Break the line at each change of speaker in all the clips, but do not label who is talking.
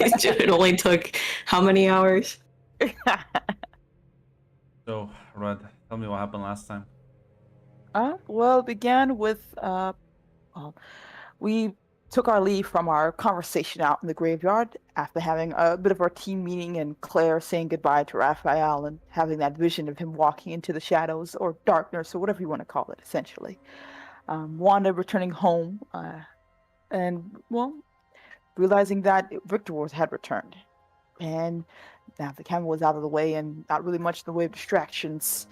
It only took how many hours?
So, Red, tell me what happened last time.
Well, it began with well, we took our leave from our conversation out in the graveyard after having a bit of our team meeting and Claire saying goodbye to Raphael and having that vision of him walking into the shadows or darkness or whatever you want to call it, essentially. Wanda returning home and, well, realizing that Victor had returned. And now the camera was out of the way and not really much in the way of distractions.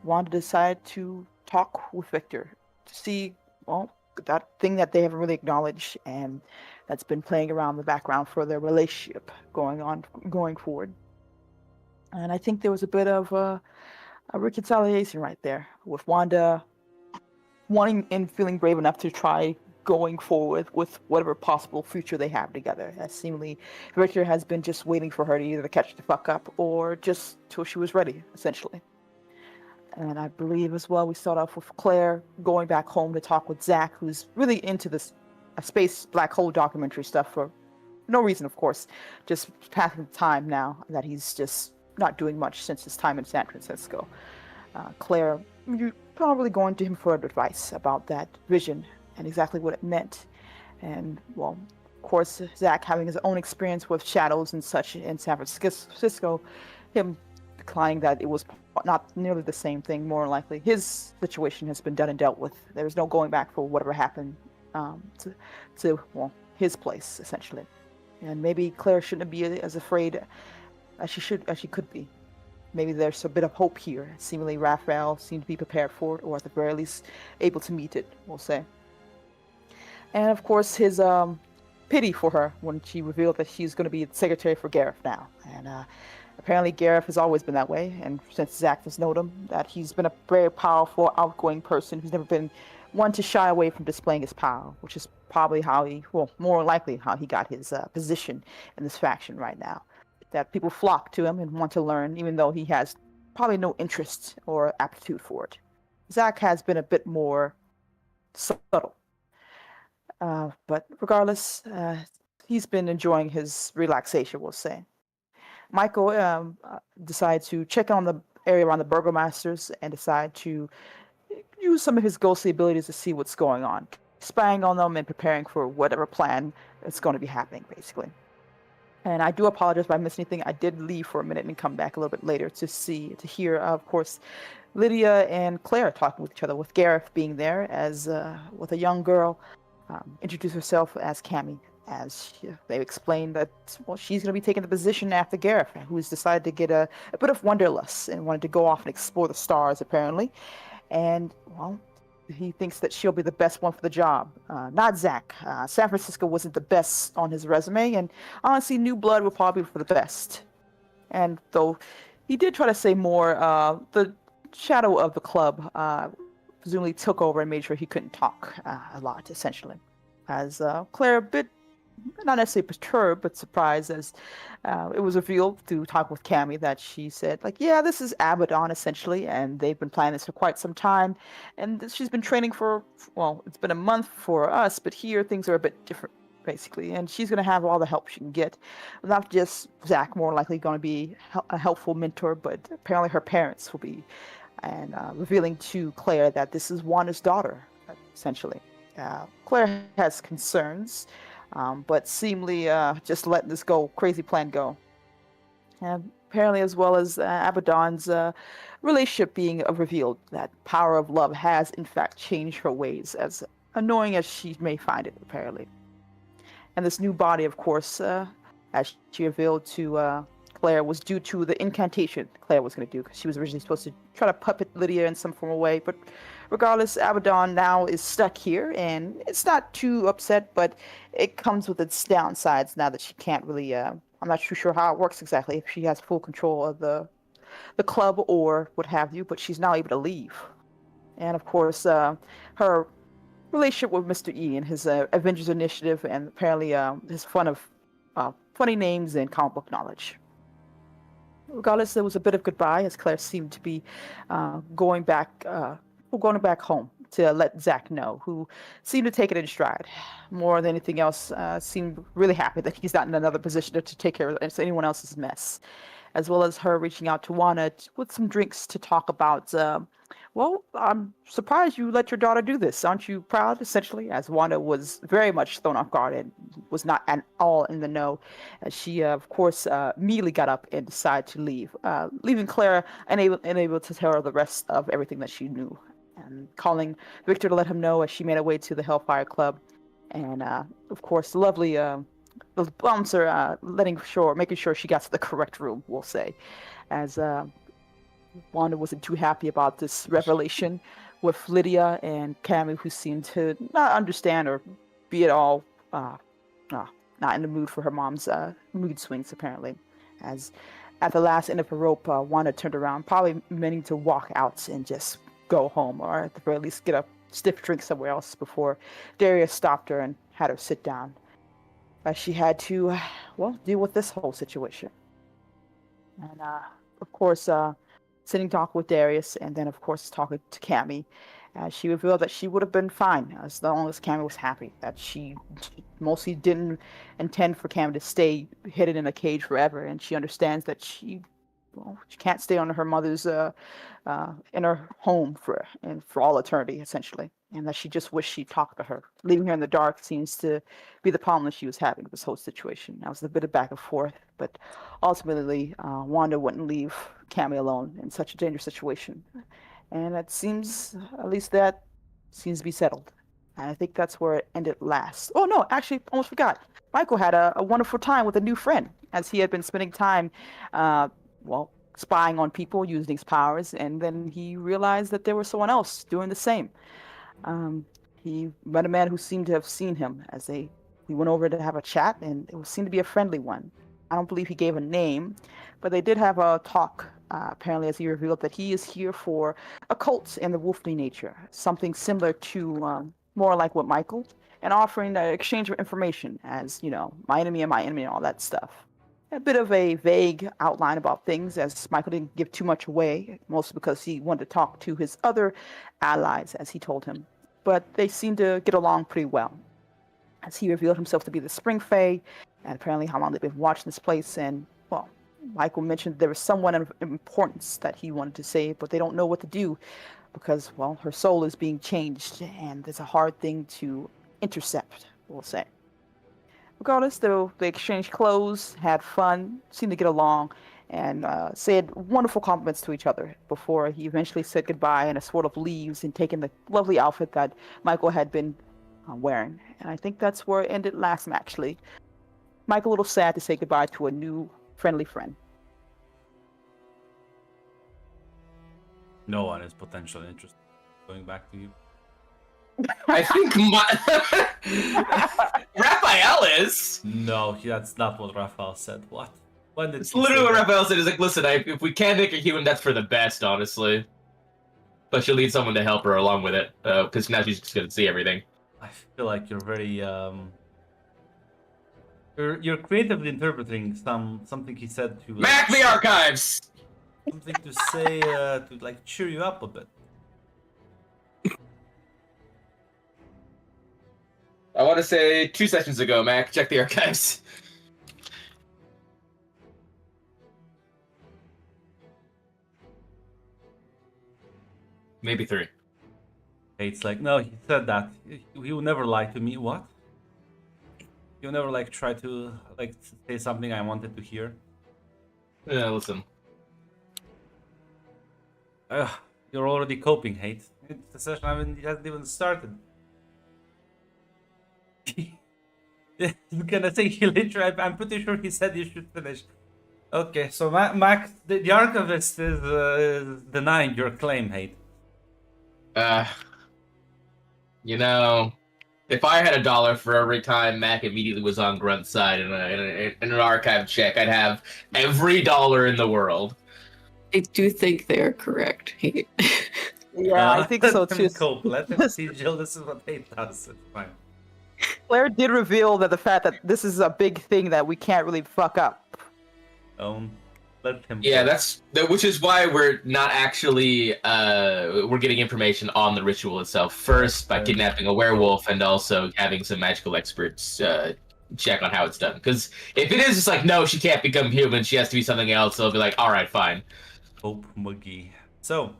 Wanda decided to talk with Victor to see, well, that thing that they haven't really acknowledged and that's been playing around in the background for their relationship going forward. And I think there was a bit of a reconciliation right there with Wanda wanting and feeling brave enough to try going forward with whatever possible future they have together. As seemingly Victor has been just waiting for her to either catch the fuck up or just till she was ready, essentially. And I believe as well we start off with Claire going back home to talk with Zach, who's really into this space black hole documentary stuff for no reason, of course, just passing the time now that he's just not doing much since his time in San Francisco. Claire, you're probably going to him for advice about that vision and exactly what it meant. And, well, of course, Zach having his own experience with shadows and such in San Francisco, him declining that it was not nearly the same thing, more likely. His situation has been done and dealt with. There's no going back for whatever happened to his place, essentially. And maybe Claire shouldn't be as afraid as she could be. Maybe there's a bit of hope here. Seemingly Raphael seemed to be prepared for it, or at the very least able to meet it, we'll say. And of course his pity for her when she revealed that she's going to be the secretary for Gareth now. And apparently Gareth has always been that way, and since Zach has known him, that he's been a very powerful, outgoing person who's never been one to shy away from displaying his power, which is probably how he, well, more likely how he got his position in this faction right now. That people flock to him and want to learn, even though he has probably no interest or aptitude for it. Zach has been a bit more subtle. But regardless, he's been enjoying his relaxation, we'll say. Michael decided to check on the area around the Burgomasters and decide to use some of his ghostly abilities to see what's going on, spying on them and preparing for whatever plan is going to be happening, basically. And I do apologize if I missed anything. I did leave for a minute and come back a little bit later to hear, of course, Lydia and Claire talking with each other, with Gareth being there as with a young girl, introduce herself as Cammy, as they explained that, well, she's going to be taking the position after Gareth, who's decided to get a bit of wanderlust and wanted to go off and explore the stars, apparently. And, well, he thinks that she'll be the best one for the job. Not Zach. San Francisco wasn't the best on his resume, and honestly, New Blood will probably be for the best. And though he did try to say more, the shadow of the club presumably took over and made sure he couldn't talk a lot, essentially. As Claire a bit, not necessarily perturbed, but surprised as it was revealed through talk with Cammy that she said, like, yeah, this is Abaddon, essentially, and they've been planning this for quite some time. And she's been training for, well, it's been a month for us, but here things are a bit different, basically. And she's going to have all the help she can get. Not just Zach, more likely going to be a helpful mentor, but apparently her parents will be. And revealing to Claire that this is Wanda's daughter, essentially. Claire has concerns, but seemingly just letting this crazy plan go. And apparently, as well as Abaddon's relationship being revealed, that power of love has in fact changed her ways, as annoying as she may find it, apparently. And this new body, of course, as she revealed to Claire, was due to the incantation Claire was going to do, because she was originally supposed to try to puppet Lydia in some form of way. But regardless, Abaddon now is stuck here, and it's not too upset, but it comes with its downsides now that she can't really, I'm not too sure how it works exactly, if she has full control of the club or what have you, but she's now able to leave. And of course, her relationship with Mr. E and his Avengers Initiative, and apparently his funny names and comic book knowledge. Regardless, there was a bit of goodbye as Claire seemed to be going back home to let Zach know, who seemed to take it in stride. More than anything else, seemed really happy that he's not in another position to take care of anyone else's mess, as well as her reaching out to Wanda with some drinks to talk about. Well, I'm surprised you let your daughter do this. Aren't you proud, essentially? As Wanda was very much thrown off guard and was not at all in the know. As she, of course, immediately got up and decided to leave, leaving Claire unable to tell her the rest of everything that she knew. And calling Victor to let him know as she made her way to the Hellfire Club. And, of course, the lovely the bouncer making sure she got to the correct room, we'll say. As Wanda wasn't too happy about this revelation with Lydia and Cammy, who seemed to not understand or be at all not in the mood for her mom's mood swings, apparently. As at the last end of her rope, Wanda turned around, probably meaning to walk out and just go home, or at the very least get a stiff drink somewhere else before Darius stopped her and had her sit down. As she had to, deal with this whole situation. And, of course, sitting talk with Darius, and then of course talking to Cammy. She revealed that she would have been fine as long as Cammy was happy. That she mostly didn't intend for Cammy to stay hidden in a cage forever, and she understands that she can't stay on her mother's in her home for all eternity, essentially, and that she just wished she'd talked to her. Leaving her in the dark seems to be the problem that she was having with this whole situation. That was a bit of back and forth, but ultimately, Wanda wouldn't leave Cammy alone in such a dangerous situation. And it seems, at least that seems to be settled. And I think that's where it ended last. Oh no, actually, almost forgot. Michael had a wonderful time with a new friend, as he had been spending time, spying on people using his powers, and then he realized that there was someone else doing the same. He met a man who seemed to have seen him as he went over to have a chat, and it seemed to be a friendly one. I don't believe he gave a name, but they did have a talk, apparently, as he revealed that he is here for a cult in the Wolfly nature, something similar to more like what Michael, and offering an exchange of information as, my enemy and all that stuff. A bit of a vague outline about things, as Michael didn't give too much away, mostly because he wanted to talk to his other allies, as he told him. But they seemed to get along pretty well, as he revealed himself to be the Spring Fae, and apparently how long they've been watching this place. And, Michael mentioned there was someone of importance that he wanted to save, but they don't know what to do because, her soul is being changed, and it's a hard thing to intercept, we'll say. Regardless, though, they exchanged clothes, had fun, seemed to get along, and said wonderful compliments to each other before he eventually said goodbye in a sword of leaves and taking the lovely outfit that Michael had been wearing. And I think that's where it ended last, actually. Michael a little sad to say goodbye to a new friendly friend.
No one is potentially interested in going back to you.
I think Raphael is.
No, that's not what Raphael said. What? When did
It's
he
literally
say
what
that?
Raphael said. Is like, listen, if we can't make her human, that's for the best, honestly. But she'll need someone to help her along with it, because now she's just gonna see everything.
I feel like you're very You're creatively interpreting something he said to
Mac the archives.
something to say to like cheer you up a bit.
I want to say 2 sessions ago, Mac. Check the archives. Maybe 3.
It's like, no, he said that. He will never lie to me. What? You'll never like try to like say something I wanted to hear.
Yeah, listen.
You're already coping, Hate. The session it hasn't even started. You gonna say he literally? I'm pretty sure he said you should finish. Okay, so Max, the archivist is denying your claim, Hate.
If I had $1 for every time Mac immediately was on Grunt's side in an archive check, I'd have every dollar in the world.
I do think they are correct.
Yeah, I think so
Let
too.
him cope. Let him see, Jill. This is what Hate does. It's fine.
Claire did reveal that the fact that this is a big thing that we can't really fuck up.
Let him.
Yeah,
go.
which is why we're not actually we're getting information on the ritual itself first by kidnapping a werewolf and also having some magical experts check on how it's done. Because if it is just like no, she can't become human, she has to be something else. They'll be like, all right, fine.
Hope McGee. So,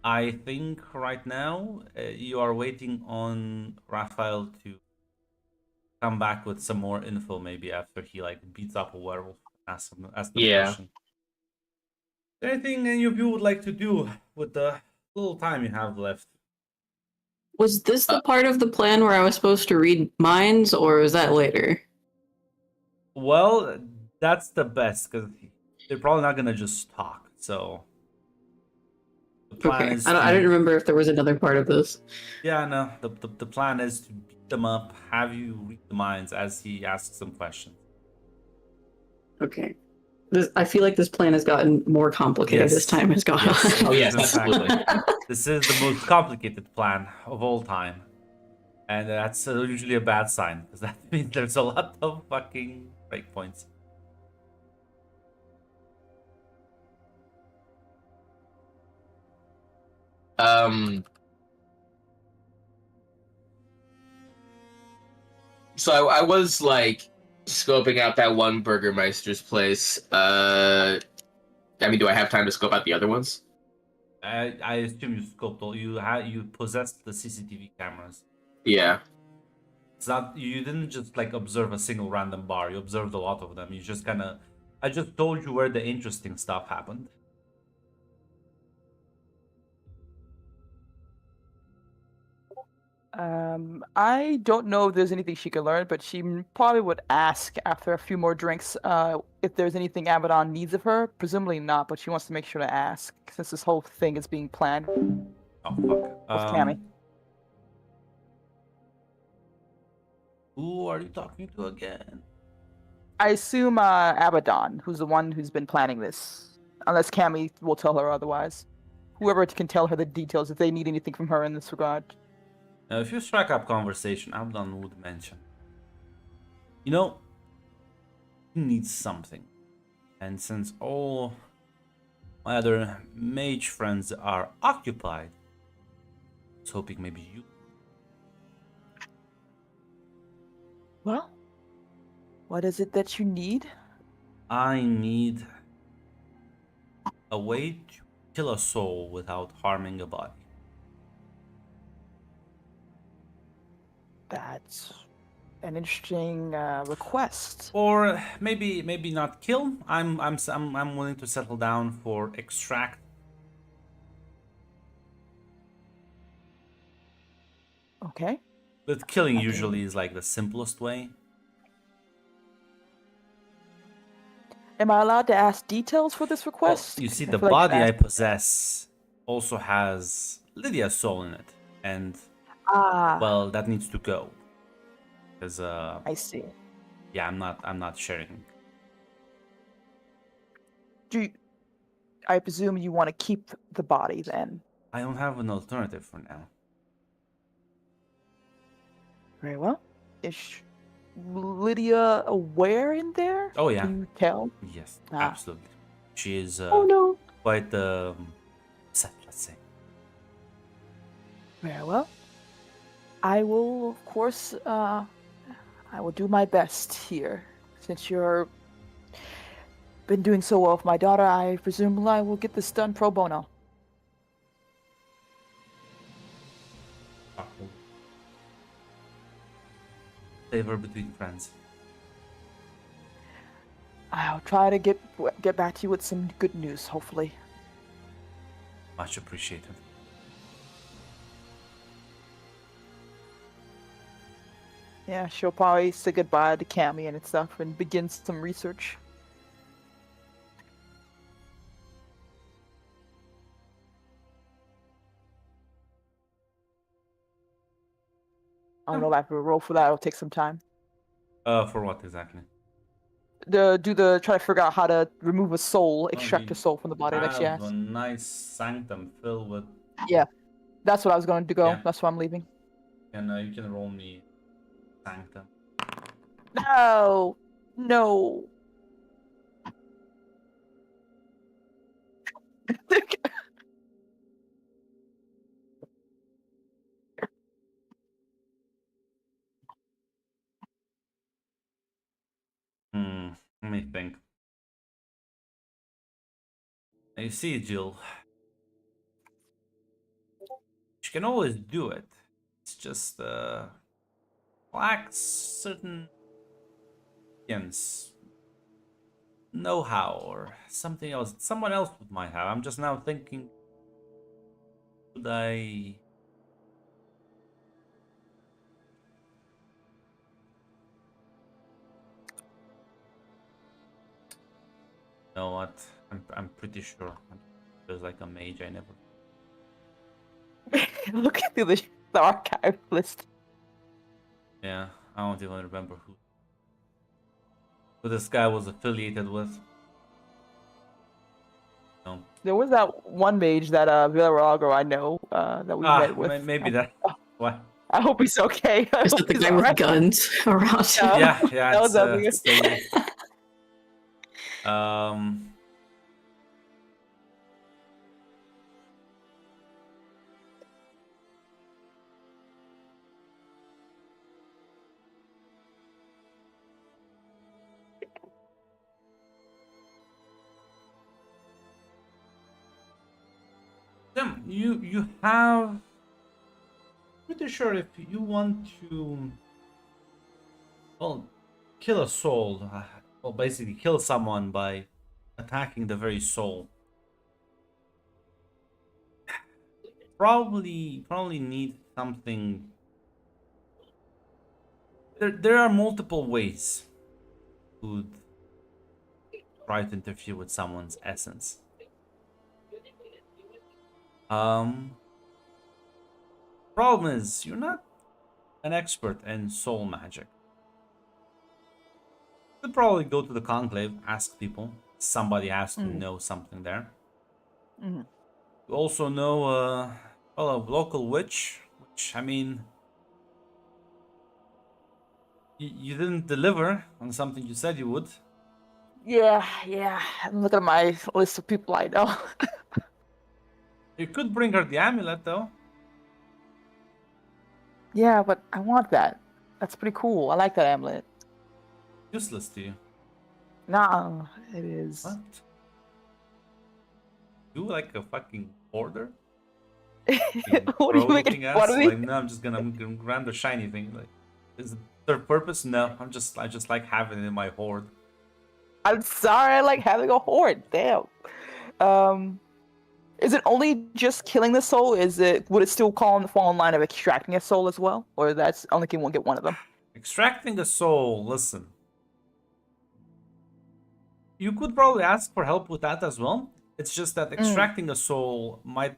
I think right now you are waiting on Raphael to come back with some more info, maybe after he like beats up a werewolf. Ask the
Yeah.
question. Is there anything any of you would like to do with the little time you have left?
Was this the part of the plan where I was supposed to read minds, or was that later?
Well, that's the best because they're probably not gonna just talk. So the plan
Okay,
is
I didn't remember if there was another part of this.
Yeah, no. The plan is to beat them up, have you read the minds as he asks some questions.
Okay. I feel like this plan has gotten more complicated
Yes.
as time has gone
Yes.
on.
Oh yes,
In fact,
absolutely.
This is the most complicated plan of all time. And that's usually a bad sign, because that means there's a lot of fucking breakpoints.
So I was like scoping out that one Burgermeister's place. I mean, do I have time to scope out the other ones?
I assume you scoped all you possessed the CCTV cameras.
Yeah.
It's not you didn't just like observe a single random bar, you observed a lot of them. You just kinda I just told you where the interesting stuff happened.
I don't know if there's anything she could learn, but she probably would ask after a few more drinks if there's anything Abaddon needs of her. Presumably not, but she wants to make sure to ask since this whole thing is being planned with
Oh fuck.
Cammy.
Who are you talking to again?
I assume Abaddon, who's the one who's been planning this, unless Cammy will tell her otherwise. Whoever can tell her the details if they need anything from her in this regard.
Now, if you strike up conversation, Abdon would mention. You know, he needs something. And since all my other mage friends are occupied, I was hoping maybe you.
Well, what is it that you need?
I need a way to kill a soul without harming a body.
That's an interesting request.
Or maybe not kill. I'm willing to settle down for extract.
Okay.
But killing usually is like the simplest way.
Am I allowed to ask details for this
Well,
request?
you see,
I
the
feel like
body I
that's-
possess also has Lydia's soul in it, and well, that needs to go. Because
I see.
yeah, I'm not sharing.
I presume you want to keep the body then?
I don't have an alternative for now.
Very well. Is Lydia aware in there?
Oh yeah,
Can you tell?
yes,
Ah.
absolutely. She is
Oh no.
quite upset, let's say.
Very well. I will, of course, I will do my best here. Since you're been doing so well with my daughter, I presume I will get this done pro bono.
Favor between friends.
I'll try to get back to you with some good news, hopefully.
Much appreciated.
Yeah, she'll probably say goodbye to Cammy and stuff and begin some research. I don't know if I have to roll for that. It'll take some time.
For what exactly?
Try to figure out how to remove a soul, extract a soul from the body that she has.
A nice sanctum filled with.
Yeah, that's what I was going to go.
Yeah.
That's why I'm leaving.
And you can roll me sanctum.
No. No.
Let me think. Now, you see, Jill, she can always do it. It's just lacks certain skills, know-how, or something else. Someone else might have. I'm just now thinking, should I? You know what? I'm pretty sure. There's like a mage. I never.
Look through the archive list.
Yeah, I don't even remember who this guy was affiliated with. No.
There was that one mage that Villarago I know that we met with.
Maybe that. What?
I hope he's okay. I
Is
hope
it the
he's
guy with
alright.
guns around?
Yeah.
Yeah,
That
it's
was ugly.
it's the- Tim, you have. Pretty sure if you want to, well, kill a soul, well, basically kill someone by attacking the very soul. Probably need something. There are multiple ways to try to interfere with someone's essence. Problem is, you're not an expert in soul magic. You could probably go to the conclave, ask people. Somebody has to know something there.
Mhm.
You also know, well, a local witch, which, I mean, you didn't deliver on something you said you would.
Yeah. I'm looking at my list of people I know.
You could bring her the amulet, though.
Yeah, but I want that. That's pretty cool. I like that amulet.
Useless to you.
Nah, it is.
What? You like a fucking hoarder?
What are you making fun of me?
Like, no, I'm gonna grab the shiny thing. Like, is it their purpose? No, I just like having it in my hoard.
I'm sorry, I like having a horde. Damn. Is it only just killing the soul? Would it still fall in line of extracting a soul as well? Or that's only can one get one of them?
Extracting the soul, listen. You could probably ask for help with that as well. It's just that extracting a soul might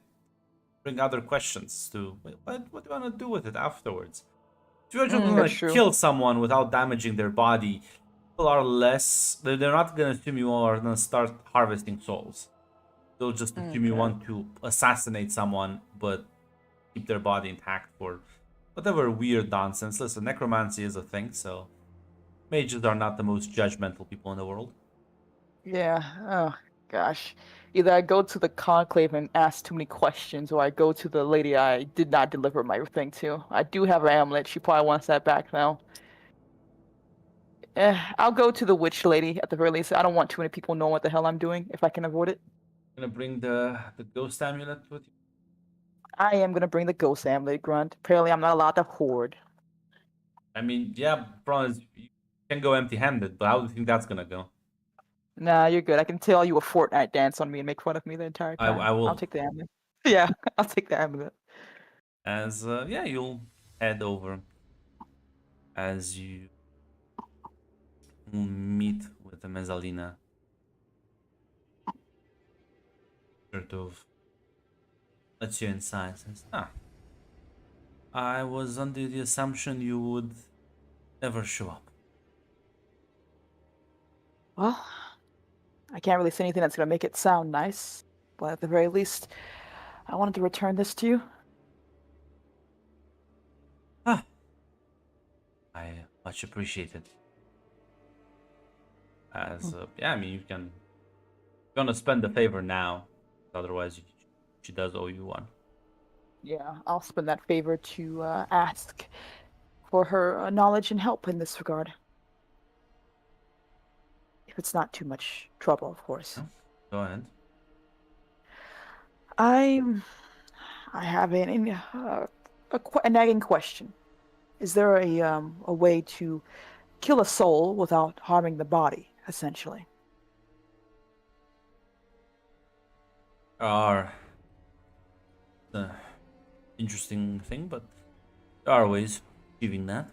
bring other questions to what do you want to do with it afterwards? If you're just gonna
That's true.
kill someone without damaging their body, people are less. They're not gonna assume you are gonna start harvesting souls. They'll just assume you
Okay.
want to assassinate someone, but keep their body intact for whatever weird nonsense. Listen, necromancy is a thing, so mages are not the most judgmental people in the world.
Yeah. Oh gosh. Either I go to the conclave and ask too many questions, or I go to the lady I did not deliver my thing to. I do have her amulet. She probably wants that back now. I'll go to the witch lady at the very least. I don't want too many people knowing what the hell I'm doing if I can avoid it.
Gonna bring the ghost amulet with you.
I am gonna bring the ghost amulet, Grunt. Apparently, I'm not allowed to hoard.
I mean, yeah, problem is you can go empty-handed, but how do you think that's gonna go?
Nah, you're good. I can tell you a Fortnite dance on me and make fun of me the entire time.
I will.
I'll take the amulet. Yeah, I'll take the amulet.
As yeah, you'll head over as you will meet with the Mezzalina. Sort of lets you inside. Says, I was under the assumption you would never show up.
Well, I can't really say anything that's gonna make it sound nice, but at the very least, I wanted to return this to you.
I much appreciate it. As yeah, I mean, you can gonna spend the favor now, otherwise she does owe you one.
Yeah, I'll spend that favor to ask for her knowledge and help in this regard. If it's not too much trouble, of course.
Yeah. Go ahead.
I I have a nagging question. Is there a way to kill a soul without harming the body, essentially?
Are the interesting thing, but there are ways of achieving that.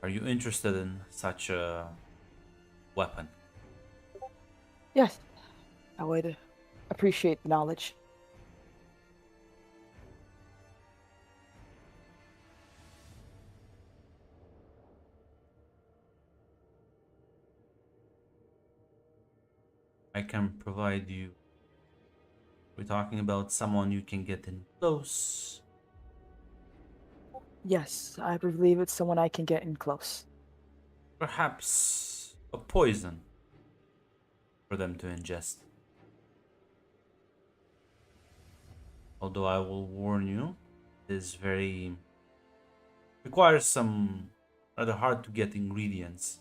Are you interested in such a weapon?
Yes, I would appreciate the knowledge.
I can provide you. We're talking about someone you can get in close.
Yes, I believe it's someone I can get in close.
Perhaps a poison for them to ingest. Although I will warn you, it is very requires some rather hard to get ingredients.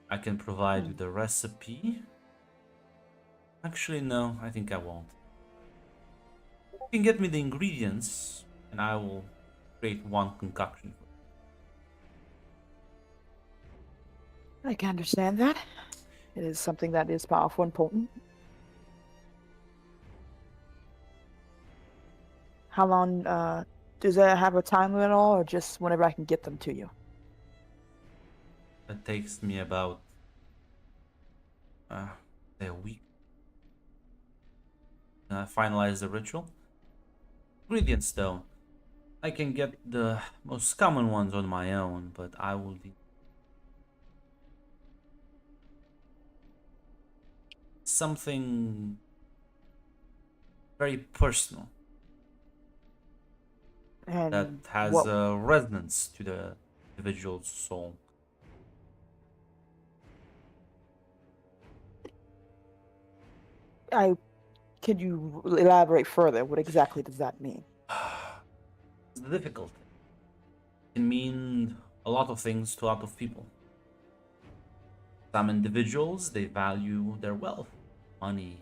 I can provide you the recipe. Actually, no, I think I won't. You can get me the ingredients, and I will create one concoction for you.
I can understand that. It is something that is powerful and potent. How long does that have a time limit at all, or just whenever I can get them to you?
It takes me about say a week. Finalize the ritual. Ingredients, though, I can get the most common ones on my own, but I will need something very personal
And
that has
what
a resonance to the individual's soul.
could you elaborate further? What exactly does that mean?
It's the difficult thing. It can mean a lot of things to a lot of people. Some individuals, they value their wealth, money.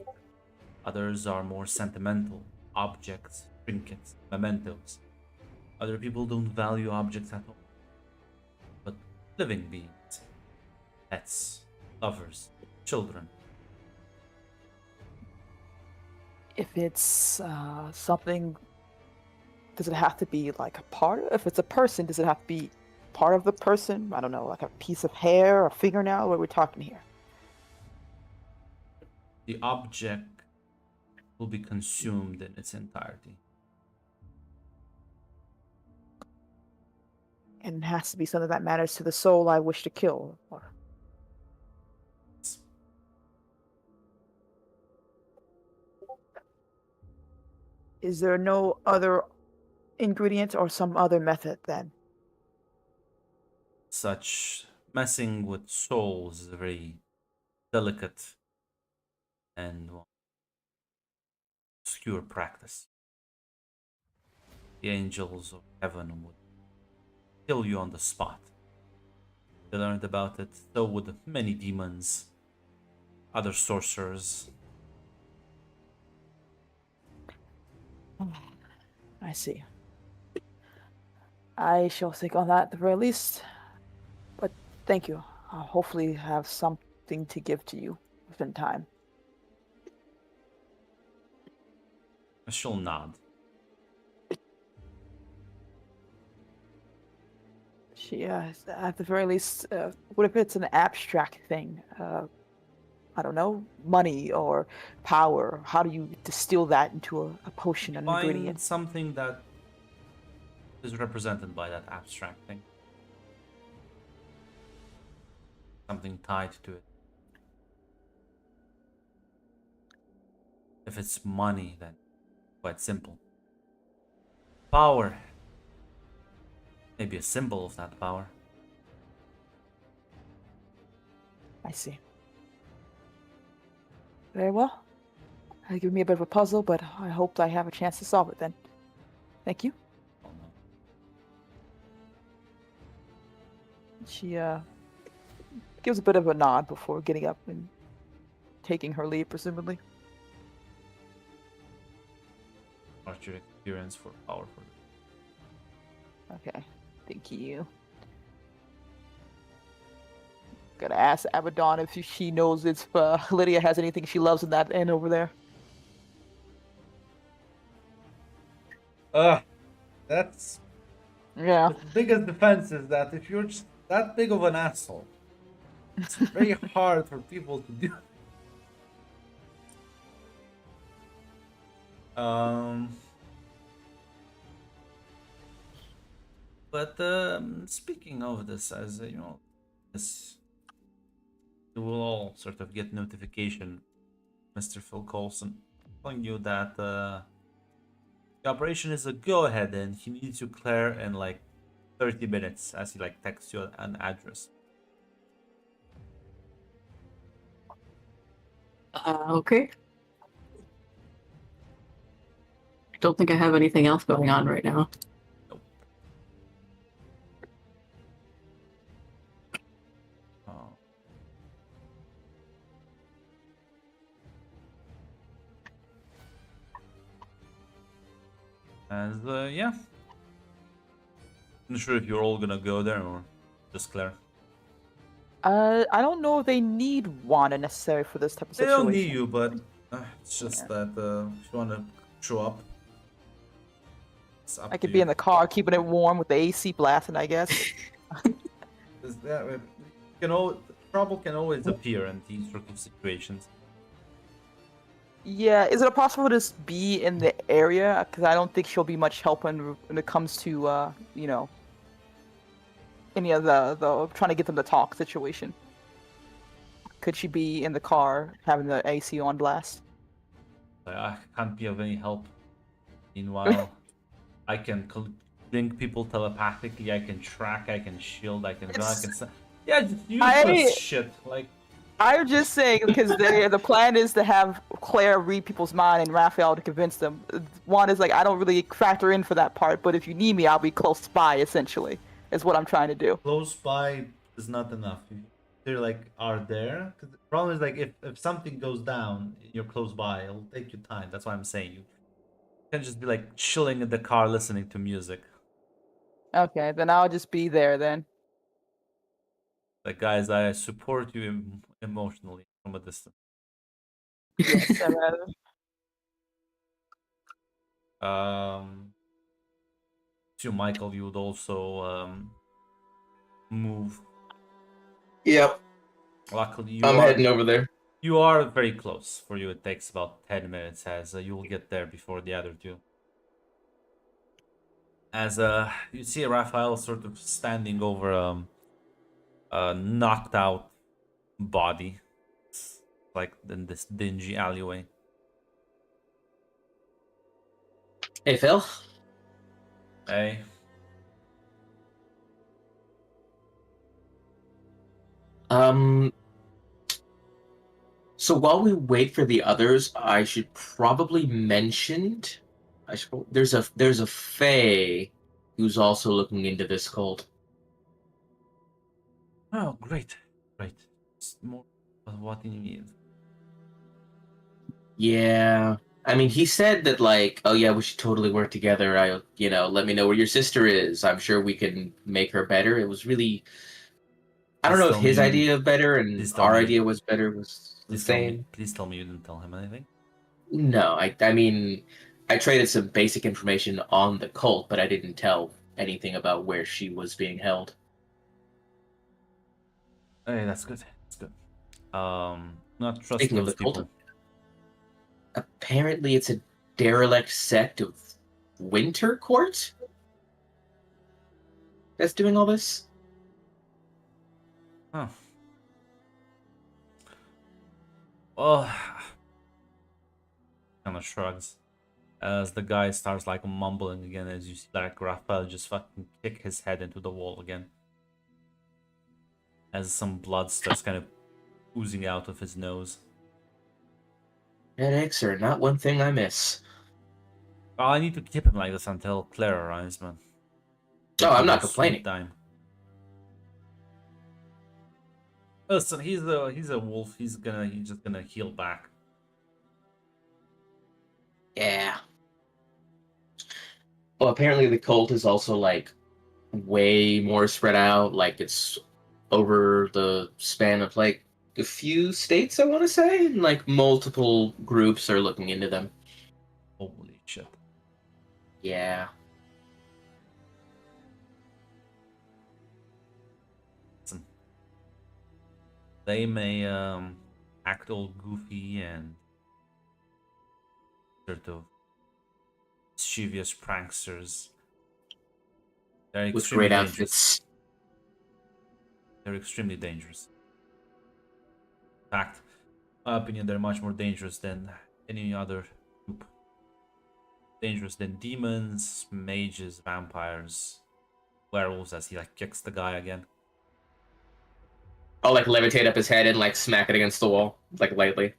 Others are more sentimental, objects, trinkets, mementos. Other people don't value objects at all, but living beings, pets, lovers, children.
If it's something, does it have to be like a part? If it's a person, does it have to be part of the person? I don't know, like a piece of hair or fingernail? What are we talking here?
The object will be consumed in its entirety.
And it has to be something that matters to the soul I wish to kill. Or... Is there no other ingredient or some other method then?
Such messing with souls is a very delicate and obscure practice. The angels of heaven would kill you on the spot. They learned about it, so would many demons, other sorcerers.
I see. I shall think on that at the very least. But thank you. I'll hopefully have something to give to you within time.
She'll nod.
She, at the very least, what if it's an abstract thing? I don't know, money or power. How do you distill that into a potion, an
Find
ingredient?
something that is represented by that abstract thing. Something tied to it. If it's money, then quite simple. Power. maybe a symbol of that power.
I see. Very well. Give me a bit of a puzzle, but I hope I have a chance to solve it then. Thank you.
Oh, no.
She gives a bit of a nod before getting up and taking her leave, presumably.
What's your experience for powerful?
Okay, thank you. Gotta ask Abaddon if she knows if Lydia has anything she loves in that inn over there.
That's
Yeah.
the biggest defense is that if you're just that big of an asshole, it's very hard for people to do. But speaking of this, as you know, this you will all sort of get notification, Mr. Phil Coulson, telling you that the operation is a go-ahead and he needs you clear in like 30 minutes as he like texts you an address.
Okay. I don't think I have anything else going on right now.
Nope. Oh. And yeah. Not sure if you're all gonna go there or just Claire.
I don't know if they need Wanda necessary for this type of
They
situation.
don't need you, but it's just that if you wanna show up, it's up
I
to
could be
you.
in the car keeping it warm with the AC blasting, I guess.
Is that trouble can always appear in these sort of situations.
Yeah, is it possible to just be in the area? Because I don't think she'll be much help when it comes to, you know, any of the trying to get them to talk situation. Could she be in the car having the AC on blast?
I can't be of any help. Meanwhile, I can link people telepathically. I can track. I can shield. I can go. I can. Yeah, just useless shit. Like
I'm just saying because the plan is to have Claire read people's mind and Raphael to convince them. One is like I don't really factor in for that part, but if you need me, I'll be close by. Essentially, is what I'm trying to do.
close by is not enough. They're like are there. Cause the problem is like if something goes down, you're close by. It'll take you time. That's why I'm saying you can't just be like chilling in the car listening to music.
Okay, then I'll just be there then.
Like guys, I support you emotionally from a distance.
Yes,
To Michael, you would also move.
Yep,
Luckily,
I'm heading over there.
you are very close. For you, it takes about 10 minutes, as you will get there before the other two. As you see Raphael sort of standing over a knocked out body, it's like in this dingy alleyway.
Hey, Phil.
Hey,
Um, so while we wait for the others, I should probably mention there's a Fae who's also looking into this cult.
oh great, great. It's more of what you need.
Yeah. I mean, he said that like, oh yeah, we should totally work together. Let me know where your sister is. I'm sure we can make her better. It was really I don't know if his idea of better and
please tell
our
me-
idea was better was the
Please tell me,
same.
please tell me you didn't tell him anything.
No, I mean, I traded some basic information on the cult, but I didn't tell anything about where she was being held.
Hey, that's good. That's good. Not trust
Speaking of
those
the cult,
people.
apparently it's a derelict sect of Winter Court that's doing all this.
Huh. Well, kind of shrugs. as the guy starts like mumbling again, as you see like Raphael just fucking kick his head into the wall again, as some blood starts kind of oozing out of his nose.
Headaches are not one thing I miss.
Oh, I need to keep him like this until Claire arrives, man.
Oh, I'm not
Sweet
complaining.
time. Listen, he's a wolf. He's just gonna heal back.
Yeah. Well, apparently the cult is also like way more spread out. Like it's over the span of like a few states, I want to say, and like multiple groups are looking into them.
Holy shit.
Yeah.
Listen, they may act all goofy and sort of mischievous pranksters. They're
With
extremely
great
dangerous.
outfits.
They're extremely dangerous. In fact, in my opinion, they're much more dangerous than any other group. Dangerous than demons, mages, vampires, werewolves, as he like kicks the guy again.
I'll like levitate up his head and like smack it against the wall, like lightly.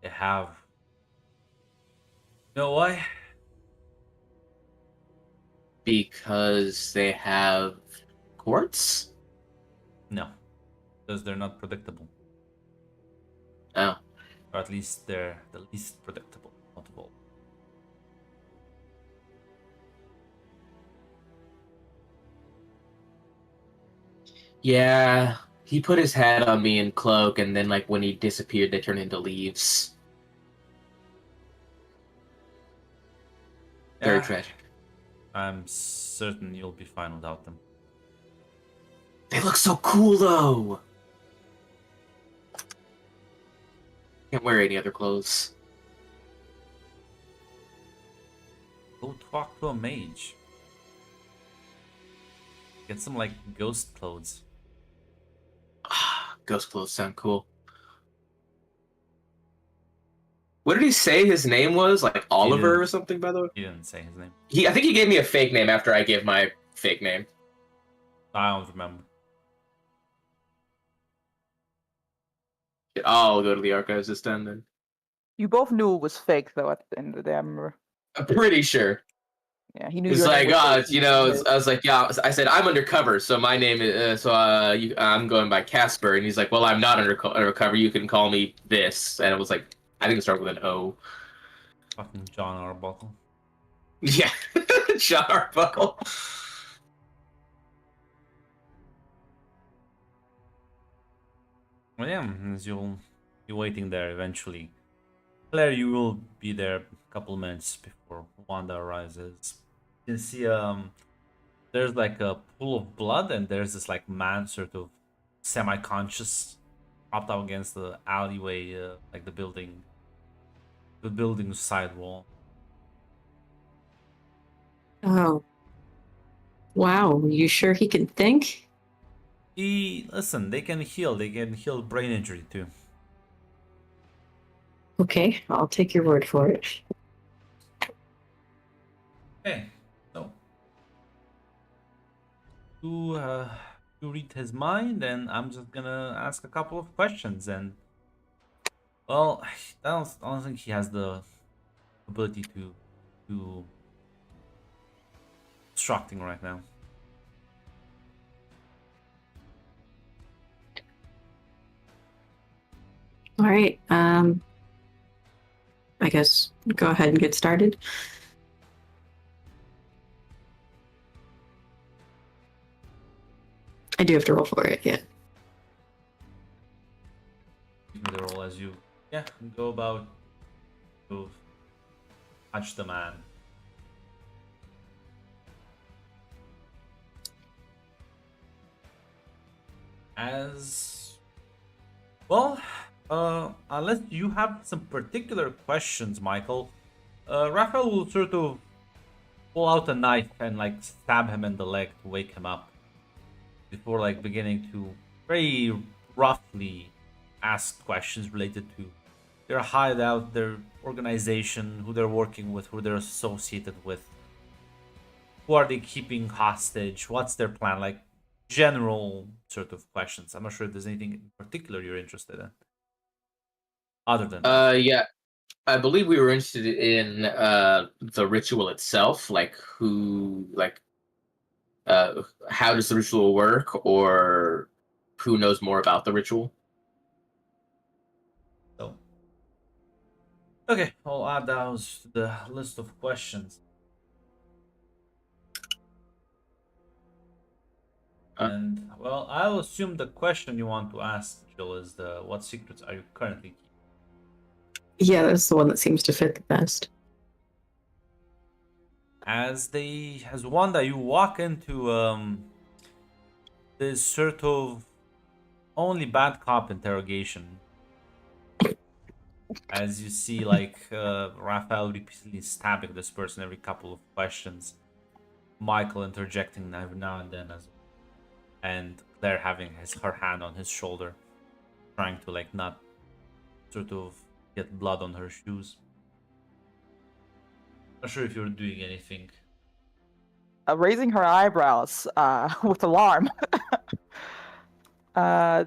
They have. You know why?
Because they have quartz?
No, because they're not predictable,
Oh.
or at least they're the least predictable out of all.
Yeah. He put his hat on me and cloak, and then like when he disappeared, they turned into leaves. Very
Yeah,
tragic.
I'm certain you'll be fine without them.
They look so cool though. Can't wear any other clothes.
Go talk to a mage. Get some like ghost clothes.
Ghost clothes sound cool. What did he say his name was? Like Oliver
didn't.
or something, by the way?
He didn't say his name.
I think he gave me a fake name after I gave my fake name.
I don't remember.
I'll go to the archives this time then.
You both knew it was fake, though, at the end of the day, I remember.
I'm pretty sure.
Yeah, he knew
It's
your name
like,
was fake.
you know, I was like, yeah, I said, I'm undercover, so my name is, I'm going by Casper. And he's like, well, I'm not undercover, you can call me this. And it was like, I think it started with an O.
Fucking John Arbuckle.
Yeah, John Arbuckle.
Well, yeah, as you'll be waiting there eventually. Claire, you will be there a couple minutes before Wanda arises. You can see there's like a pool of blood, and there's this like man sort of semi-conscious propped up against the alleyway, like the building's side wall.
Oh. Wow, you sure he can think?
Listen, they can heal brain injury too.
Okay, I'll take your word for it.
Okay, so to read his mind, and I'm just gonna ask a couple of questions, and well, I don't think he has the ability to instructing right now.
All right, I guess go ahead and get started. I do have to roll for it, yeah.
Give me the roll as you go about to touch the man. As well, unless you have some particular questions, Michael, Raphael will sort of pull out a knife and like stab him in the leg to wake him up before like beginning to very roughly asked questions related to their hideout, their organization, who they're working with, who they're associated with, who are they keeping hostage, what's their plan, like general sort of questions. I'm not sure if there's anything in particular you're interested in other than that.
Yeah, I believe we were interested in the ritual itself, like how does the ritual work, or who knows more about the ritual.
So, okay, I'll add those to the list of questions. And well, I'll assume the question you want to ask, Jill, is the what secrets are you currently keeping?
Yeah, that's the one that seems to fit the best.
As Wanda, you walk into this sort of only bad cop interrogation. As you see, like Raphael repeatedly stabbing this person every couple of questions, Michael interjecting every now and then, and Claire having her hand on his shoulder, trying to like not sort of get blood on her shoes. Not sure if you're doing anything.
Raising her eyebrows with alarm. I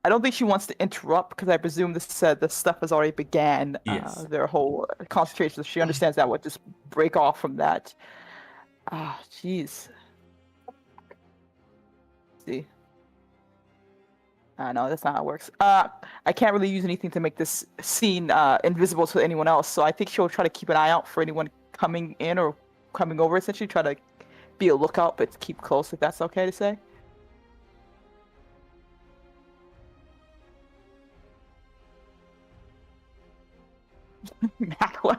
don't think she wants to interrupt because I presume this stuff has already began.
Yes.
Their whole concentration. She understands that would just break off from that. Jeez. See. No, that's not how it works. I can't really use anything to make this scene invisible to anyone else, so I think she'll try to keep an eye out for anyone coming in or coming over, essentially. Try to be a lookout, but keep close, if that's okay to say. Macla.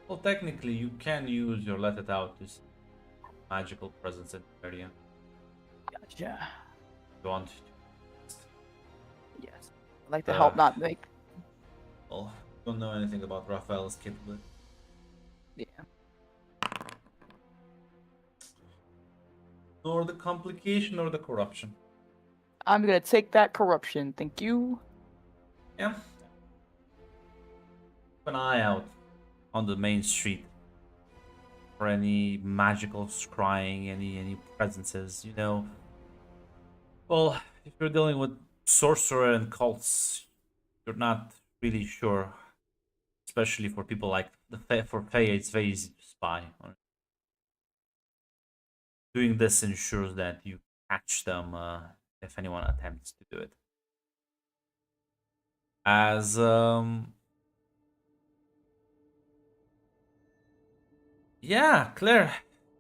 Well, technically, you can use your let it out to see magical presence in the area.
Gotcha.
You want to?
Yes. I'd like to help not make.
Well, you don't know anything about Raphael's capability.
Yeah.
Nor the complication or the corruption.
I'm gonna take that corruption. Thank you.
Yeah. Keep an eye out on the main street for any magical scrying, any presences, you know. Well, if you're dealing with sorcerer and cults, you're not really sure. Especially for people like for Faye, it's very easy to spy. Doing this ensures that you catch them if anyone attempts to do it. As yeah, Claire,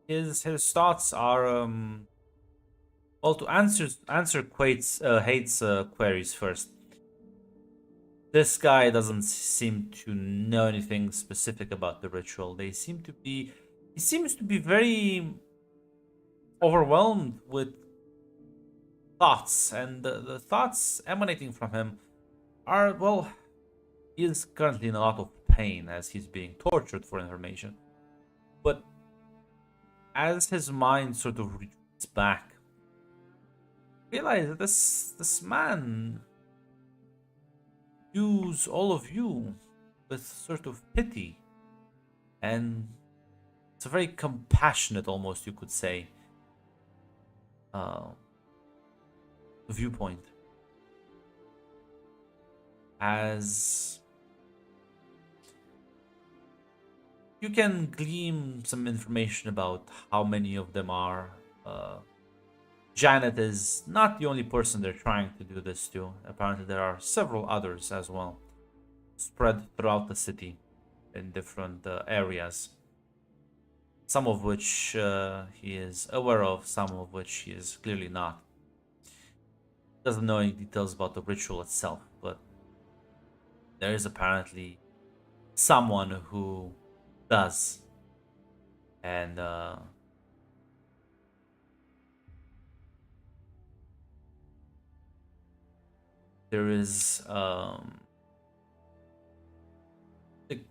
his thoughts are well, to answer Hate's queries first. This guy doesn't seem to know anything specific about the ritual. He seems to be very overwhelmed with thoughts, and the thoughts emanating from him are, well, he is currently in a lot of pain as he's being tortured for information. But as his mind sort of retreats back, realize that this man views all of you with sort of pity, and it's a very compassionate, almost you could say, viewpoint. As you can glean some information about how many of them are. Janet is not the only person they're trying to do this to. Apparently there are several others as well, spread throughout the city in different areas. Some of which he is aware of, some of which he is clearly not. Doesn't know any details about the ritual itself, but there is apparently someone who does. And there is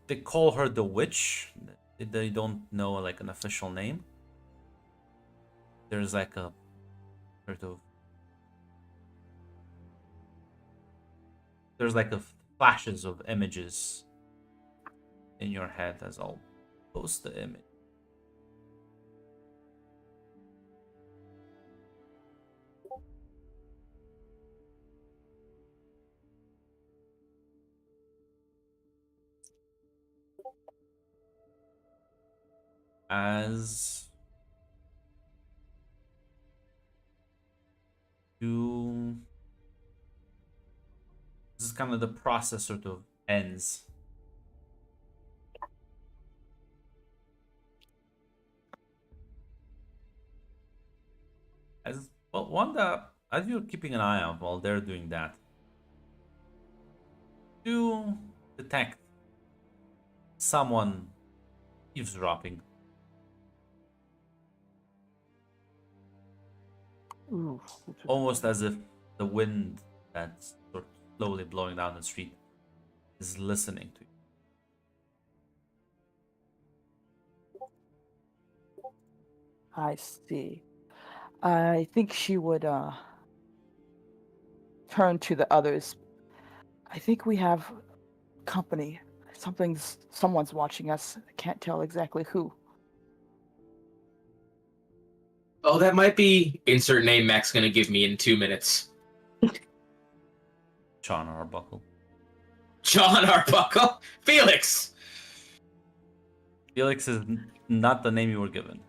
they call her the witch. They don't know like an official name. there's like a sort of there's like a flashes of images in your head as I'll post the image. As you, this is kind of the process sort of ends. As well, Wanda, as you're keeping an eye out while they're doing that, you detect someone eavesdropping.
Ooh.
Almost as if the wind that's sort of slowly blowing down the street is listening to you.
I see. I think she would turn to the others. I think we have company. Someone's watching us. I can't tell exactly who.
Oh, that might be insert name Mac's gonna give me in 2 minutes.
John Arbuckle.
John Arbuckle? Felix!
Felix is not the name you were given.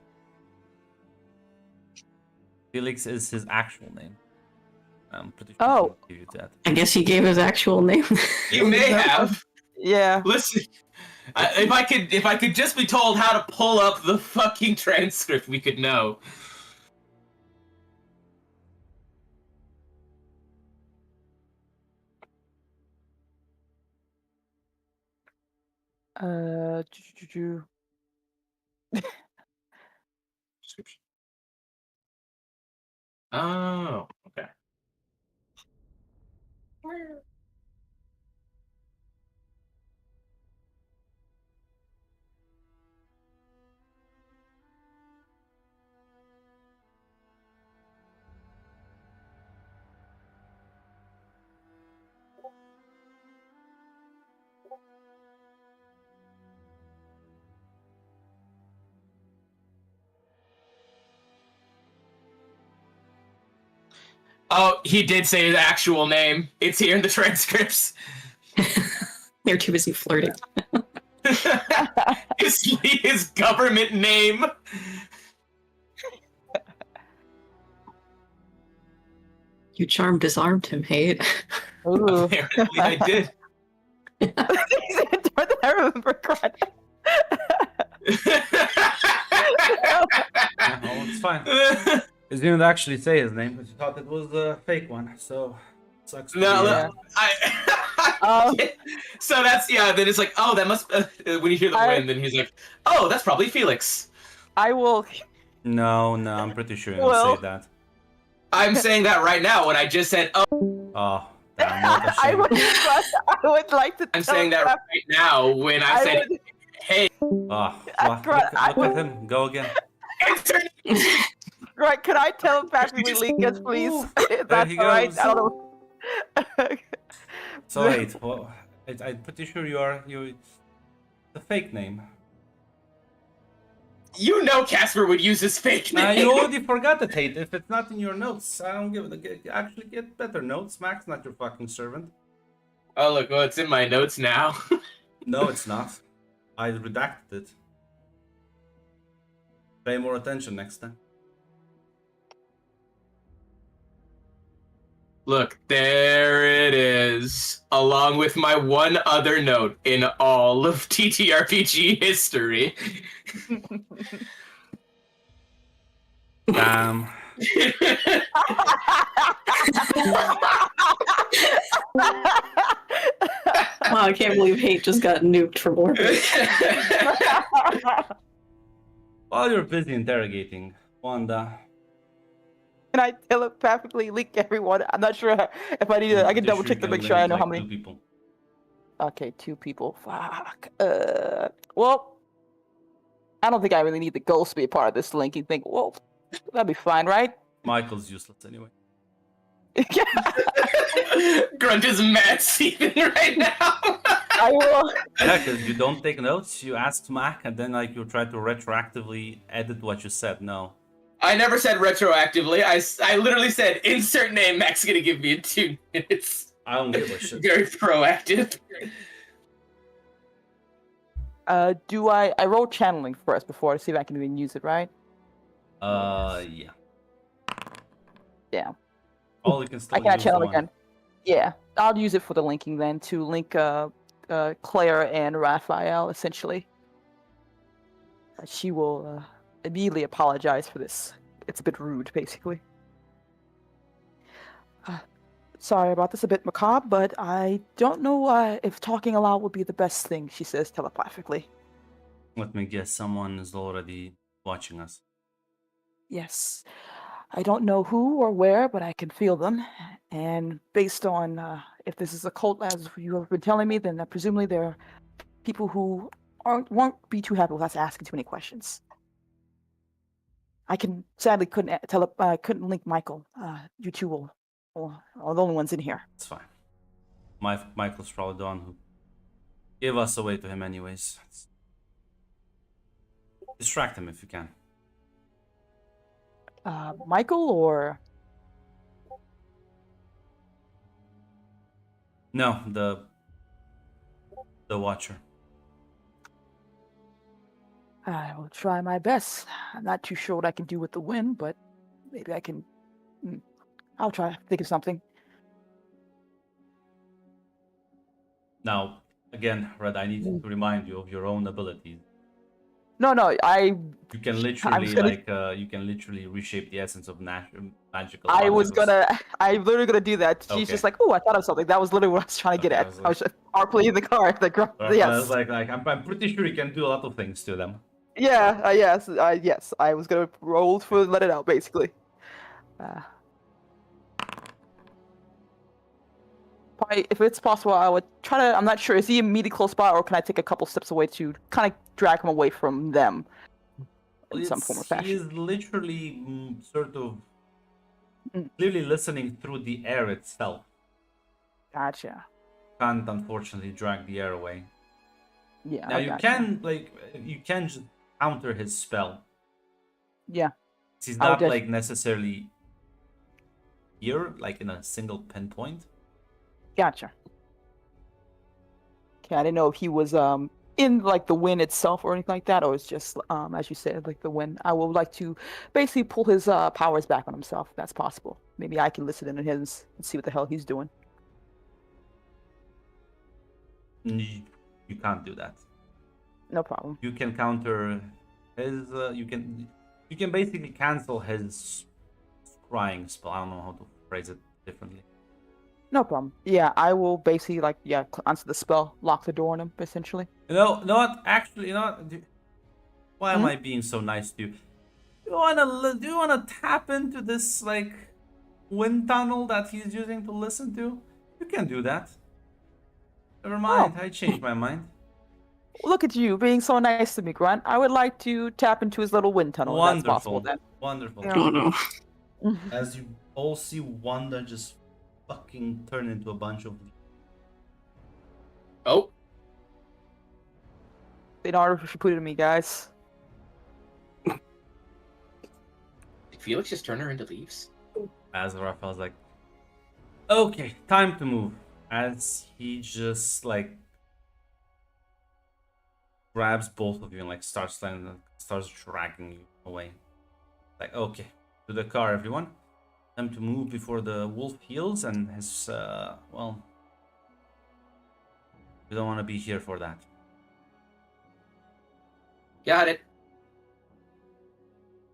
Felix is his actual name. I'm pretty sure
Oh.
he'll give you that.
I guess he gave his actual name.
You may have.
Yeah.
Listen, if I could just be told how to pull up the fucking transcript, we could know.
Uh. choo- choo- choo.
Description. Oh, okay. Oh, he did say his actual name. It's here in the transcripts.
They're too busy flirting.
his government name.
You charmed, disarmed him, hate.
Ooh.
Apparently, I did.
I remember correctly.
Oh, it's fine. He didn't actually say his name, but he thought it was the fake one, so sucks.
No,
Yeah.
I. So that's then it's like, oh, that must. When you hear the wind, then he's like, oh, that's probably Felix.
I will.
No, I'm pretty sure you
Well-
didn't say that.
I'm saying that right now when I just said, oh,
Oh, damn, what a
I
shame.
would like to.
I'm
tell
saying that
Pep-
right now when I said,
would-
hey,
Oh,
I
look
gra- I
at
would-
him. Go again.
intern.
Right, could I telepathically link us, please? If
There
That's
he
all right.
goes.
I don't know.
So wait, well, I'm pretty sure you're the fake name.
You know Casper would use his fake name.
You already forgot the Tate. If it's not in your notes, I don't give it. Actually, get better notes. Mac's not your fucking servant.
Oh, look, well, it's in my notes now.
No, it's not. I redacted it. Pay more attention next time.
Look, there it is, along with my one other note in all of TTRPG history.
Damn.
Wow, I can't believe hate just got nuked from orbit.
While you're busy interrogating Wanda,
Can I telepathically link everyone? I'm not sure if I need to. I can
pretty
double
sure
check
you
to
can
make sure I
link,
know how
like,
many.
2 people.
Okay, 2 people. Fuck. Well, I don't think I really need the ghost to be a part of this linking thing. Well, That'd be fine, right?
Michael's useless anyway.
Grunt is mad seething right now.
I will.
Yeah, because you don't take notes, you ask Mac, and then like you try to retroactively edit what you said. No.
I never said retroactively. I literally said insert name. Mac's gonna give me in 2 minutes.
I don't give a shit.
Very proactive.
Do I roll channeling first before I see if I can even use it, right?
Yeah.
Yeah.
All you can still
I cannot
use
channel
one.
again. Yeah, I'll use it for the linking then to link Claire and Raphael essentially. She will immediately apologize for this. It's a bit rude, basically. Sorry about this, a bit macabre, but I don't know if talking aloud would be the best thing, she says telepathically.
Let me guess, someone is already watching us.
Yes. I don't know who or where, but I can feel them. And based on if this is a cult, as you have been telling me, then presumably there are people who won't be too happy with us asking too many questions. I sadly couldn't link Michael. You two are the only ones in here.
It's fine. Michael's probably the one who gave us away to him anyways. Distract him if you can.
Michael or
No, the Watcher.
I will try my best. I'm not too sure what I can do with the wind, but maybe I can. I'll try to think of something.
Now, again, Red, I need to remind you of your own abilities.
No,
You can literally you can literally reshape the essence of magical.
I was
particles.
I'm literally gonna do that. She's
Okay.
just like, oh, I thought of something. That was literally what I was trying to get
Okay, I
at.
was
I was just RP in the car.
I
Yes.
was like I'm pretty sure you can do a lot of things to them.
Yeah, yes. I was gonna roll for let it out, basically. Probably, if it's possible, I would try to. I'm not sure. Is he immediately close by, or can I take a couple steps away to kind of drag him away from them in some form or
He
fashion?
is literally sort of
Mm.
clearly listening through the air itself.
Gotcha.
Can't unfortunately drag the air away.
Yeah.
Now
I
you
gotcha.
can just counter his spell.
Yeah.
He's
I would
not
just-
like necessarily here, like in a single pinpoint.
Gotcha. Okay, I didn't know if he was in like the wind itself or anything like that, or it's just as you said, like the wind. I would like to basically pull his powers back on himself. If that's possible. Maybe I can listen in on his and see what the hell he's doing.
You can't do that.
No problem.
You can counter his. You can basically cancel his scrying spell. I don't know how to phrase it differently.
No problem. Yeah, I will basically answer the spell, lock the door on him, essentially.
You know what? Actually, you know what? Why am
Hmm?
I being so nice to you? Do you wanna tap into this like wind tunnel that he's using to listen to? You can do that. Never mind. I changed my mind.
Look at you being so nice to me, Grunt. I would like to tap into his little wind tunnel. If that's possible, then.
Wonderful.
Yeah.
Oh no.
As you all see Wanda just fucking turn into a bunch of.
Oh,
In order to put it in me, guys.
did Felix just turn her into leaves?
As Raphael's like, okay, time to move. As he just like grabs both of you and like starts dragging you away. Like, okay, to the car, everyone. Time to move before the wolf heals and his well, we don't want to be here for that.
Got it.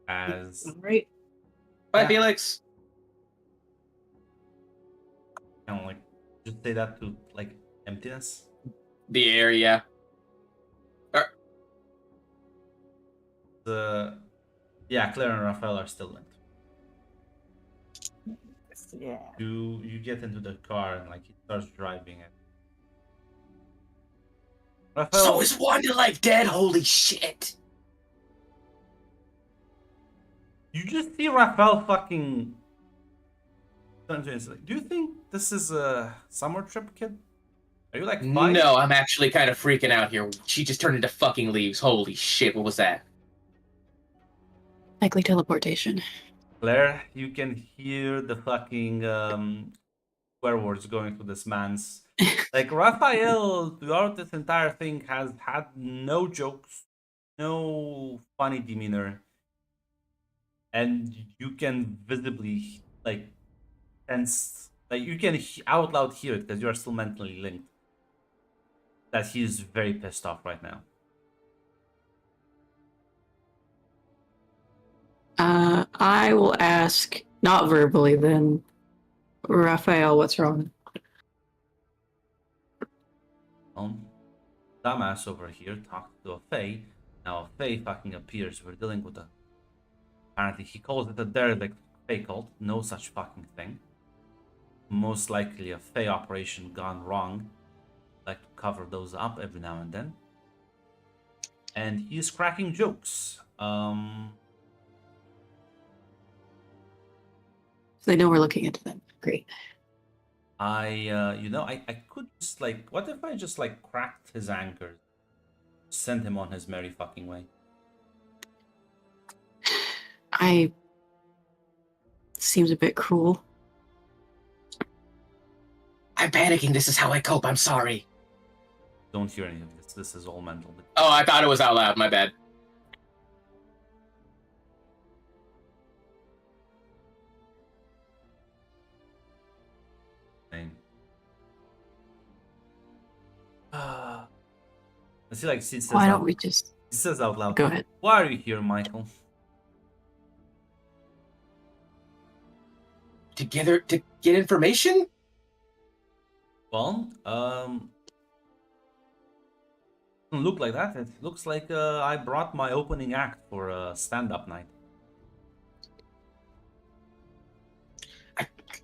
As
Right.
Bye,
Yeah.
Felix.
kind of like just say that to like emptiness.
The area.
Yeah, Claire and Raphael are still linked.
Yeah.
You get into the car and like he starts driving it. Raphael,
So is Wanda like dead? Holy shit!
You just see Raphael fucking. Do you think this is a summer trip, kid? Are you like 5?
No, I'm actually kind of freaking out here. She just turned into fucking leaves. Holy shit, what was that?
Likely teleportation.
Claire, you can hear the fucking swear words going through this man's. Like, Raphael, throughout this entire thing, has had no jokes, no funny demeanor. And you can visibly, like, sense, like, you can out loud hear it because you are still mentally linked. That he is very pissed off right now.
I will ask, not verbally then, Raphael, what's wrong?
Dumbass over here talked to a Fae. Now a Fae fucking appears. We're dealing with a. Apparently, he calls it a derelict Fae cult. No such fucking thing. Most likely a Fae operation gone wrong. Like to cover those up every now and then. And he's cracking jokes.
So they know we're looking into them. Great.
I could just like, what if I just like cracked his anchor, sent him on his merry fucking way?
Seems a bit cruel.
I'm panicking. This is how I cope. I'm sorry.
Don't hear any of this. This is all mental.
Oh, I thought it was out loud. My bad.
Let's see, like, she says
Why
out,
don't we just
he says out loud.
go ahead?
Why are you here, Michael?
To get information?
Well, doesn't look like that. It looks like I brought my opening act for a stand-up night.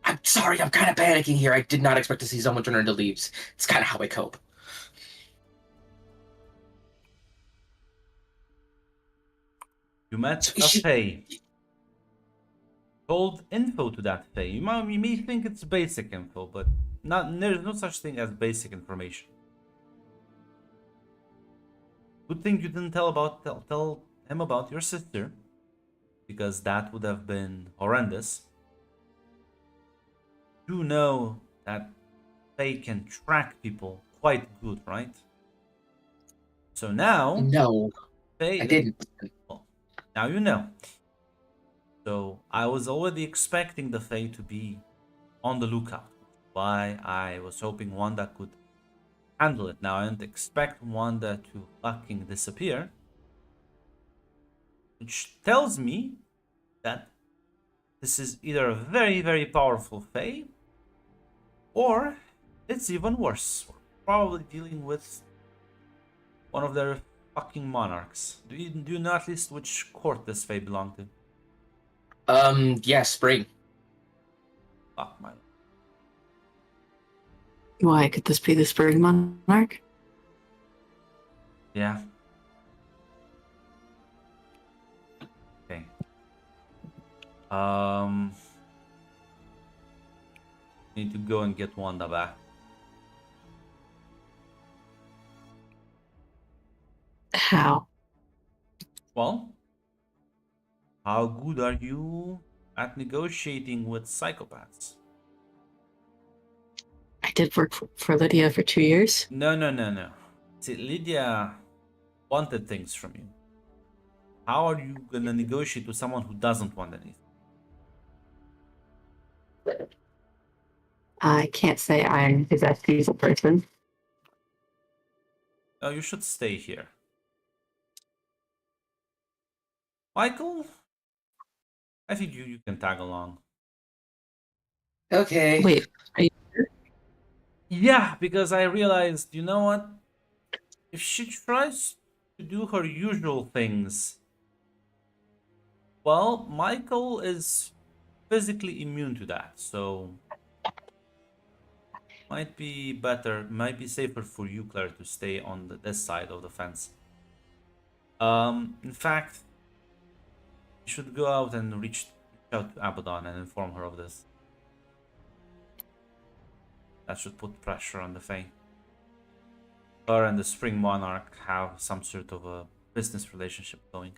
I'm sorry. I'm kind of panicking here. I did not expect to see someone turn into leaves. It's kind of how I cope.
You met a Fae. Told info to that Fae. You may think it's basic info, but there's no such thing as basic information. Good thing you didn't tell him about your sister, because that would have been horrendous. You know that they can track people quite good, right? So now,
No,
Fae,
I didn't.
well, now you know. So I was already expecting the Fae to be on the lookout. Why I was hoping Wanda could handle it. Now I didn't expect Wanda to fucking disappear. Which tells me that this is either a very, very powerful Fae, or it's even worse. We're probably dealing with one of their fucking monarchs. Do you know at least which court this Fae belonged to?
Yeah, Spring.
Fuck my.
Why could this be the Spring Monarch?
Yeah. Okay. Need to go and get Wanda back.
How?
Well, how good are you at negotiating with psychopaths?
I did work for Lydia for 2 years.
No. See, Lydia wanted things from you. How are you gonna negotiate with someone who doesn't want anything?
I can't say I'm his best diesel person.
Oh, you should stay here. Michael? I think you can tag along.
Okay.
Wait,
Yeah, because I realized, you know what? If she tries to do her usual things, well, Michael is physically immune to that, so might be safer for you, Claire, to stay on this side of the fence. In fact, You should go out and reach out to Abaddon and inform her of this. That should put pressure on the Fae. Her and the Spring Monarch have some sort of a business relationship going.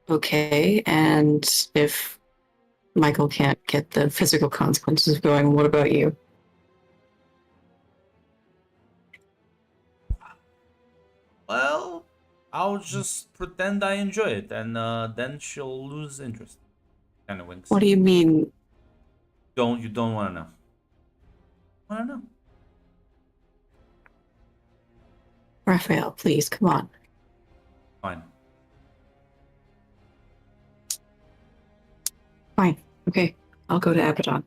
Okay, and if Michael can't get the physical consequences going, what about you?
Well, I'll just pretend I enjoy it, and then she'll lose interest. Kind of winks.
What do you mean?
You don't want to know. Want to know?
Raphael, please, come on.
Fine.
Fine. Okay, I'll go to Abaddon.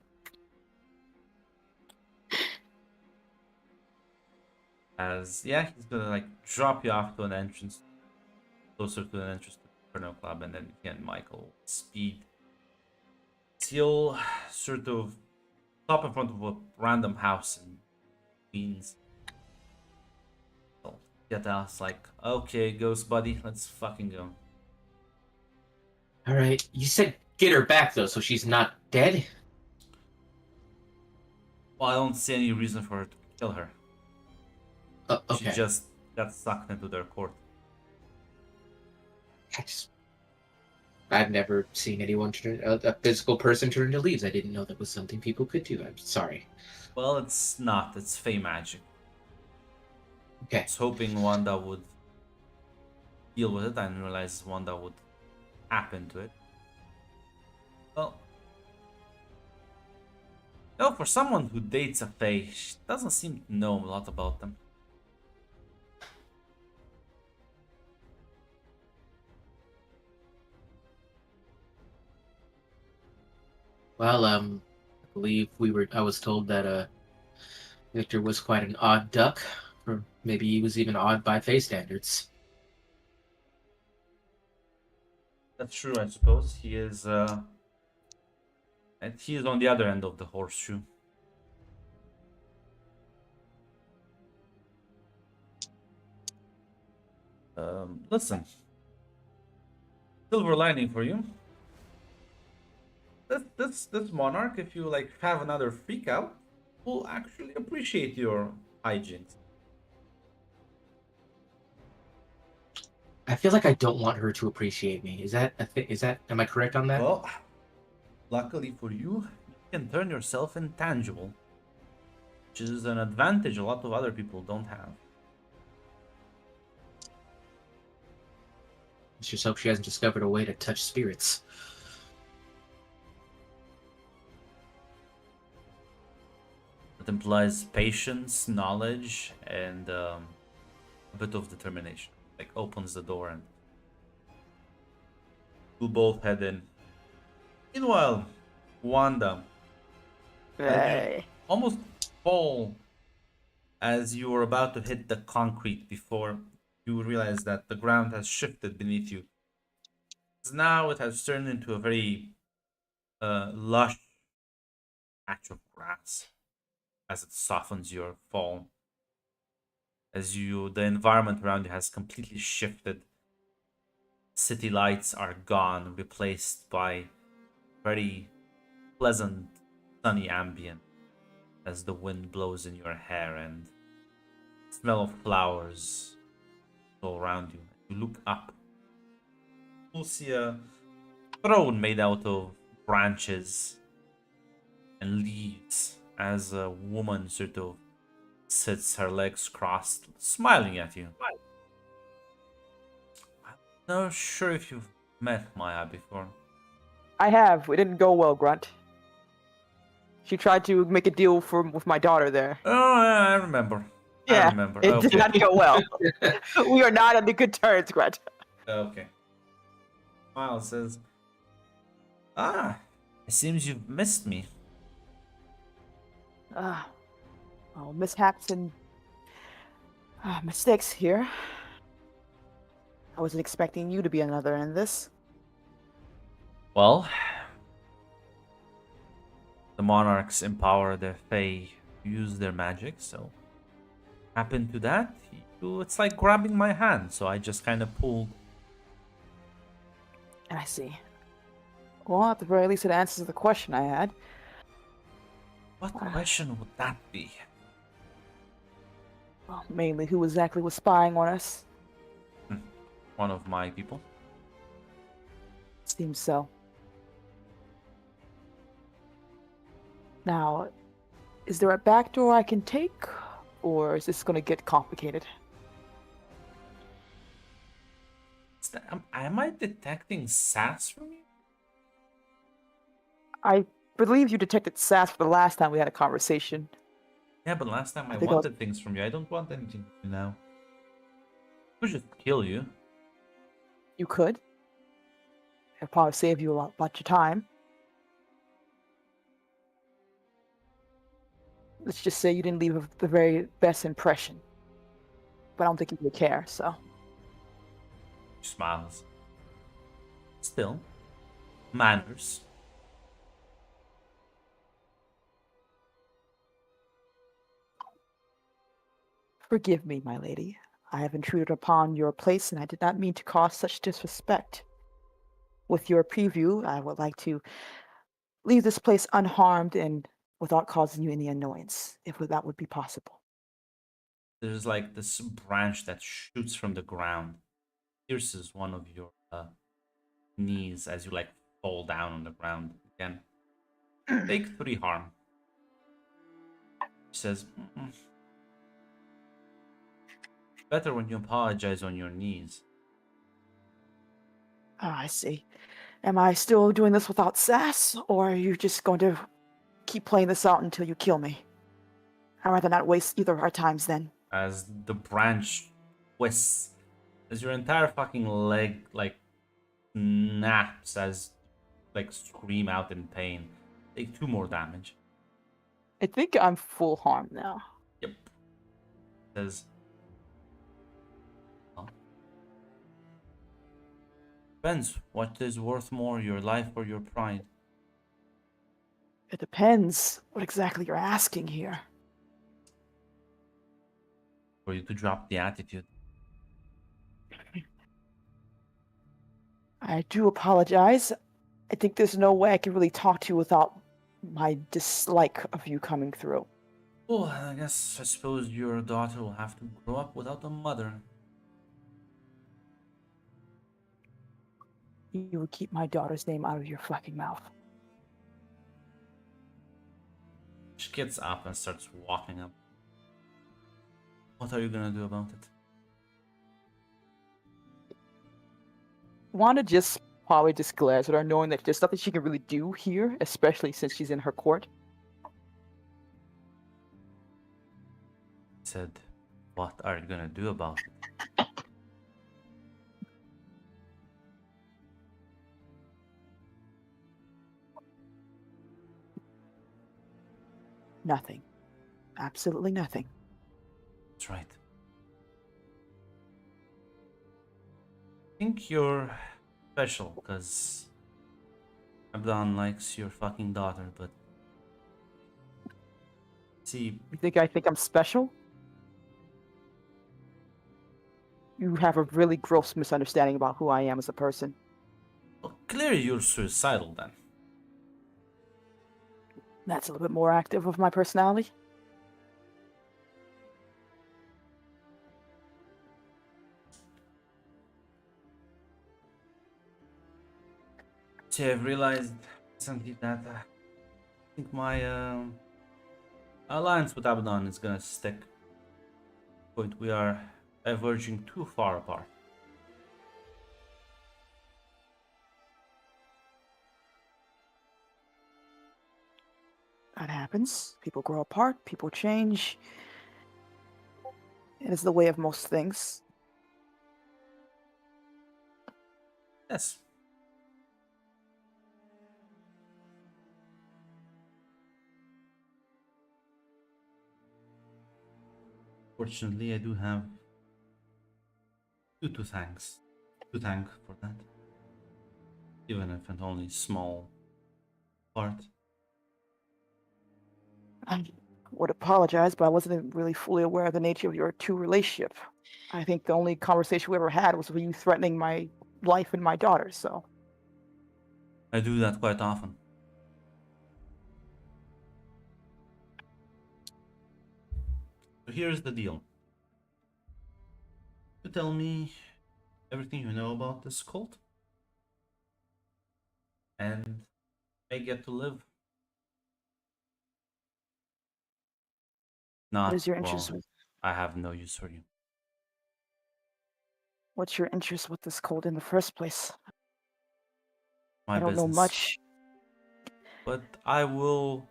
As yeah, he's gonna like drop you off to an entrance, closer to an entrance to the Inferno Club, and then he and Michael speed. You'll sort of stop in front of a random house in Queens. So get us like, okay, ghost buddy, let's fucking go.
All right. You said get her back though, so she's not dead.
Well, I don't see any reason for her to kill her.
Okay.
She just got sucked into their court.
I've never seen anyone turn a physical person turn into leaves. I didn't know that was something people could do. I'm sorry.
Well, it's not. It's Fey magic.
Okay.
I was hoping Wanda would deal with it. I didn't realize Wanda would happen to it. Well, no, for someone who dates a Fae, she doesn't seem to know a lot about them.
Well, I believe I was told that Victor was quite an odd duck, or maybe he was even odd by Fae standards.
That's true, I suppose. He is, and he is on the other end of the horseshoe. Listen. Silver lining for you. This monarch, if you like have another freak out, will actually appreciate your hijinks.
I feel like I don't want her to appreciate me. Is that am I correct on that?
Well, luckily for you, you can turn yourself intangible, which is an advantage a lot of other people don't have.
Let's just hope she hasn't discovered a way to touch spirits.
It implies patience, knowledge, and a bit of determination. Like opens the door and we'll both head in. Meanwhile, Wanda,
Hey.
almost fall as you were about to hit the concrete before you realize that the ground has shifted beneath you. Now it has turned into a very lush patch of grass as it softens your fall. As the environment around you has completely shifted. City lights are gone, replaced by very pleasant, sunny ambient as the wind blows in your hair and smell of flowers all around you. You look up. You'll see a throne made out of branches and leaves as a woman sort of sits, her legs crossed, smiling at you. I'm not sure if you've met Maya before.
I have. It didn't go well, Grunt. She tried to make a deal with my daughter there.
Oh, yeah, I remember.
Yeah,
I remember.
it
Okay.
did not go well. We are not on the good terms, Grunt.
Okay. Miles says, "Ah, it seems you've missed me."
Well, mishaps and mistakes here. I wasn't expecting you to be another in this.
Well, the monarchs empower their Fae to use their magic, so happen to that, it's like grabbing my hand, so I just kind of pulled
I see. Well, at the very least, it answers the question I had.
What question would that be?
Well, mainly, who exactly was spying on us?
One of my people.
Seems so. Now, is there a back door I can take? Or is this going to get complicated?
Am I detecting sass from you?
I believe you detected sass for the last time we had a conversation.
Yeah, but last time I
think I was-
wanted things from you. I don't want anything from you now. I could just kill you.
You could. It'd probably save you a bunch of time. Let's just say you didn't leave the very best impression. But I don't think you would care, so.
She smiles. Still, manners.
Forgive me, my lady. I have intruded upon your place, and I did not mean to cause such disrespect. With your preview, I would like to leave this place unharmed and without causing you any annoyance, if that would be possible.
There's like this branch that shoots from the ground, pierces one of your knees as you like fall down on the ground again. Take 3 harm. She says, "Mm-mm. Better when you apologize on your knees."
Ah, I see. Am I still doing this without sass, or are you just going to keep playing this out until you kill me? I'd rather not waste either of our times then.
As the branch twists, as your entire fucking leg like snaps as like scream out in pain. Take 2 more damage.
I think I'm full harm now.
Yep. Says, well, depends what is worth more, your life or your pride.
It depends what exactly you're asking here.
For you to drop the attitude.
I do apologize. I think there's no way I can really talk to you without my dislike of you coming through.
Well, I suppose your daughter will have to grow up without a mother.
You would keep my daughter's name out of your fucking mouth.
She gets up and starts walking up. What are you gonna do about it?
Wanda just probably just glares at her, knowing that there's nothing she can really do here, especially since she's in her court.
Said, what are you gonna do about it?
Nothing. Absolutely nothing.
That's right. I think you're special, because Abdon likes your fucking daughter, but... See,
You think I think I'm special? You have a really gross misunderstanding about who I am as a person.
well, clearly you're suicidal then.
That's a little bit more active of my personality.
See, I've realized recently that I think my alliance with Abaddon is gonna stick. But we are diverging too far apart.
That happens. People grow apart, people change. It is the way of most things.
Yes. Fortunately, I do have you to thank for that. Even if it's only small part.
I would apologize, but I wasn't really fully aware of the nature of your two relationship. I think the only conversation we ever had was with you threatening my life and my daughter, so.
I do that quite often. So here's the deal. You tell me everything you know about this cult, and I get to live.
What
Not
is your interest
well.
with?
I have no use for you.
What's your interest with this cult in the first place?
My
I don't know
business.
much.
But I will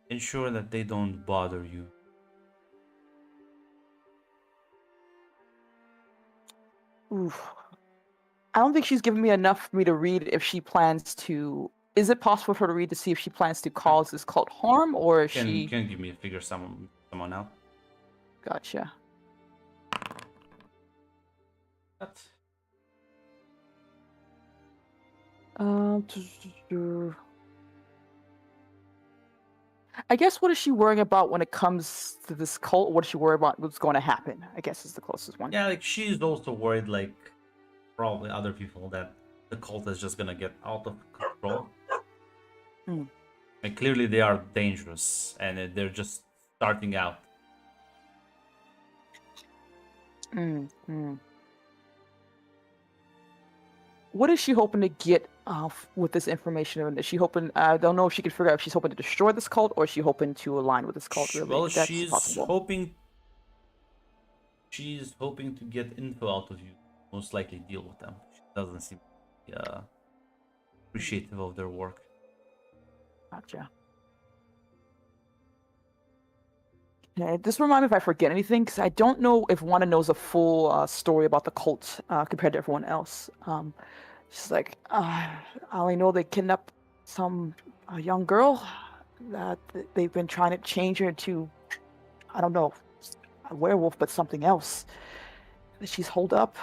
ensure that they don't bother you.
Oof. I don't think she's given me enough for me to read if she plans to. Is it possible for her to read to see if she plans to cause this cult harm, or is
Can
she?
give me a figure someone out?
Gotcha.
What?
I guess what is she worrying about when it comes to this cult? What is she worried about? What's going to happen? I guess is the closest one.
Yeah, like she's also worried, like probably other people, that the cult is just gonna get out of control.
Hmm.
Like clearly they are dangerous, and they're just starting out.
What is she hoping to get with this information? Is she hoping? I don't know if she can figure out if she's hoping to destroy this cult or is she hoping to align with this cult. Really,
Well,
if that's possible.
she's hoping to get info out of you. Most likely deal with them. She doesn't seem to be appreciative of their work.
Gotcha. Okay, just remind me if I forget anything, because I don't know if Wanda knows a full story about the cult compared to everyone else. She's like, I only know they kidnapped some young girl. That they've been trying to change her into, I don't know, a werewolf, but something else. That she's holed up,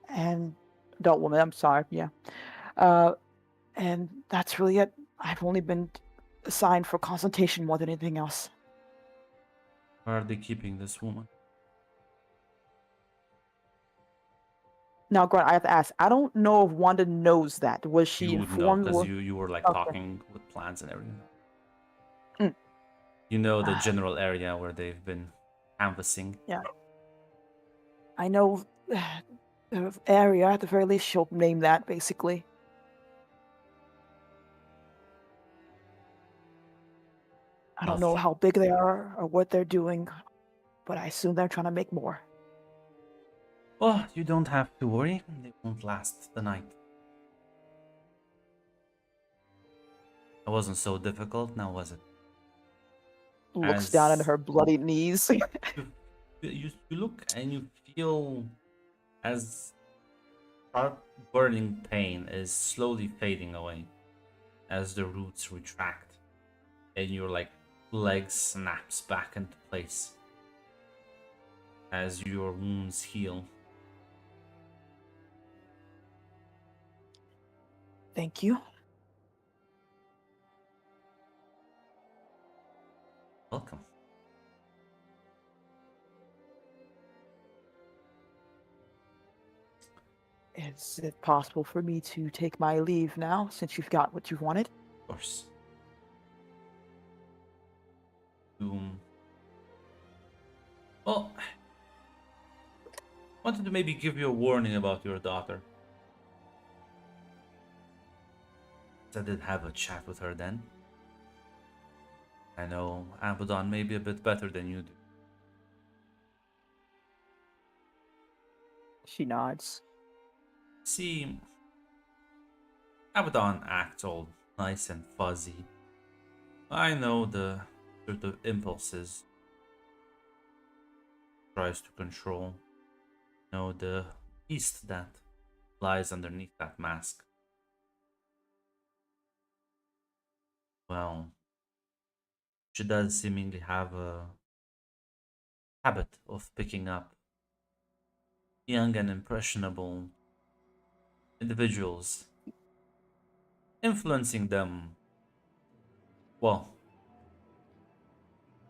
and adult woman. I'm sorry, yeah. And that's really it. I've only been assigned for consultation more than anything else.
Where are they keeping this woman?
Now, Grant, I have to ask. I don't know if Wanda knows that. Was she
You would know
informed?
because you were like
Okay.
talking with plans and everything.
Mm.
You know the general area where they've been canvassing.
Yeah. I know the area. At the very least, she'll name that, basically. I don't know
Lovely.
how big they are or what they're doing, but I assume they're trying to make more.
Well, you don't have to worry. They won't last the night. It wasn't so difficult, now was it?
Looks down at
As-
her bloody knees.
You look and you feel as sharp burning pain is slowly fading away as the roots retract and your like leg snaps back into place as your wounds heal.
Thank you.
Welcome.
Is it possible for me to take my leave now, since you've got what you wanted?
Of course. Well, wanted to maybe give you a warning about your daughter. I did have a chat with her then. I know Abaddon may be a bit better than you do.
She nods.
See, Abaddon acts all nice and fuzzy. I know the sort of impulses tries to control. Know the beast that lies underneath that mask. Well, she does seemingly have a habit of picking up young and impressionable individuals, influencing them. Well,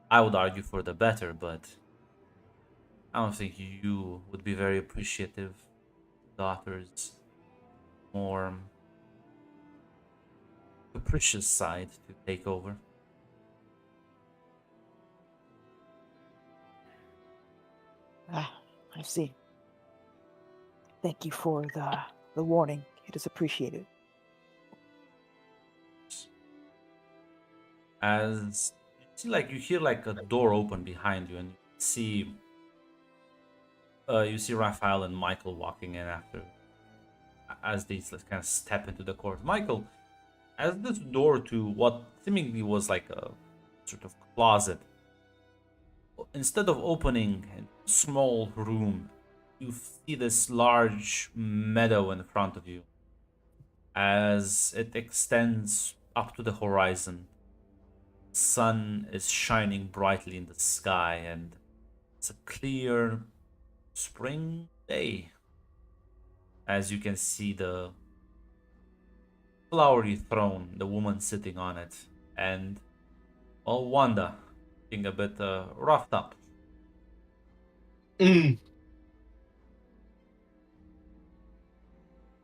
I would argue for the better, but I don't think you would be very appreciative of daughters more capricious side to take over.
I see. Thank you for the warning. It is appreciated.
As you see, like you hear like a door open behind you, and you see Raphael and Michael walking in after, as they kind of step into the court. Michael, as this door to what seemingly was like a sort of closet, instead of opening a small room, you see this large meadow in front of you as it extends up to the horizon. Sun is shining brightly in the sky, and it's a clear spring day. As you can see the flowery throne, the woman sitting on it, and Wanda being a bit roughed up.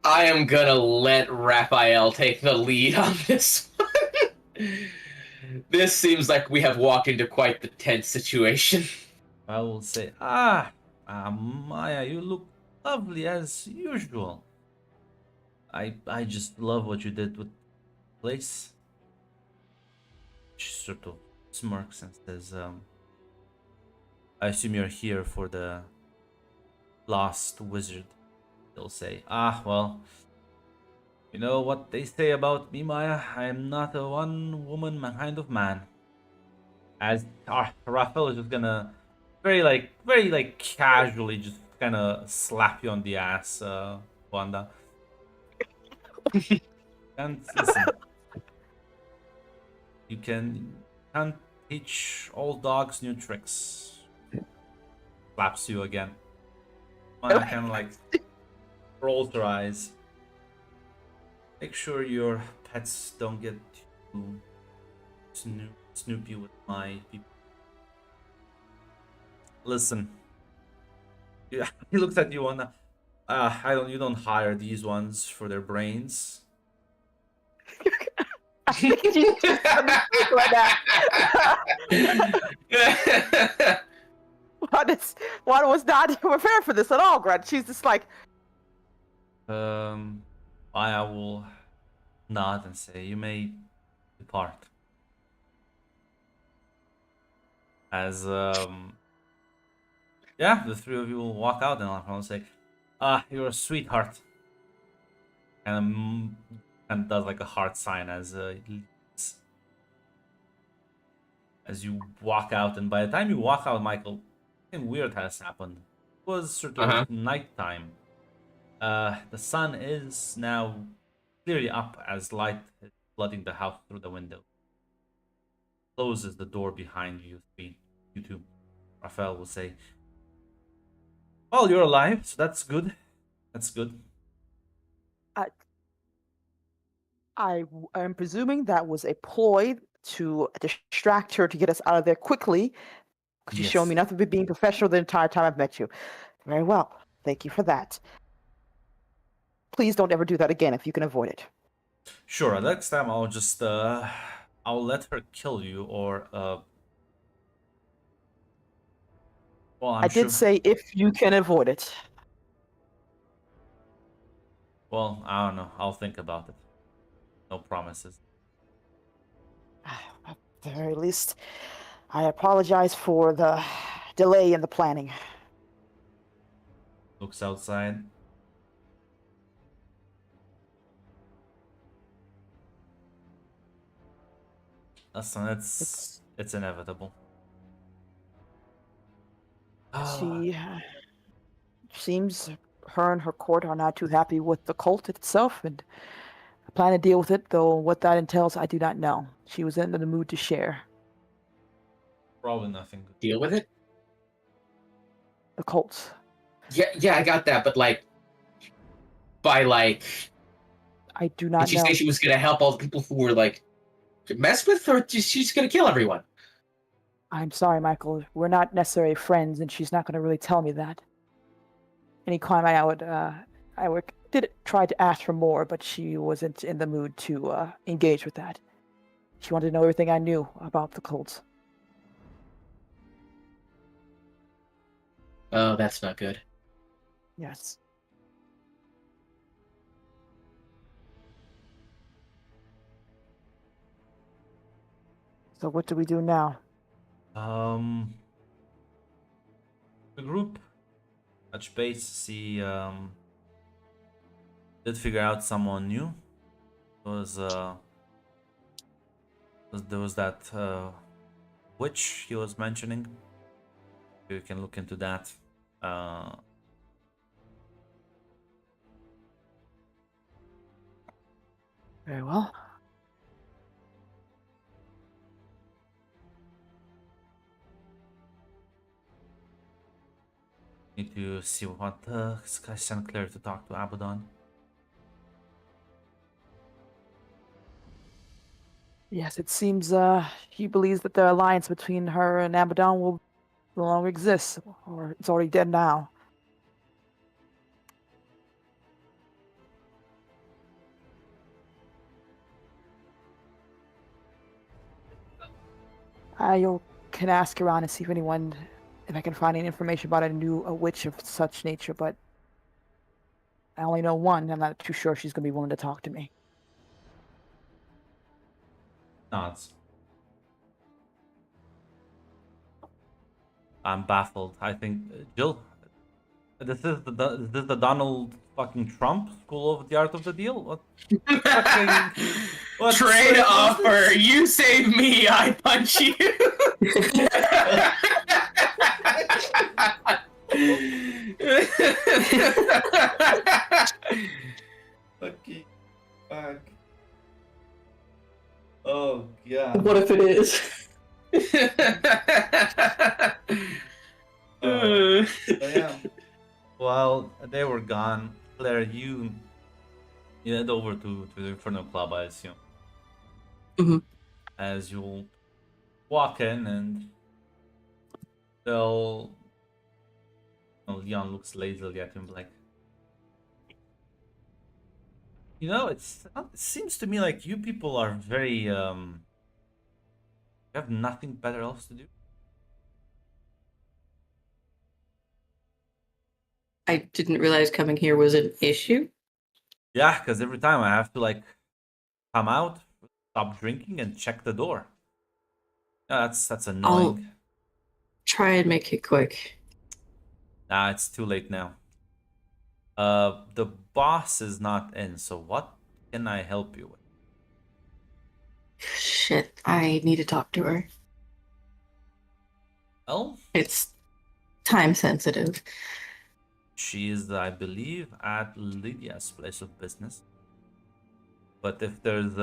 I am gonna let Raphael take the lead on this one. This seems like we have walked into quite the tense situation.
I will say, Maya, you look lovely as usual. I just love what you did with the place. She sort of smirks and says, I assume you're here for the lost wizard. They'll say, well, you know what they say about me, Maya? I am not a one-woman kind of man. As Raphael is just gonna very casually just kind of slap you on the ass, Wanda. And listen, you can't teach old dogs new tricks. Slaps you again. Wanda kind of like rolls her eyes. Make sure your pets don't get too snoopy with my people. Listen, yeah, he looks at you on. You don't hire these ones for their brains.
I think you just understood that. Wanda was not prepared for this at all, Grant. She's just like,
I will nod and say, you may depart. As yeah, the three of you will walk out, and I'll say, you're a sweetheart. And does like a heart sign as you walk out. And by the time you walk out, Michael, something weird has happened. It was sort of nighttime. The sun is now clearly up as light is flooding the house through the window. Closes the door behind you two. Raphael will say, well, you're alive, so that's good. That's good.
I am presuming that was a ploy to distract her to get us out of there quickly. Because you've shown me nothing but being professional the entire time I've met you. Very well. Thank you for that. Please don't ever do that again if you can avoid it.
Sure, next time I'll just I'll let her kill you, or well,
I did say if you can avoid it.
Well, I don't know. I'll think about it. No promises.
At the very least, I apologize for the delay in the planning.
Looks outside. Listen, it's inevitable.
She seems her and her court are not too happy with the cult itself, and I plan to deal with it, though what that entails I do not know. She was in the mood to share.
Probably nothing good.
Deal with it?
The cult.
Yeah, I got that, but I
do not know.
Did she say she was gonna help all the people who were messed with, or she's gonna kill everyone?
I'm sorry, Michael. We're not necessarily friends, and she's not going to really tell me that. Any crime I would did try to ask for more, but she wasn't in the mood to engage with that. She wanted to know everything I knew about the cults.
Oh, that's not good.
Yes. So what do we do now?
The group touch base, see did figure out someone new. There was that witch he was mentioning. You can look into that.
Very well.
Need to see what send Claire to talk to Abaddon.
Yes, it seems he believes that the alliance between her and Abaddon will no longer exist, or it's already dead now. Can ask around and see if I can find any information about a witch of such nature, but I only know one. I'm not too sure she's going to be willing to talk to me.
Nods. I'm baffled. I think Jill, this is the Donald fucking Trump School of the Art of the Deal. What? What
Trade offer. You save me, I punch you.
Fucking fuck. Oh yeah.
What if it is?
Damn. While they were gone, Claire, you head over to the Inferno Club, I assume.
Mhm.
As you walk in and they'll Leon looks lazily at him like, it seems to me like you people are very you have nothing better else to do.
I didn't realize coming here was an issue.
Yeah, because every time I have to like come out, stop drinking, and check the door. Yeah, that's annoying.
Try and make it quick.
Nah, it's too late now. The boss is not in, so what can I help you with?
Shit, I need to talk to her.
Well,
It's time sensitive.
she is, I believe, at Lydia's place of business. But if there's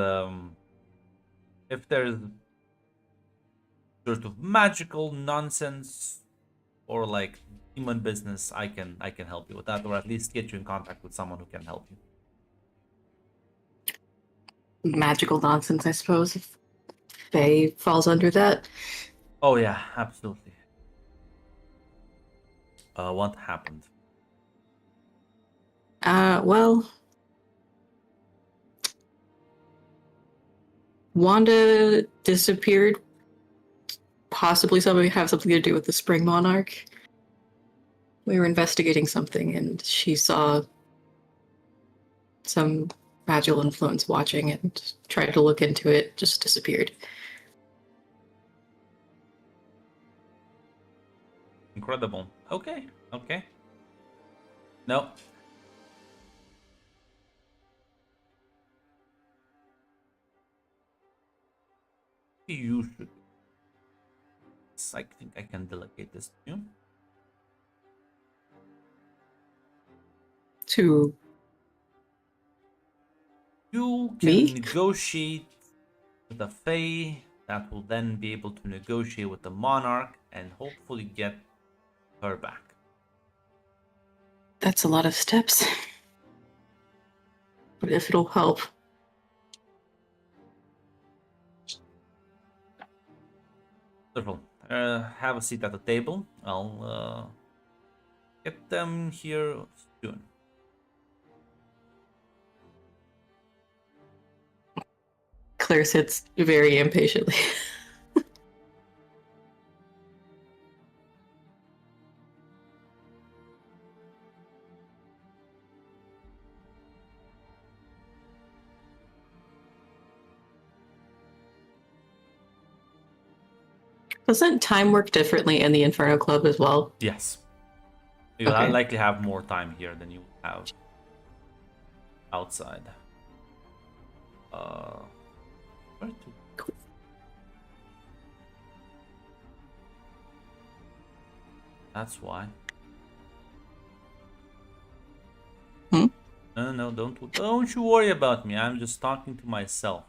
sort of magical nonsense or like demon business, I can help you with that, or at least get you in contact with someone who can help you.
Magical nonsense, I suppose, if Faye falls under that.
Oh yeah, absolutely. What happened?
Well, Wanda disappeared. Possibly something have something to do with the Spring Monarch. We were investigating something, and she saw some magical influence watching and tried to look into it, just disappeared.
Incredible. Okay. No. You should. I think I can delegate this to you.
To
You can
Me?
negotiate with the Fae that will then be able to negotiate with the Monarch and hopefully get her back.
That's a lot of steps. But if it'll help.
Wonderful. Have a seat at the table. I'll get them here soon.
Claire sits very impatiently. Doesn't time work differently in the Inferno Club as well?
Yes. You'll
Okay.
likely have more time here than you will have outside. Where to? That's why.
Hmm?
No, don't you worry about me. I'm just talking to myself.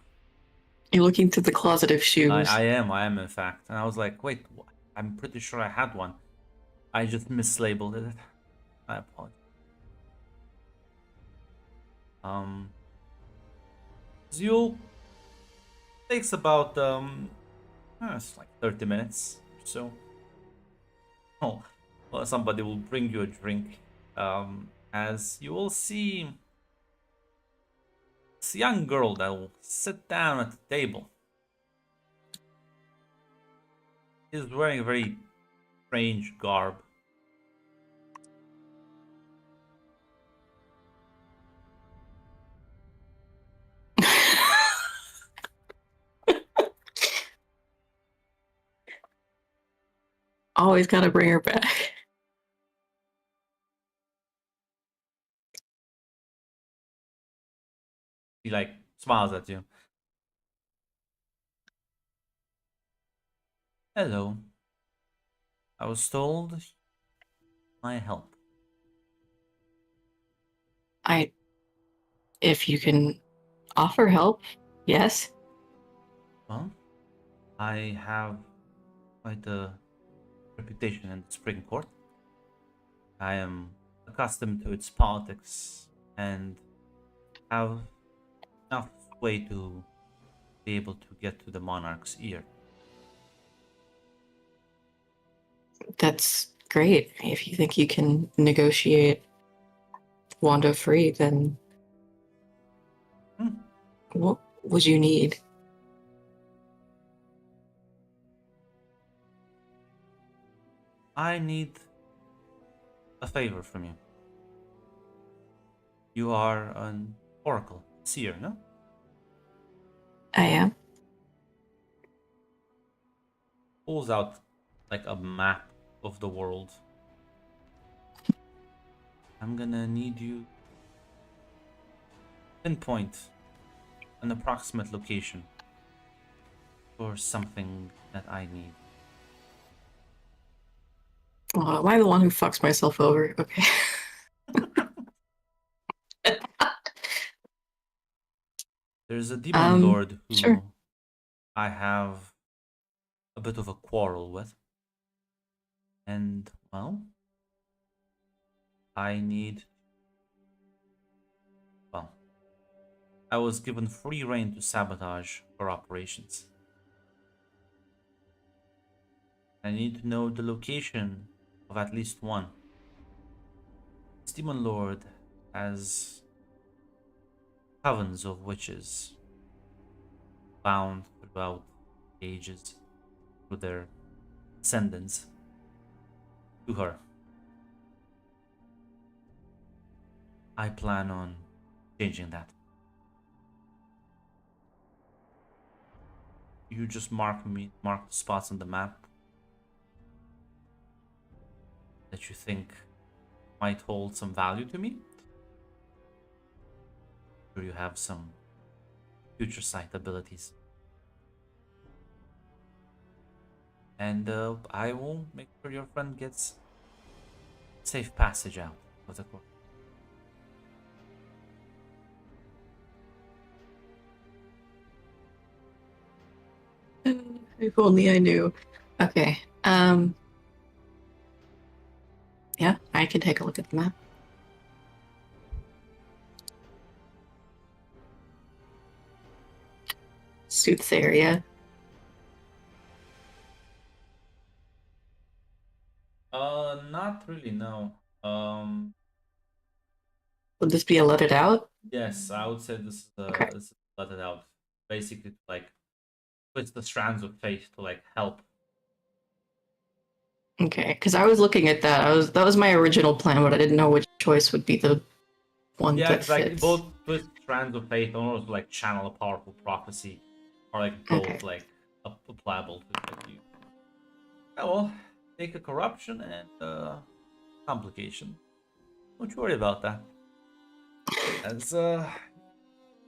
You're looking through the closet of shoes.
I am in fact. And I was like, wait, I'm pretty sure I had one. I just mislabeled it. I apologize. Zul takes about it's like 30 minutes or so. Oh, well, somebody will bring you a drink. As you will see this young girl that will sit down at the table. She's wearing a very strange garb.
Always gotta bring her back.
She like smiles at you. Hello. I was told my help.
If you can offer help, yes.
Well, I have quite a reputation in the Spring Court. I am accustomed to its politics and have enough way to be able to get to the monarch's ear.
That's great. If you think you can negotiate Wanda free, then what would you need?
I need a favor from you. You are an oracle, seer, no?
I am.
Pulls out like a map of the world. I'm gonna need you pinpoint an approximate location for something that I need.
Am I the one who fucks myself over? Okay.
There's a demon lord who
sure.
I have a bit of a quarrel with. And, well, I was given free rein to sabotage her operations. I need to know the location of at least one. This demon lord has covens of witches bound throughout ages through their descendants to her. I plan on changing that. You just mark the spots on the map that you think might hold some value to me. Sure, you have some future sight abilities. And I will make sure your friend gets safe passage out of the court.
If only I knew. Okay. Yeah, I can take a look at the map. Suits area.
Not really, no.
Would this be a let it out?
Yes, I would say this is
Okay.
this is let it out. basically like twist the strands of fate to like help.
Okay, because I was looking at that. That was my original plan, but I didn't know which choice would be the one
Yeah,
that
it's like
fits.
both twist strands of fate, and also like channel a powerful prophecy, or like both
Okay.
like applicable to like you. Yeah, well, take a corruption and complication. Don't you worry about that. As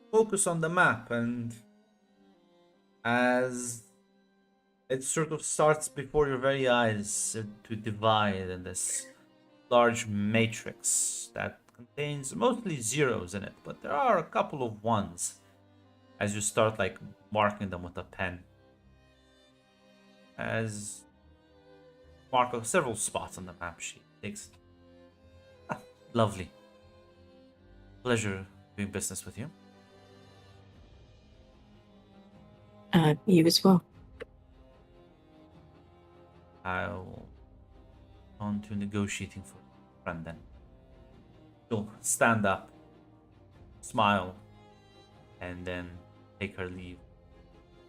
focus on the map, and as it sort of starts before your very eyes to divide in this large matrix that contains mostly zeros in it, but there are a couple of ones as you start like marking them with a pen. As mark several spots on the map sheet. Takes lovely. Pleasure doing business with you.
You as well.
I'll on to negotiating for a friend then. She'll stand up, smile, and then take her leave.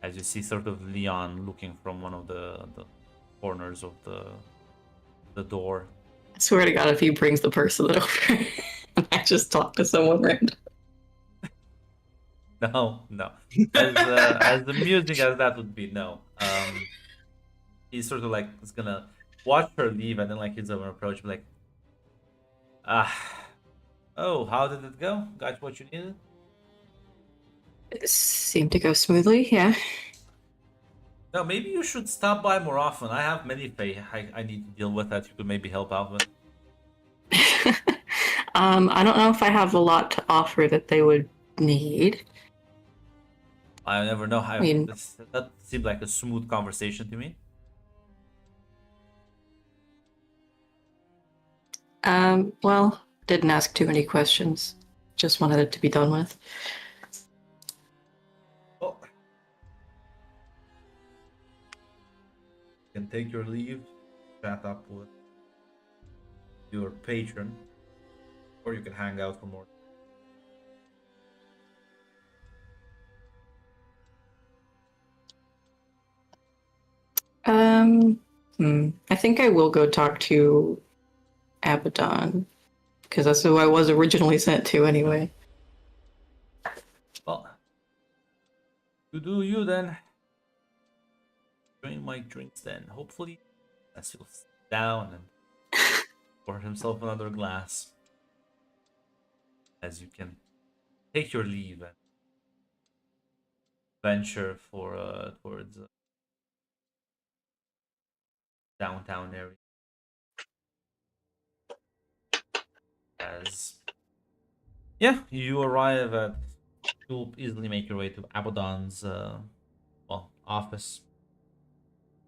As you see sort of Leon looking from one of the corners of the door.
I swear to God, if he brings the person over, and I just talk to someone random.
No. As amusing as that would be, no. He's sort of like is gonna watch her leave, and then like he's gonna approach, be like, oh, how did it go? Got what you needed?
It seemed to go smoothly, yeah.
No, maybe you should stop by more often. I have many Fae I need to deal with that you could maybe help out with.
I don't know if I have a lot to offer that they would need.
I never know.
mean-
That seemed like a smooth conversation to me.
Well, didn't ask too many questions. Just wanted it to be done with.
Oh. You can take your leave, chat up with your patron, or you can hang out for more.
I think I will go talk to Abaddon, because that's who I was originally sent to anyway.
Well, you do you then. Join my drinks then. Hopefully, as he'll sit down and pour himself another glass. As you can take your leave and venture for towards downtown area. As yeah, you arrive at. You'll easily make your way to Abaddon's office.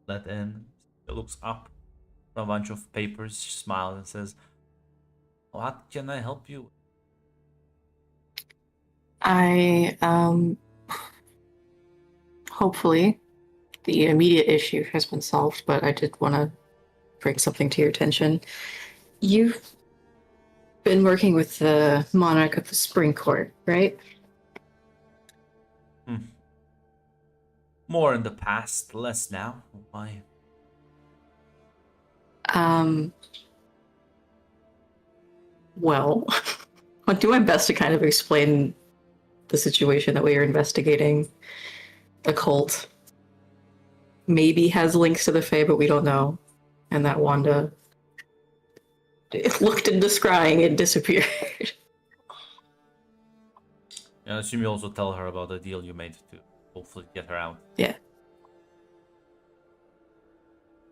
Let in. He looks up from a bunch of papers, smiles, and says, "What can I help you with?"
I, hopefully the immediate issue has been solved, but I did want to bring something to your attention. You've been working with the Monarch of the Spring Court, right?
More in the past, less now. Why?
Well, I'll do my best to kind of explain the situation that we are investigating. The cult maybe has links to the Fae, but we don't know. And that Wanda looked into scrying and disappeared.
I assume you also tell her about the deal you made to hopefully get her out.
Yeah.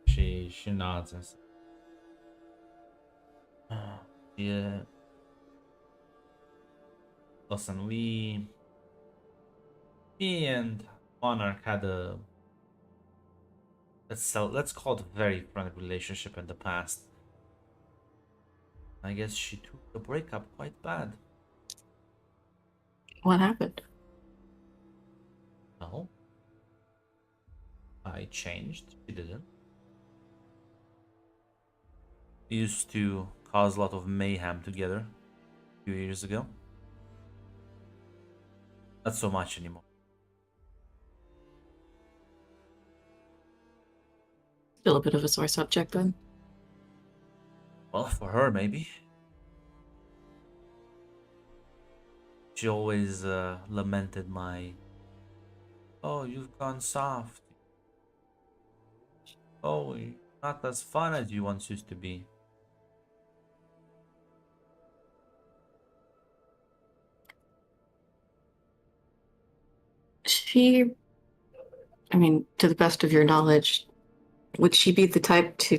She nods and says, yeah. Listen, me and Monarch had a let's call it a very friendly relationship in the past. I guess she took the breakup quite bad.
What happened?
Well, I changed. She didn't. We used to cause a lot of mayhem together a few years ago. Not so much anymore.
Still a bit of a sore subject then.
Well, for her, maybe. She always lamented my, oh, you've gone soft. Oh, you're not as fun as you once used to be.
She, I mean, to the best of your knowledge, would she be the type to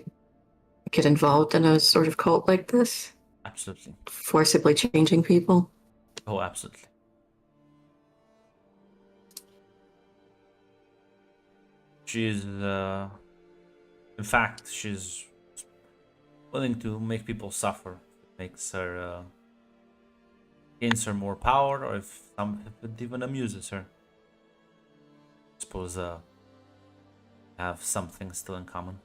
get involved in a sort of cult like this?
Absolutely.
Forcibly changing people?
Oh, absolutely. She's, in fact, she's willing to make people suffer. It makes her, gains her more power, or if it even amuses her. I suppose, have something still in common.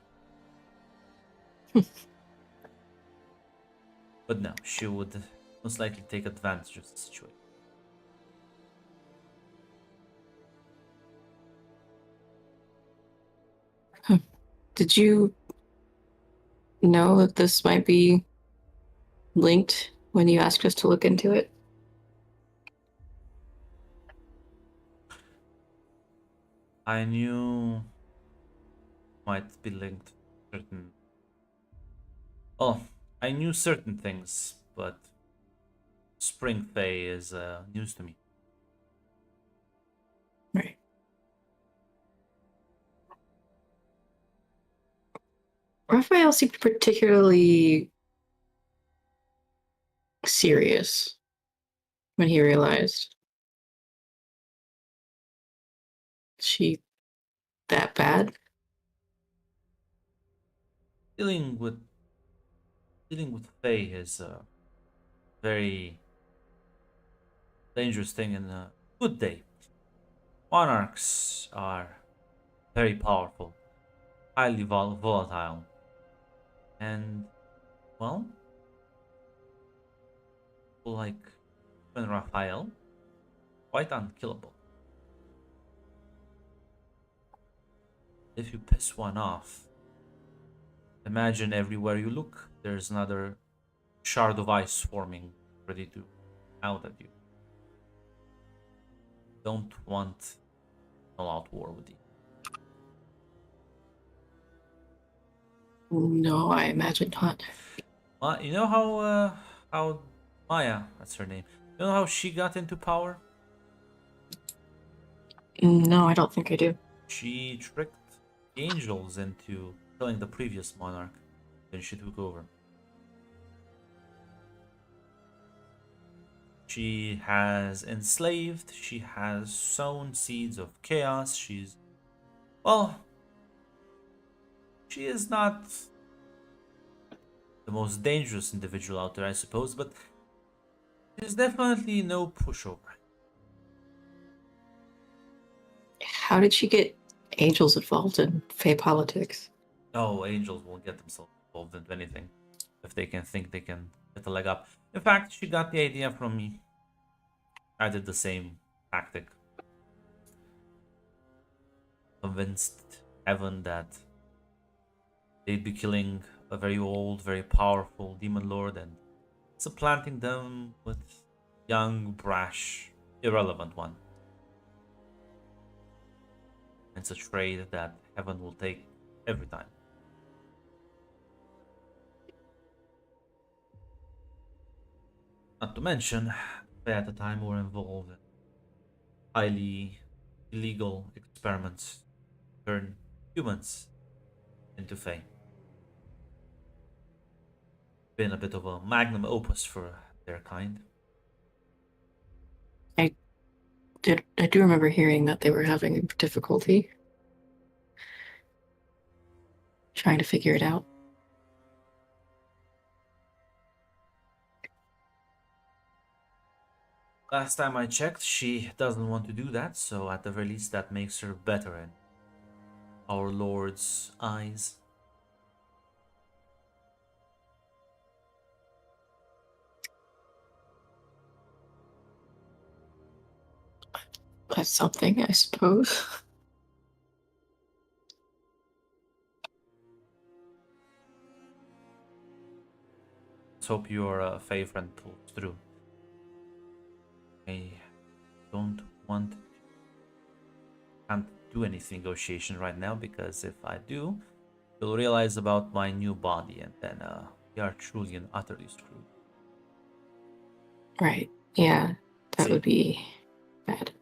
But no, she would most likely take advantage of the situation.
Did you know that this might be linked when you asked us to look into it?
I knew might be linked to certain. Well, I knew certain things, but Spring Fae is news to me.
Right. Raphael seemed particularly serious when he realized she that bad.
Dealing with Fae is a very dangerous thing in a good day. Monarchs are very powerful, highly volatile, and well, people like Raphael, quite unkillable. If you piss one off, imagine everywhere you look, there's another shard of ice forming, ready to out at you. Don't want all-out war with you.
No, I imagine not.
You know how Maya, that's her name. You know how she got into power?
No, I don't think I do.
She tricked angels into killing the previous monarch. Then she took over. She has enslaved, she has sown seeds of chaos, well, she is not the most dangerous individual out there, I suppose, but she's definitely no pushover.
How did she get angels involved in Fey politics?
Oh, angels won't get themselves involved into anything if they can think they can get a leg up. In fact, she got the idea from me. I did the same tactic. Convinced Heaven that they'd be killing a very old, very powerful demon lord and supplanting them with young, brash, irrelevant one. It's a trade that Heaven will take every time. Not to mention, they at the time were involved in highly illegal experiments to turn humans into Fae. Been a bit of a magnum opus for their kind.
I do remember hearing that they were having difficulty trying to figure it out.
Last time I checked, she doesn't want to do that, so at the very least that makes her better in our Lord's eyes.
That's something, I suppose.
hope your Fey friend pulls through. I don't want... Can't do anything negotiation right now, because if I do, you'll realize about my new body, and then we are truly and utterly screwed.
Right. Yeah, that
See.
would be bad.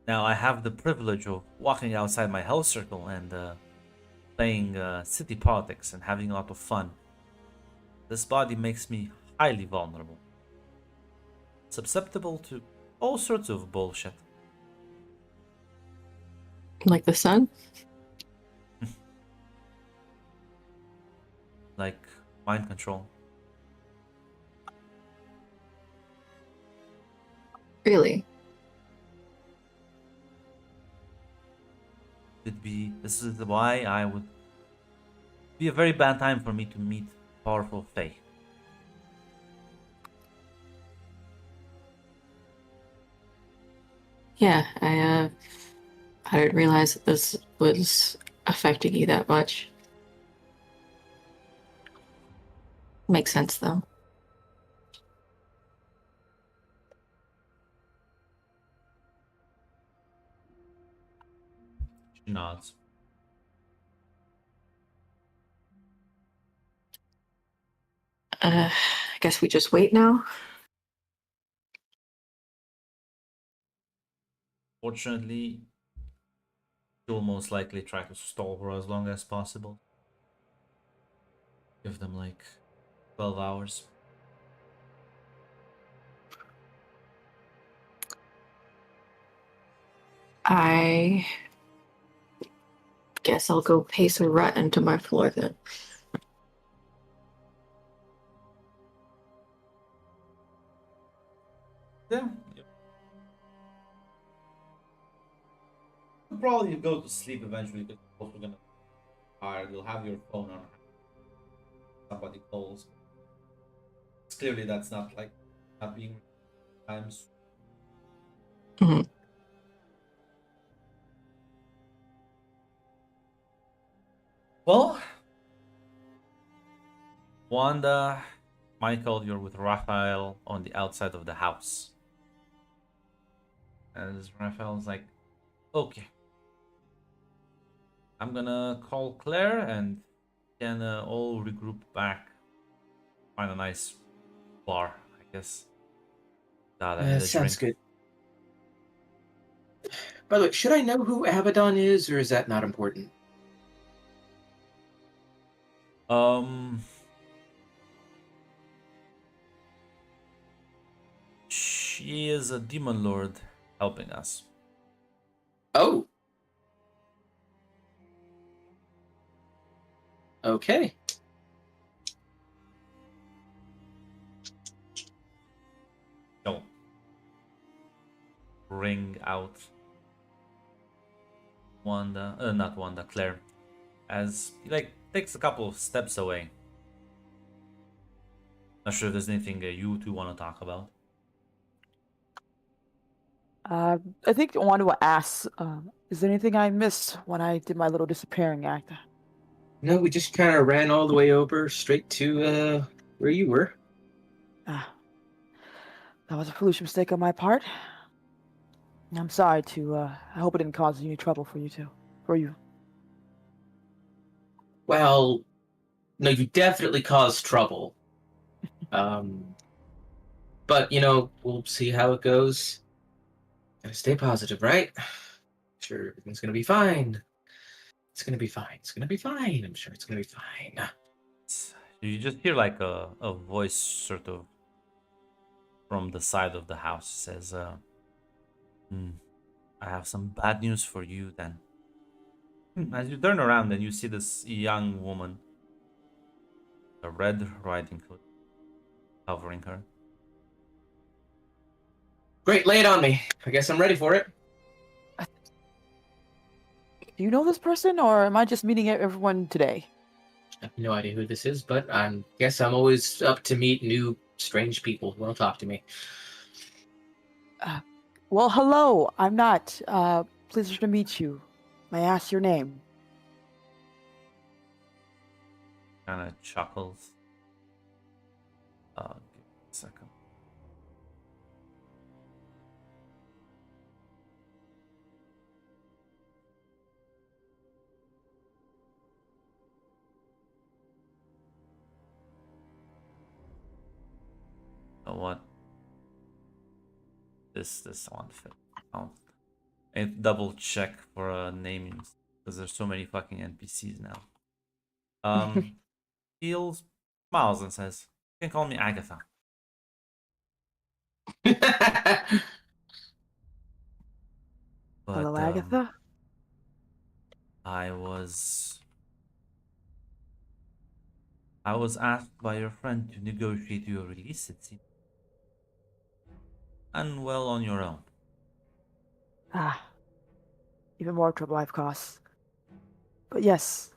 Now I have the privilege of walking outside my health circle and playing city politics and having a lot of fun. This body makes me highly vulnerable, susceptible to all sorts of bullshit.
Like the sun?
Like mind control.
Really?
This is why I would be a very bad time for me to meet powerful Fae.
Yeah, I didn't realize that this was affecting you that much. Makes sense though.
She nods.
I guess we just wait now.
Fortunately, she'll most likely try to stall for as long as possible. Give them like 12 hours.
I guess I'll go pace a rut into my floor then.
Yeah. You'll probably go to sleep eventually, because you're also gonna be tired. You'll have your phone on. Somebody calls. Clearly, that's not like not being times.
Mhm.
Well, Wanda, Michael, you're with Raphael on the outside of the house. As Raphael's like, okay, I'm gonna call Claire and can all regroup back. Find a nice bar, I guess. God, I need a
Sounds
drink.
good. By the way, should I know who Abaddon is, or is that not important?
She is a demon lord helping us.
Oh. Okay.
She'll bring out Wanda, not Wanda, Claire, as he like takes a couple of steps away. Not sure if there's anything you two want to talk about.
I think I want to ask, is there anything I missed when I did my little disappearing act?
No, we just kind of ran all the way over straight to where you were.
Ah, that was a foolish mistake on my part. I'm sorry to, I hope it didn't cause any trouble for you two. For you.
Well, no, you definitely caused trouble. But we'll see how it goes. Gotta stay positive, right? Sure, everything's gonna be fine. It's gonna be fine. It's gonna be fine. I'm sure it's gonna be fine.
You just hear like a voice sort of from the side of the house says, I have some bad news for you then. As you turn around and you see this young woman, a Red Riding Hood, covering her.
Great, lay it on me. I guess I'm ready for it.
Do you know this person, or am I just meeting everyone today?
I have no idea who this is, but I guess I'm always up to meet new, strange people who want to talk to me.
Well, hello. I'm not. Pleasure to meet you. May I ask your name?
Kind of chuckles. Give me a second. You know what? This one fit. I have to double check for namings because there's so many fucking NPCs now. He smiles and says, "You can call me Agatha." But
Hello, Agatha.
I was asked by your friend to negotiate your release, it seems. And well, on your own.
Ah, even more trouble I've caused. But yes,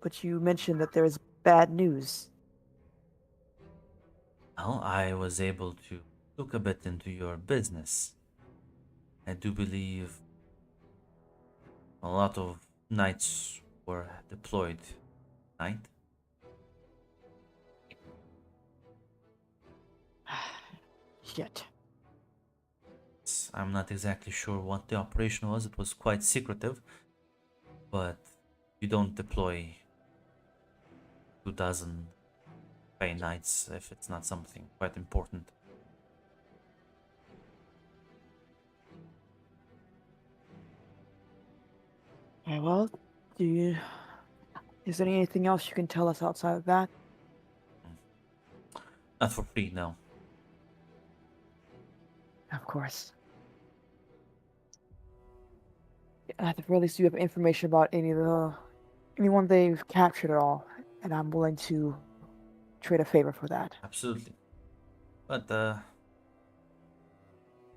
but you mentioned that there is bad news.
Well, I was able to look a bit into your business. I do believe a lot of knights were deployed tonight.
Shit.
I'm not exactly sure what the operation was. It was quite secretive. But you don't deploy 2,000 Fey Knights if it's not something quite important.
Okay, well, is there anything else you can tell us outside of that?
Not for free, no.
Of course. At the very least, you have information about anyone they've captured at all, and I'm willing to trade a favor for that.
Absolutely. But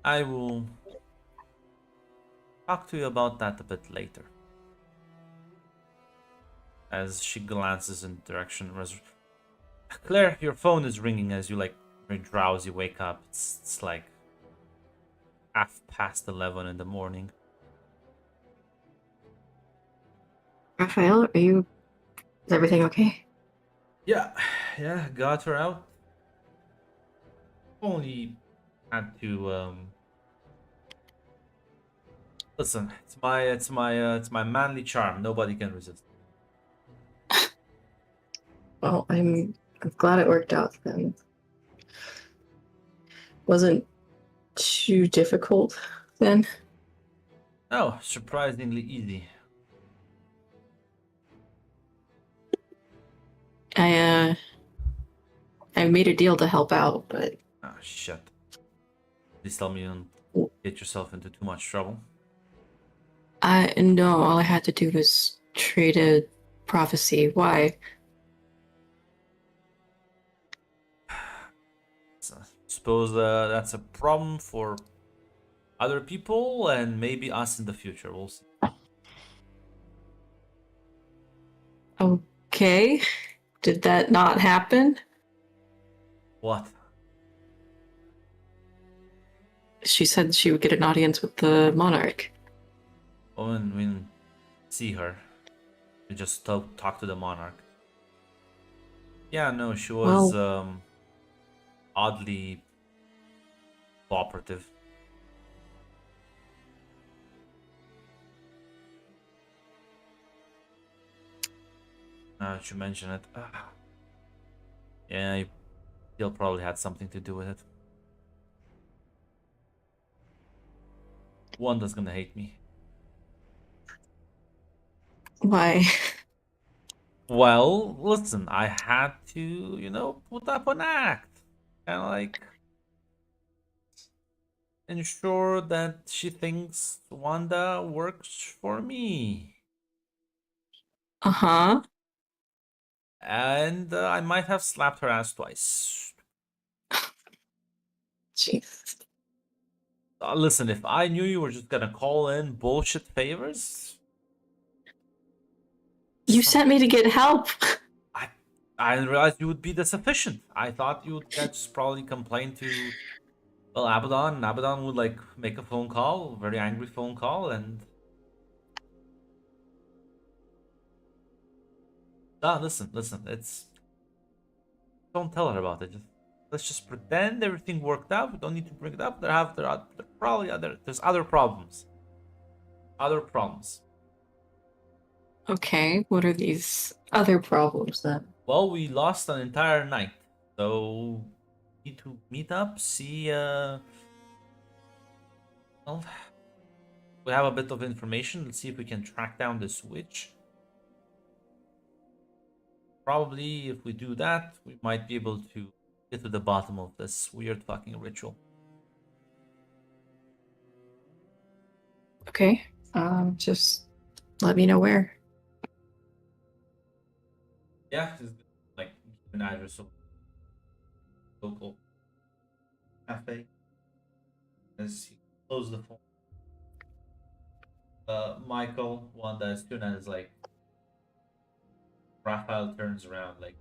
I will talk to you about that a bit later. As she glances in the direction, Claire, your phone is ringing as you very drowsy wake up. It's like 11:30 in the morning.
Raphael, is everything okay?
Yeah, got her out. Only had to listen. It's my manly charm. Nobody can resist.
Well, I'm glad it worked out then. Wasn't too difficult then.
Oh, surprisingly easy.
I made a deal to help out, but
Oh shit. Please tell me you don't get yourself into too much trouble.
no, all I had to do was trade a prophecy. Why?
So, suppose that's a problem for other people and maybe us in the future. We'll see.
Okay. Did that not happen?
What?
She said she would get an audience with the monarch.
When we see her, we just talk to the monarch. Yeah, no, she was oddly cooperative. Now that you mention it, yeah, he'll probably had something to do with it. Wanda's gonna hate me.
Why?
Well, listen, I had to, put up an act. And ensure that she thinks Wanda works for me.
Uh-huh.
And I might have slapped her ass twice.
Jeez.
Listen, if I knew you were just gonna call in bullshit favors,
You sent me to get help.
I didn't realize you would be this efficient. I thought you would just probably complain to, well, Abaddon. And Abaddon would make a phone call, very angry phone call, and listen. don't tell her about it. Let's just pretend everything worked out. We don't need to bring it up. There's other problems. Other problems.
Okay, what are these other problems then?
Well, we lost an entire night, so need to meet up, see. Well, we have a bit of information. Let's see if we can track down this witch. Probably, if we do that, we might be able to get to the bottom of this weird fucking ritual.
Okay, just let me know where.
Yeah, just like an address of local cafe. As he closes the phone. Michael, Wanda, as soon as like Raphael turns around, like,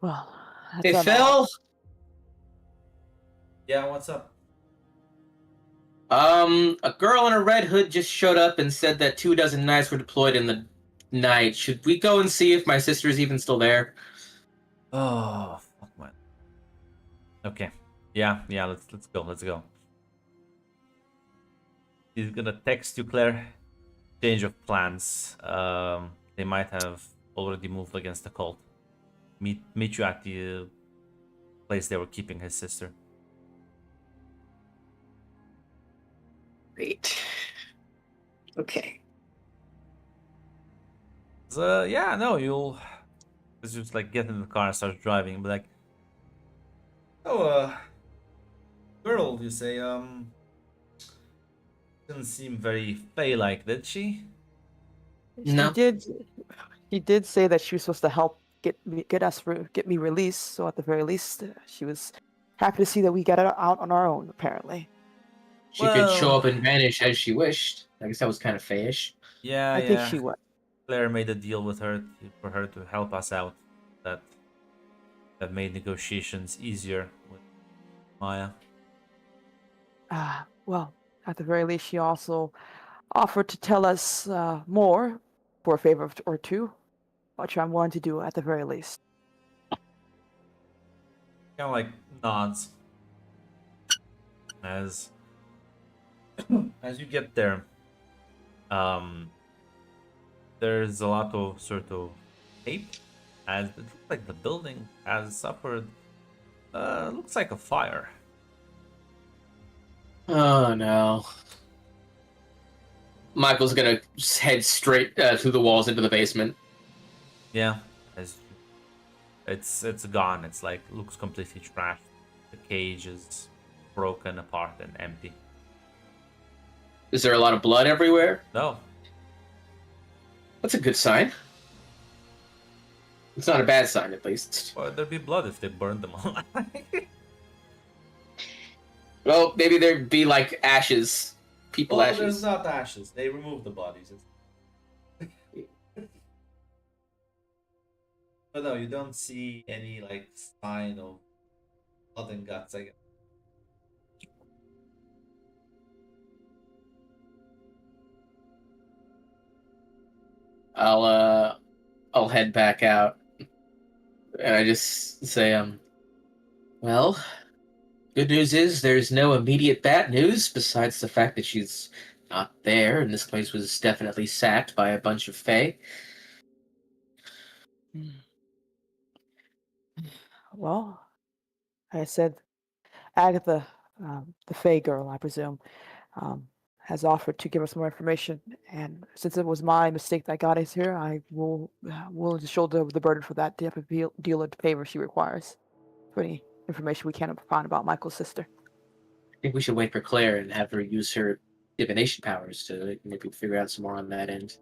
Well,
Hey,
that's
Phil.
yeah, what's up?
A girl in a red hood just showed up and said that 24 knights were deployed in the night. Should we go and see if my sister's even still there?
Oh fuck, man. Okay, yeah, let's go. He's gonna text you, Claire. Change of plans. They might have already moved against the cult. Meet you at the place they were keeping his sister.
Great. Okay.
So, yeah, no, you'll just like get in the car and start driving, but like, oh, girl, you say, didn't seem very Fae-like, did she?
No.
She did say that she was supposed to help get me released. So at the very least, she was happy to see that we got it out on our own. Apparently,
She could show
Well-
up and vanish as she wished. I guess that was kind of fayish.
Yeah,
I think she was.
Claire made a deal with her for her to help us out. That made negotiations easier with Maya.
Well, at the very least, she also offered to tell us more for a favor or two, which I'm willing to do at the very least.
Kind of like nods as you get there. There's a lot of sort of tape, as it looks like the building has suffered. Looks like a fire.
Oh no. Michael's gonna head straight through the walls into the basement.
Yeah, as it's gone. It's like looks completely trashed. The cage is broken apart and empty.
Is there a lot of blood everywhere?
No,
That's a good sign. It's not a bad sign, at least.
well, there'd be blood if they burned them all.
Well, maybe there'd be like ashes, people
Well,
ashes.
there's not ashes. They removed the bodies. But no, you don't see any like sign of blood and guts. I guess.
I'll head back out, and I just say, well, good news is there's no immediate bad news besides the fact that she's not there, and this place was definitely sacked by a bunch of Fae.
Well, I said Agatha, the Fey girl, I presume, has offered to give us more information, and since it was my mistake that got us here, I will willing to shoulder the burden for that type of deal of favor she requires for any information we can find about Michael's sister.
I think we should wait for Claire and have her use her divination powers to maybe figure out some more on that end.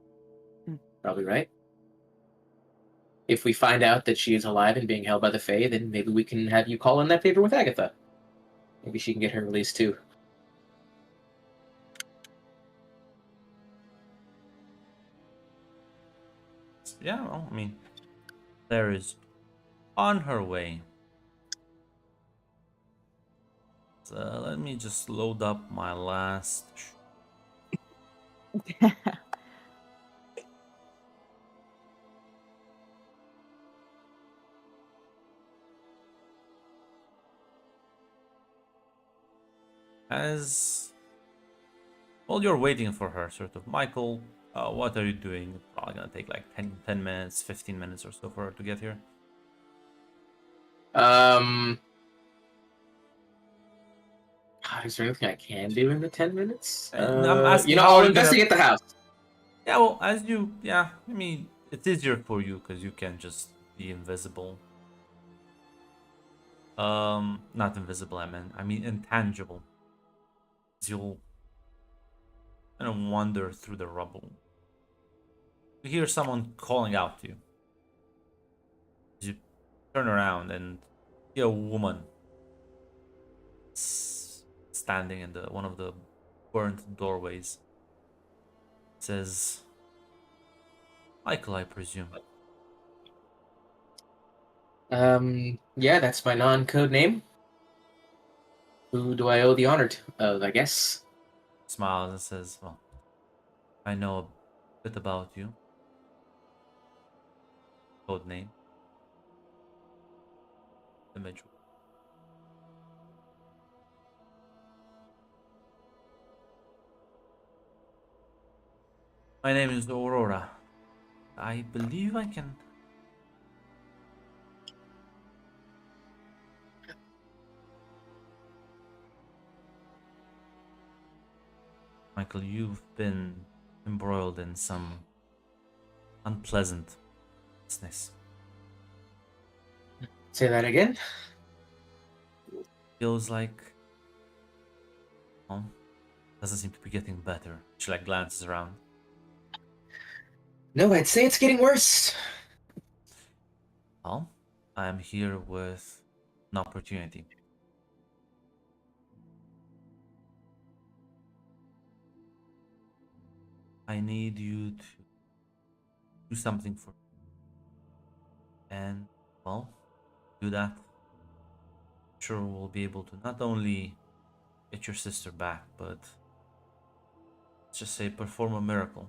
Probably right. If we find out that she is alive and being held by the Fae, then maybe we can have you call in that favor with Agatha. Maybe she can get her released too.
Yeah, well, I mean, Claire is on her way. So let me just load up my last. As while you're waiting for her, sort of, Michael, what are you doing? It's probably gonna take like 10 minutes, 15 minutes or so for her to get here.
God, is there anything I can do in the 10 minutes?
I'm asking, how
I'll
are you gonna?
investigate the house.
Yeah, well, I mean, it's easier for you because you can just be invisible. Not invisible, I mean intangible. You'll kind of wander through the rubble. You hear someone calling out to you. You turn around and see a woman standing in one of the burnt doorways. It says, Michael, I presume.
Yeah, that's my non-code name. Who do I owe the honor of, I guess?
Smiles and says, well, I know a bit about you. Code name. Image. My name is Aurora. I believe I can. Michael, you've been embroiled in some unpleasant business.
Say that again.
Feels like, well, doesn't seem to be getting better. She like glances around.
No, I'd say it's getting worse.
Well, I'm here with an opportunity. I need you to do something for me. And, well, do that. Sure, we'll be able to not only get your sister back, but let's just say perform a miracle.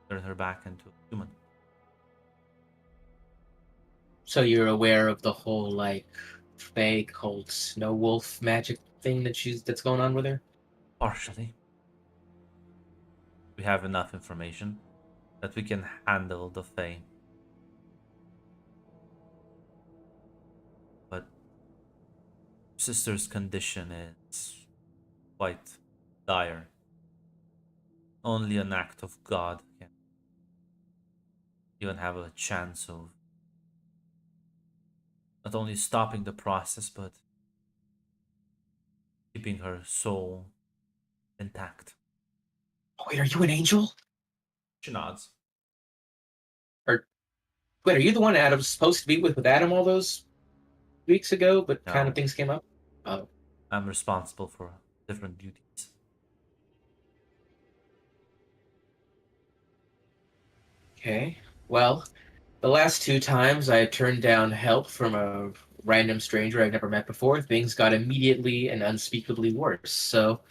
Turn her back into a human.
So you're aware of the whole like fake called Snow Wolf magic thing that's going on with her?
Partially. We have enough information that we can handle the Fae. But sister's condition is quite dire. Only an act of God can even have a chance of not only stopping the process, but keeping her soul intact.
Oh, wait, are you an angel?
She nods.
Wait, are you the one Adam's supposed to be with Adam all those weeks ago, but kind
No.
of things came up? Oh.
I'm responsible for different duties.
Okay. Well, the last two times I turned down help from a random stranger I've never met before, things got immediately and unspeakably worse. So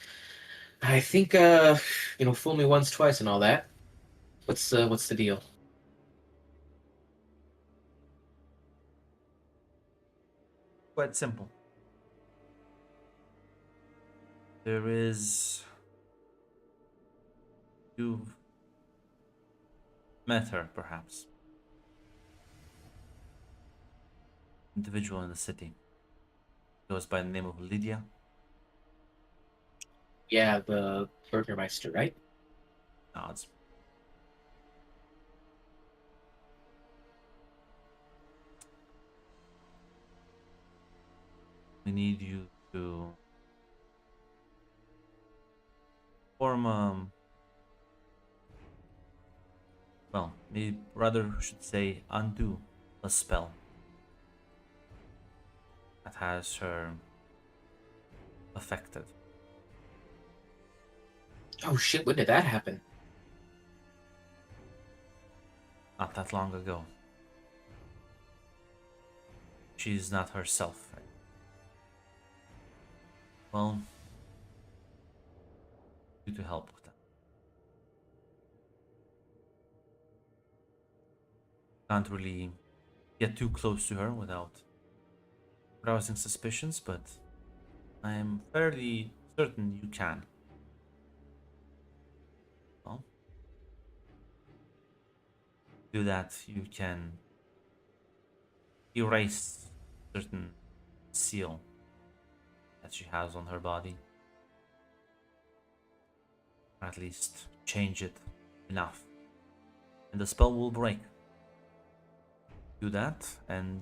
I think fool me once, twice and all that. What's the deal?
Quite simple. There is. You've met her, perhaps. Individual in the city. Goes by the name of Lydia.
Yeah, the Burgermeister, right?
Nods. We need you to form well, maybe rather should say undo a spell that has her affected.
Oh shit, when did that happen?
Not that long ago. She's not herself. Well, you to help with that. Can't really get too close to her without arousing suspicions, but I am fairly certain you can. Well, do that, you can erase certain seal that she has on her body. Or at least change it enough. And the spell will break. Do that, and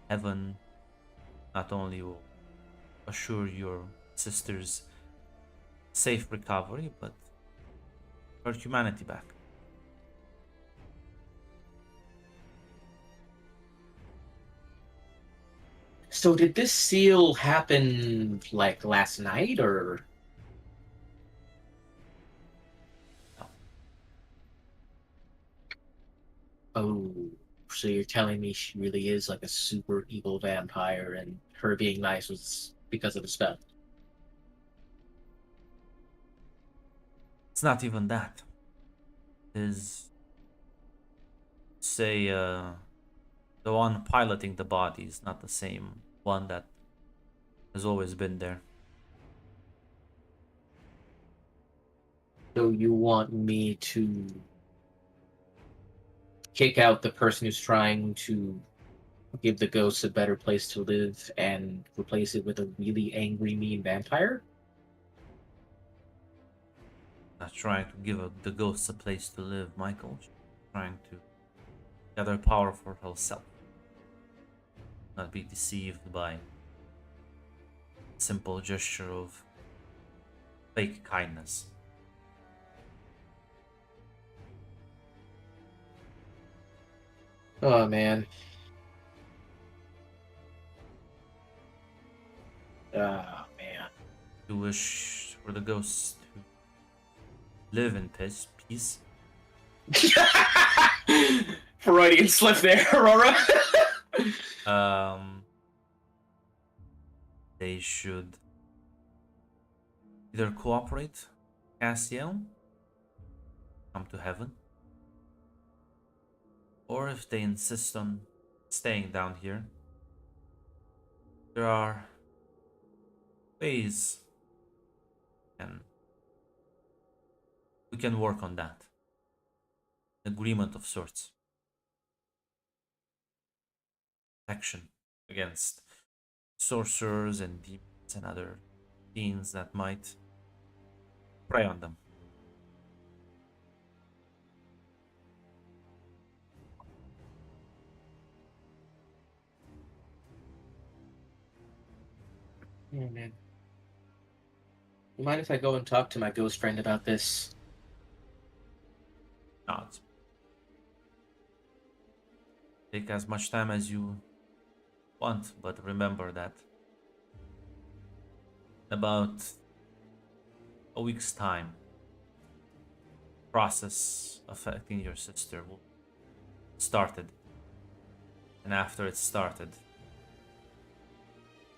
heaven not only will assure your sister's safe recovery, but her humanity back.
So did this seal happen like last night or? Oh, so you're telling me she really is like a super evil vampire and her being nice was because of the spell?
It's not even that. Is say the one piloting the body is not the same one that has always been there.
So you want me to kick out the person who's trying to give the ghosts a better place to live and replace it with a really angry, mean vampire?
Not trying to give the ghosts a place to live, Michael. She's trying to gather power for herself. Not be deceived by simple gesture of fake kindness.
Oh man. Oh man.
You wish for the ghosts to live in peace.
Freudian slip there, Aurora.
They should either cooperate, Castiel, come to heaven, or if they insist on staying down here, there are ways and we can work on that. Agreement of sorts. Protection against sorcerers and demons and other beings that might prey on them.
Oh man. You mind if I go and talk to my ghost friend about this?
Not take as much time as you want, but remember that in about a week's time, process affecting your sister will started, and after it started,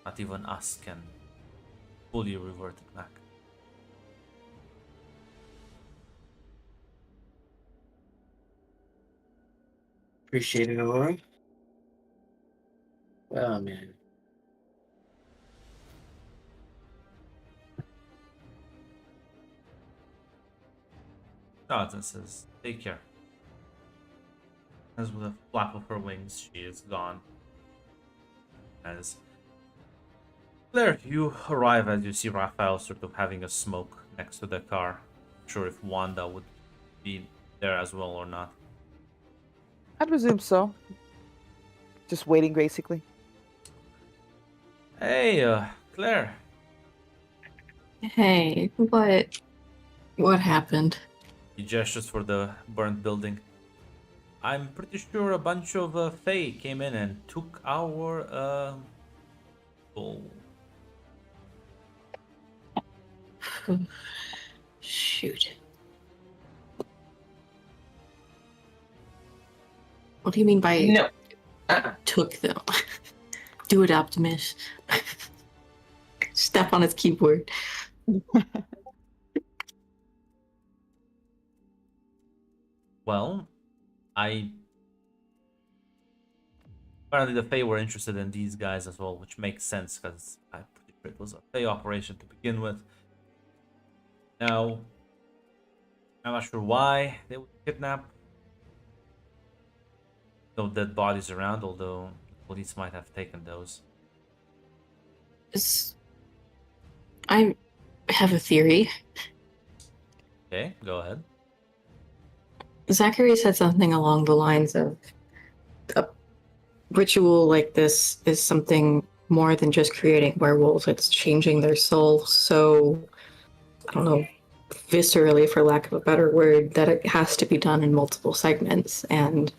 not even us can fully revert it back.
Appreciate it, Aurora. Oh man.
Jonathan says, "Take care." As with a flap of her wings, she is gone. As there, you arrive as you see Raphael sort of having a smoke next to the car. Not sure if Wanda would be there as well or not.
I presume so. Just waiting, basically.
Hey, Claire.
Hey, what happened?
He gestures for the burnt building. I'm pretty sure a bunch of Fae came in and took our gold.
Shoot. What do you mean by
No.
took them? Do it, Optimus. Step on his keyboard.
Well, apparently the Fae were interested in these guys as well, which makes sense because I'm pretty It was a pay operation to begin with. Now, I'm not sure why they would kidnap. No dead bodies around, although the police might have taken those.
I have a theory.
Okay, go ahead.
Zachary said something along the lines of a ritual like this is something more than just creating werewolves, it's changing their soul so, I don't know, viscerally, for lack of a better word, that it has to be done in multiple segments. And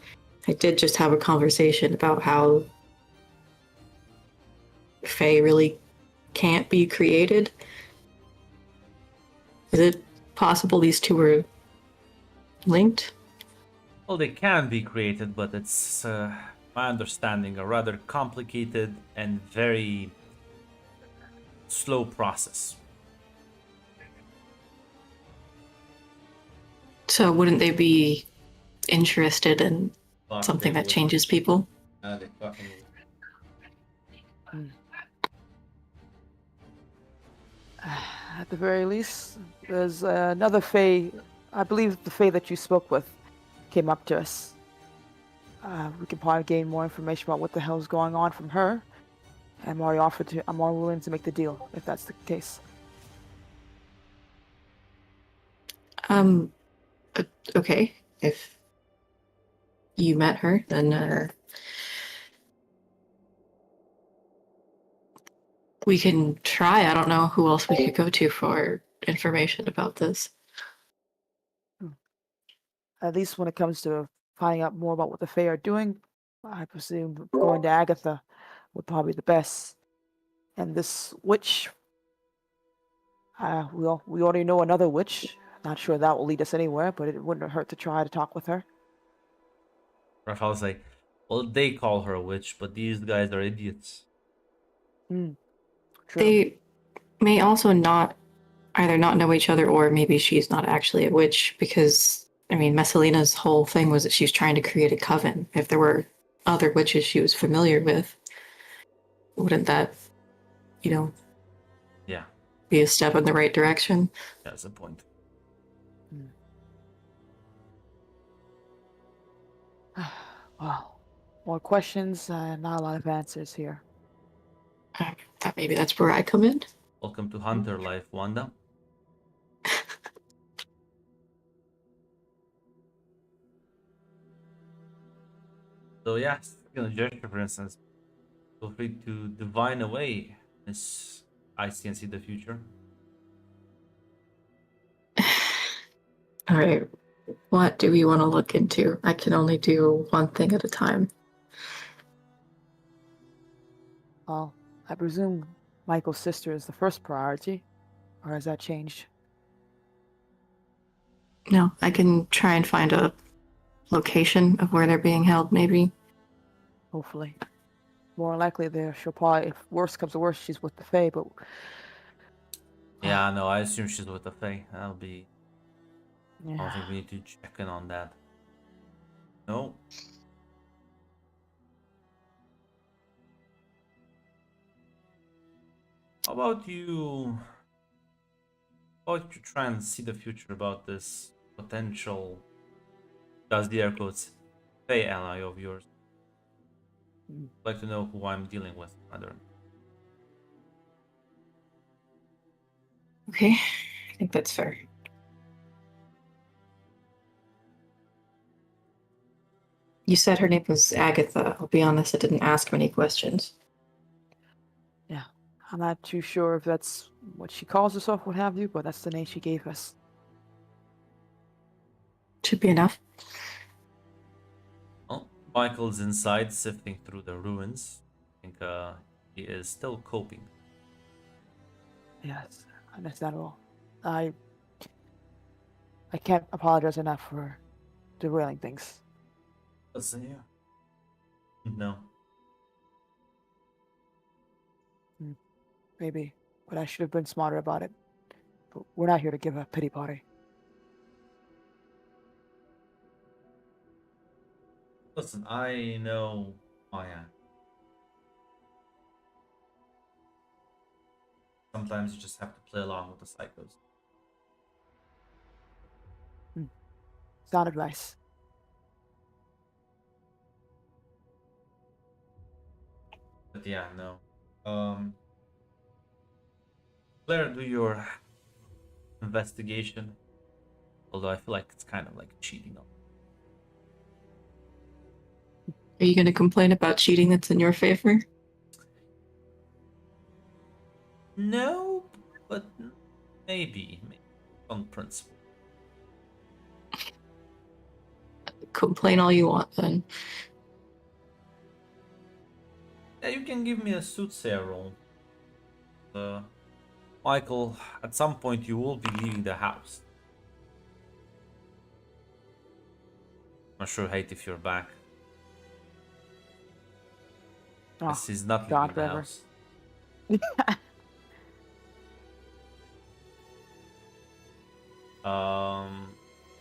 I did just have a conversation about how Fae really can't be created. Is it possible these two were linked?
Well, they can be created, but it's, my understanding, a rather complicated and very slow process.
So wouldn't they be interested in something that changes people?
They fucking...
At the very least, there's another Fae. I believe the Fae that you spoke with came up to us. We can probably gain more information about what the hell's going on from her. I'm more willing to make the deal if that's the case.
Okay. If you met her, then we can try. I don't know who else we could go to for information about this.
At least when it comes to finding out more about what the Fae are doing, I presume going to Agatha would probably be the best. And this witch, we already know another witch. Not sure that will lead us anywhere, but it wouldn't hurt to try to talk with her.
Raphael's like, well, they call her a witch, but these guys are idiots.
True.
They may also either not know each other, or maybe she's not actually a witch, because, I mean, Messalina's whole thing was that she was trying to create a coven. If there were other witches she was familiar with, wouldn't that,
Yeah,
be a step in the right direction?
that's the point.
Well, more questions, not a lot of answers here.
Thought maybe that's where I come in.
Welcome to Hunter Life, Wanda. So yeah, speaking of gesture, for instance, feel free to divine away Miss I see and see the future.
All right. What do we want to look into? I can only do one thing at a time.
Well, I presume Michael's sister is the first priority, or has that changed?
No, I can try and find a location of where they're being held, maybe.
Hopefully. More likely there, she'll probably, if worse comes to worse, she's with the Fae, but...
Yeah, no, I assume she's with the Fae. That'll be... I don't
Yeah.
think we need to check in on that. No. How about you... How about you try and see the future about this potential... Does the air quotes... Fae ally of yours? I'd like to know who I'm dealing with, rather.
Okay, I think that's fair. You said her name was Agatha. I'll be honest, I didn't ask many questions.
Yeah. I'm not too sure if that's what she calls herself, what have you, but that's the name she gave us.
Should be enough.
Well, Michael's inside, sifting through the ruins. I think he is still coping.
Yes, understandable. I can't apologize enough for derailing things.
Listen here. No.
Maybe, but I should have been smarter about it. But we're not here to give a pity party.
Listen, I know I am. sometimes you just have to play along with the psychos.
Sound advice.
But yeah, no. Claire, do your investigation. Although I feel like it's kind of like cheating.
Are you going to complain about cheating that's in your favor?
No, but maybe on principle.
Complain all you want then.
Yeah, you can give me a soothsayer roll. Michael, at some point you will be leaving the house. I'm sure hate if you're back.
Oh,
This is not
God,
leaving the
Trevor.
house.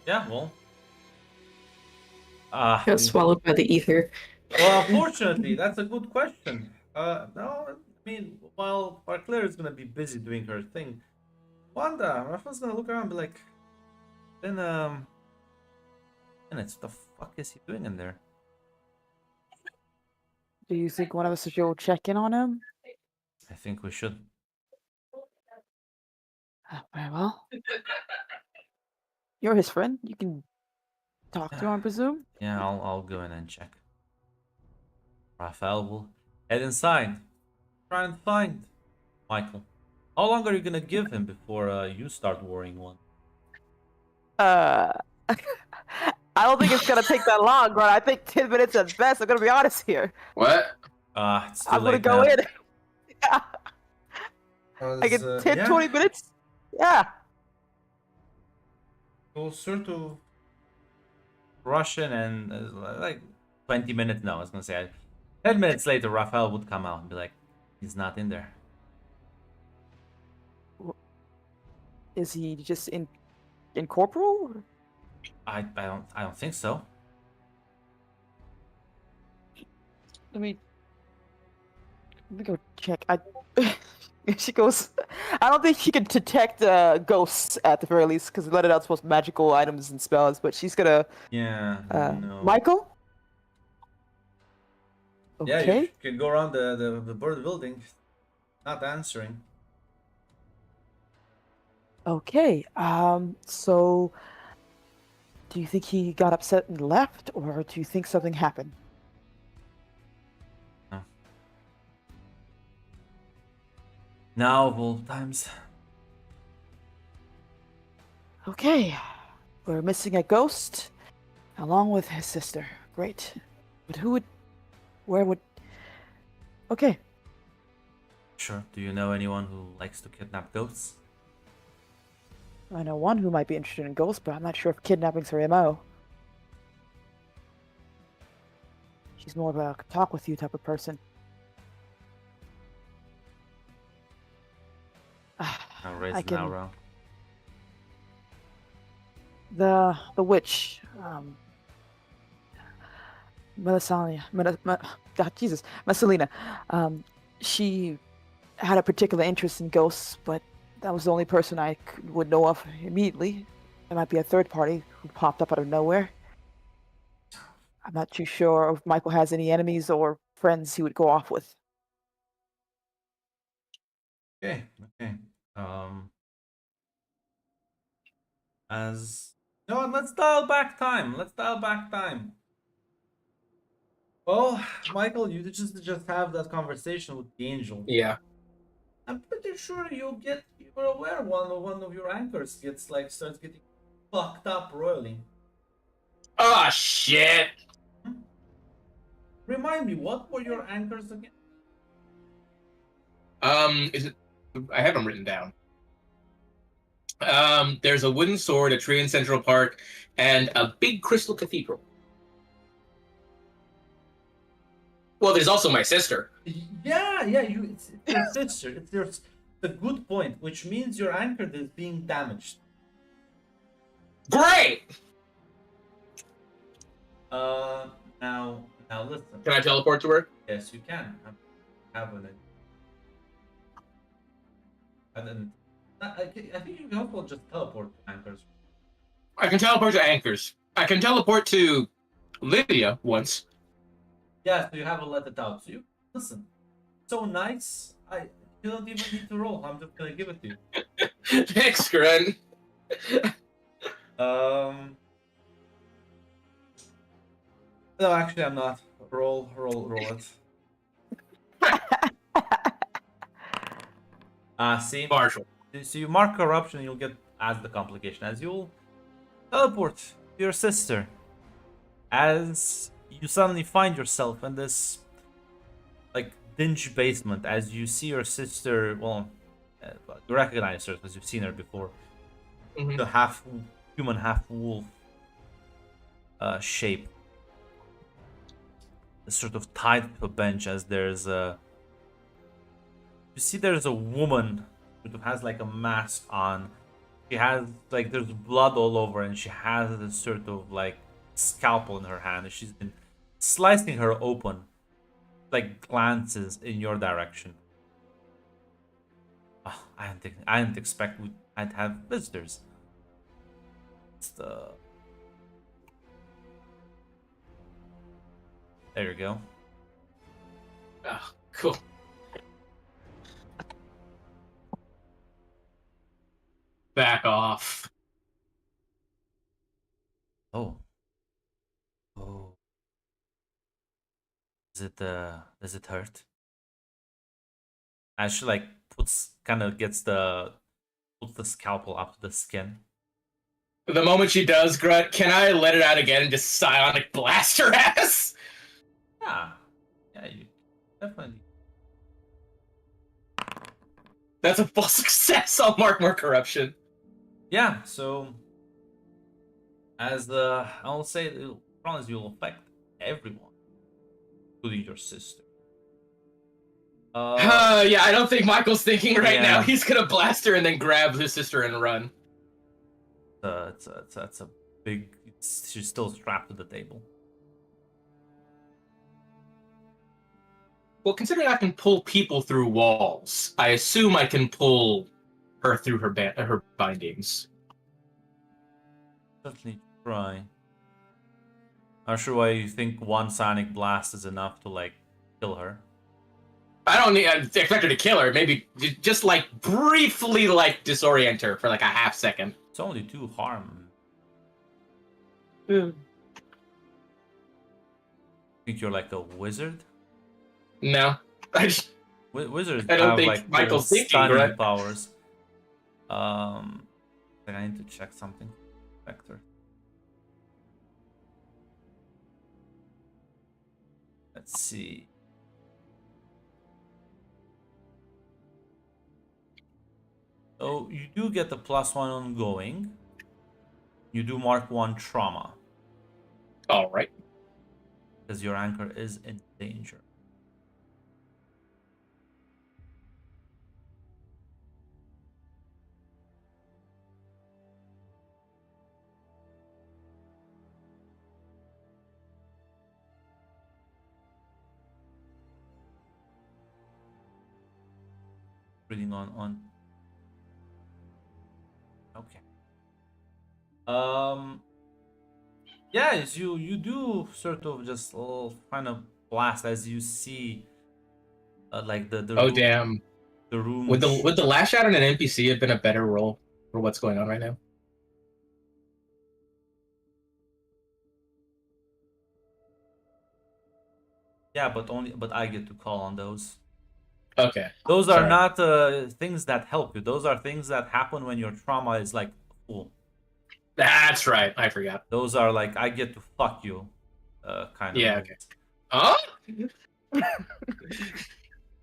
Yeah, well.
Got swallowed by the ether.
Well, unfortunately, that's a good question. No, I mean, while Claire is gonna be busy doing her thing, Wanda, Rafa's gonna look around and be like, then, minutes, what the fuck is he doing in there?
Do you think one of us should go check in on him?
I think we should.
Very well. You're his friend. You can talk to him, I presume.
Yeah, I'll go in and check. Raphael will head inside. Try and find Michael. How long are you gonna give him before you start worrying one?
I don't think it's gonna take that long, but I think 10 minutes at best. I'm gonna be honest here.
What?
It's too
I'm gonna
late
go
now.
in. Yeah. I get 10, 20 minutes. Yeah.
We'll sort of rush in and like 20 minutes. No, I was gonna say 10 minutes later, Raphael would come out and be like, "He's not in there."
Is he just incorporeal?
I don't think so.
Let me go check. She goes. I don't think she can detect ghosts at the very least because let it out most magical items and spells. But she's gonna.
Yeah, no.
Michael.
Yeah,
Okay.
you can go around the bird building. Not answering.
Okay. So, do you think he got upset and left, or do you think something happened?
Now of all times.
Okay. We're missing a ghost, along with his sister. Great. But who would? Where would? Okay.
Sure. Do you know anyone who likes to kidnap ghosts?
I know one who might be interested in ghosts, but I'm not sure if kidnapping's her MO. She's more of a talk with you type of person.
I'll raise
I
an
can-
around.
The witch, Melisania, God Jesus, Messalina. She had a particular interest in ghosts, but that was the only person I would know of immediately. There might be a third party who popped up out of nowhere. I'm not too sure if Michael has any enemies or friends he would go off with.
Okay. As no, let's dial back time. Well, Michael, you just have that conversation with the angel.
Yeah.
I'm pretty sure you're aware one of your anchors starts getting fucked up royally.
Oh shit.
Remind me, what were your anchors again?
Is it? I have them written down. There's a wooden sword, a tree in Central Park, and a big crystal cathedral. Well, there's also my sister.
Yeah, it's your sister. It's a good point, which means your anchor is being damaged.
Great!
Now listen.
Can I teleport to her?
Yes, you can. Have an And then I think you can also just teleport to anchors.
I can teleport to anchors. I can teleport to Lydia once.
Yeah, so you haven't let it out. So you listen. So nice. You don't even need to roll. I'm just gonna give it to you.
Thanks, Grunt.
No, actually, I'm not. Roll it. See.
Marshall.
So you mark corruption, you'll get as the complication as you'll teleport to your sister. As you suddenly find yourself in this like dingy basement, as you see your sister. Well, you recognize her because you've seen her before.
Mhm.
The half human, half wolf shape. Sort of tied to a bench as there's a. You see, there's a woman who has like a mask on. She has like there's blood all over, and she has this sort of like scalpel in her hand. And she's been slicing her open, like glances in your direction. Oh, I didn't expect I'd have visitors. It's the. There you go.
Oh, cool. Back off.
Oh. Oh. Does it hurt? And she like puts puts the scalpel up to the skin.
The moment she does, Grunt, can I let it out again and just psionic blast her ass?
Yeah. Yeah, you definitely.
That's a full success. I'll mark more corruption.
Yeah, so I'll say the promise you'll affect everyone, including your sister.
Yeah, I don't think Michael's thinking right
Yeah.
now. He's gonna blast her and then grab his sister and run.
That's a big. She's still strapped to the table.
Well, considering I can pull people through walls, I assume I can pull her through her bindings.
Certainly try. Not sure why you think one sonic blast is enough to like kill her.
I don't need. I expect her to kill her. Maybe just like briefly like disorient her for like a half second.
It's only 2 harm.
Hmm.
Think you're like a wizard?
No,
Wizards
I don't
have
think
like
Michael's
cool
thinking,
stunning
right?
powers. I need to check something. Vector. Let's see. So you do get the +1 ongoing. You do mark 1 trauma
All right.
because your anchor is in danger. Reading on. Okay. Yeah, as you do sort of just kind of blast as you see, like the
Oh
room,
damn!
the room.
Would the lash out on an NPC have been a better role for what's going on right now?
Yeah, but I get to call on those.
Okay.
Those are
Sorry.
not things that help you. Those are things that happen when your trauma is like full.
That's right. I forgot.
Those are like I get to fuck you, kind of.
Yeah.
moves.
Okay.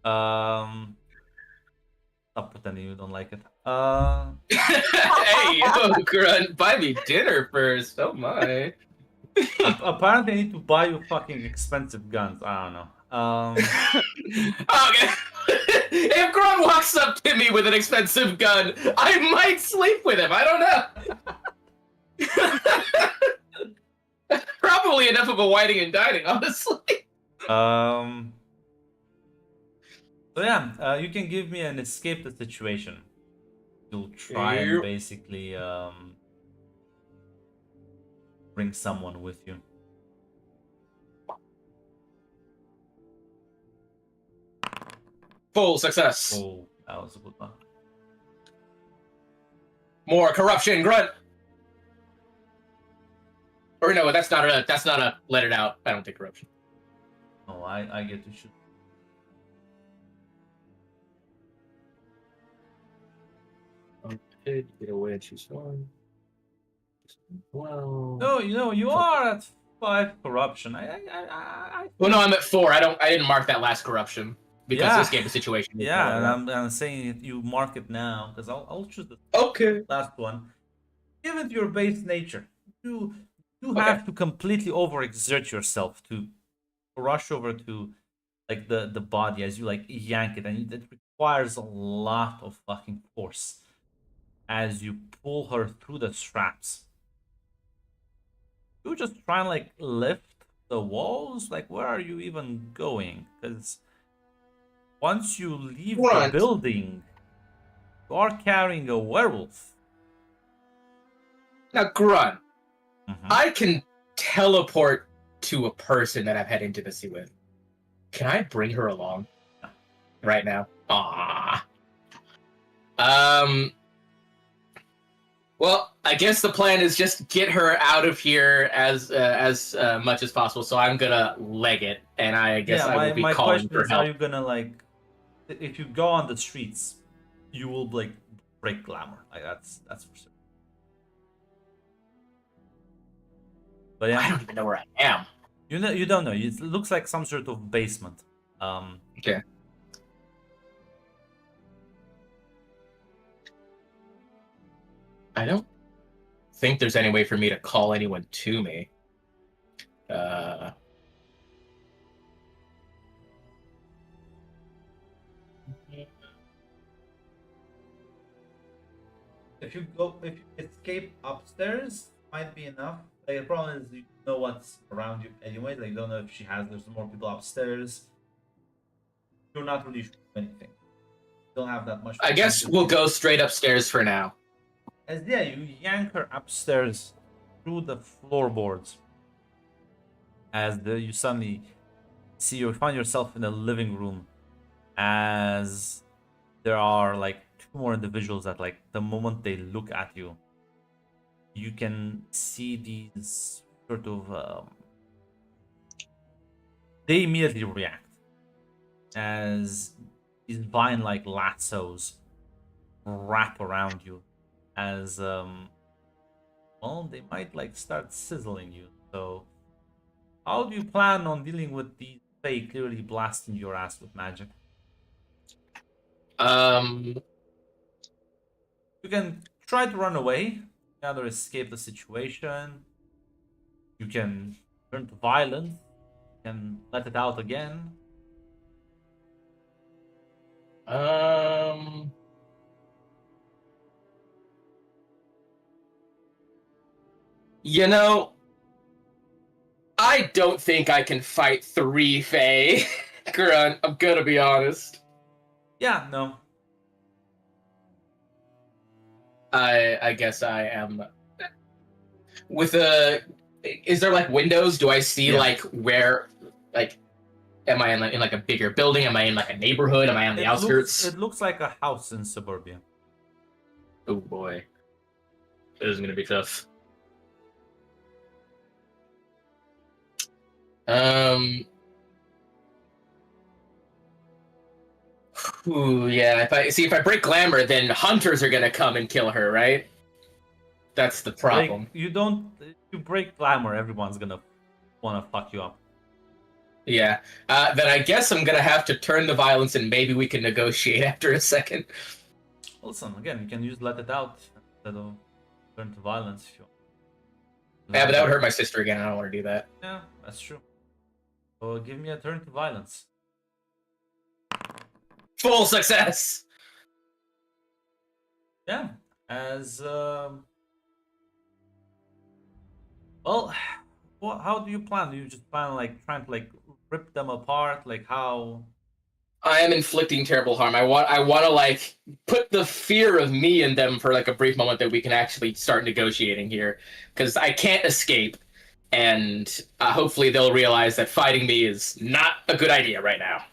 Oh.
Stop pretending you don't like it.
Hey, yo, Grunt, buy me dinner first. Oh my.
Apparently, I need to buy you fucking expensive guns. I don't know.
Okay. If Grunt walks up to me with an expensive gun, I might sleep with him. I don't know. Probably enough of a whiting and dining, honestly.
So yeah, you can give me an escape the situation. you'll try and
Yep.
basically bring someone with you.
Full success.
Oh, that was a good one.
More corruption, grunt. Or no, that's not a let it out. I don't think corruption.
Oh, I get to shoot.
Okay, get away and choose one. Well.
No, you are at 5 corruption. I
Well, no, I'm at 4. I didn't mark that last corruption because
Yeah.
this game of situation. is
Yeah,
all
and
that.
I'm saying you mark it now because I'll choose the
Okay.
last one. Given your base nature, you
Okay.
have to completely overexert yourself to rush over to like the body as you like yank it, and it requires a lot of fucking force as you pull her through the straps. You just try and like lift the walls. Like, where are you even going? Because once you leave the
Grunt.
building, you are carrying a werewolf.
Now, grunt.
Mhm.
I can teleport to a person that I've had intimacy with. Can I bring her along right now? Ah. Well, I guess the plan is just get her out of here as much as possible. So I'm gonna leg it, and I guess I will be
my
calling
question
for
is, are
help.
you gonna like, if you go on the streets, you will like break glamour. Like that's for sure. But
I
yeah,
don't even know where I am.
you don't know. It looks like some sort of basement.
Okay. I don't think there's any way for me to call anyone to me.
If you escape upstairs, might be enough. Like, the problem is you know what's around you anyway. Like, you don't know if there's more people upstairs. You're not really sure of anything. You don't have that much.
I guess we'll go straight upstairs for now.
As yeah, you yank her upstairs through the floorboards. As you suddenly you find yourself in a living room, as there are like 2 more individuals that like the moment they look at you, you can see these sort of they immediately react as these vine-like lassos wrap around you, as well, they might like start sizzling you. So how do you plan on dealing with these Fae clearly blasting your ass with magic? You can try to run away, either escape the situation. You can turn to violence. You can let it out again.
You know, I don't think I can fight 3 Fae. Grunt, I'm gonna be honest.
Yeah, no.
I guess I am. With a, is there like windows? Do I see
Yeah.
like where, like, am I in like a bigger building? Am I in like a neighborhood? Am I on the outskirts?
It looks like a house in suburbia.
Oh boy, this is gonna be tough. Ooh, yeah. If I break glamour, then hunters are gonna come and kill her, right? That's the problem.
Like, if you break glamour, everyone's gonna wanna fuck you up.
Yeah. Then I guess I'm gonna have to turn the violence, and maybe we can negotiate after a second.
Listen, again, you can use let it out instead of turn to violence if you want.
Yeah, but that would hurt my sister again. I don't want to do that.
Yeah, that's true. So give me a turn to violence.
Full success.
Yeah, as how do you plan? Do you just plan like trying to like rip them apart? Like how?
I am inflicting terrible harm. I want to like put the fear of me in them for like a brief moment that we can actually start negotiating here, because I can't escape, and hopefully they'll realize that fighting me is not a good idea right now.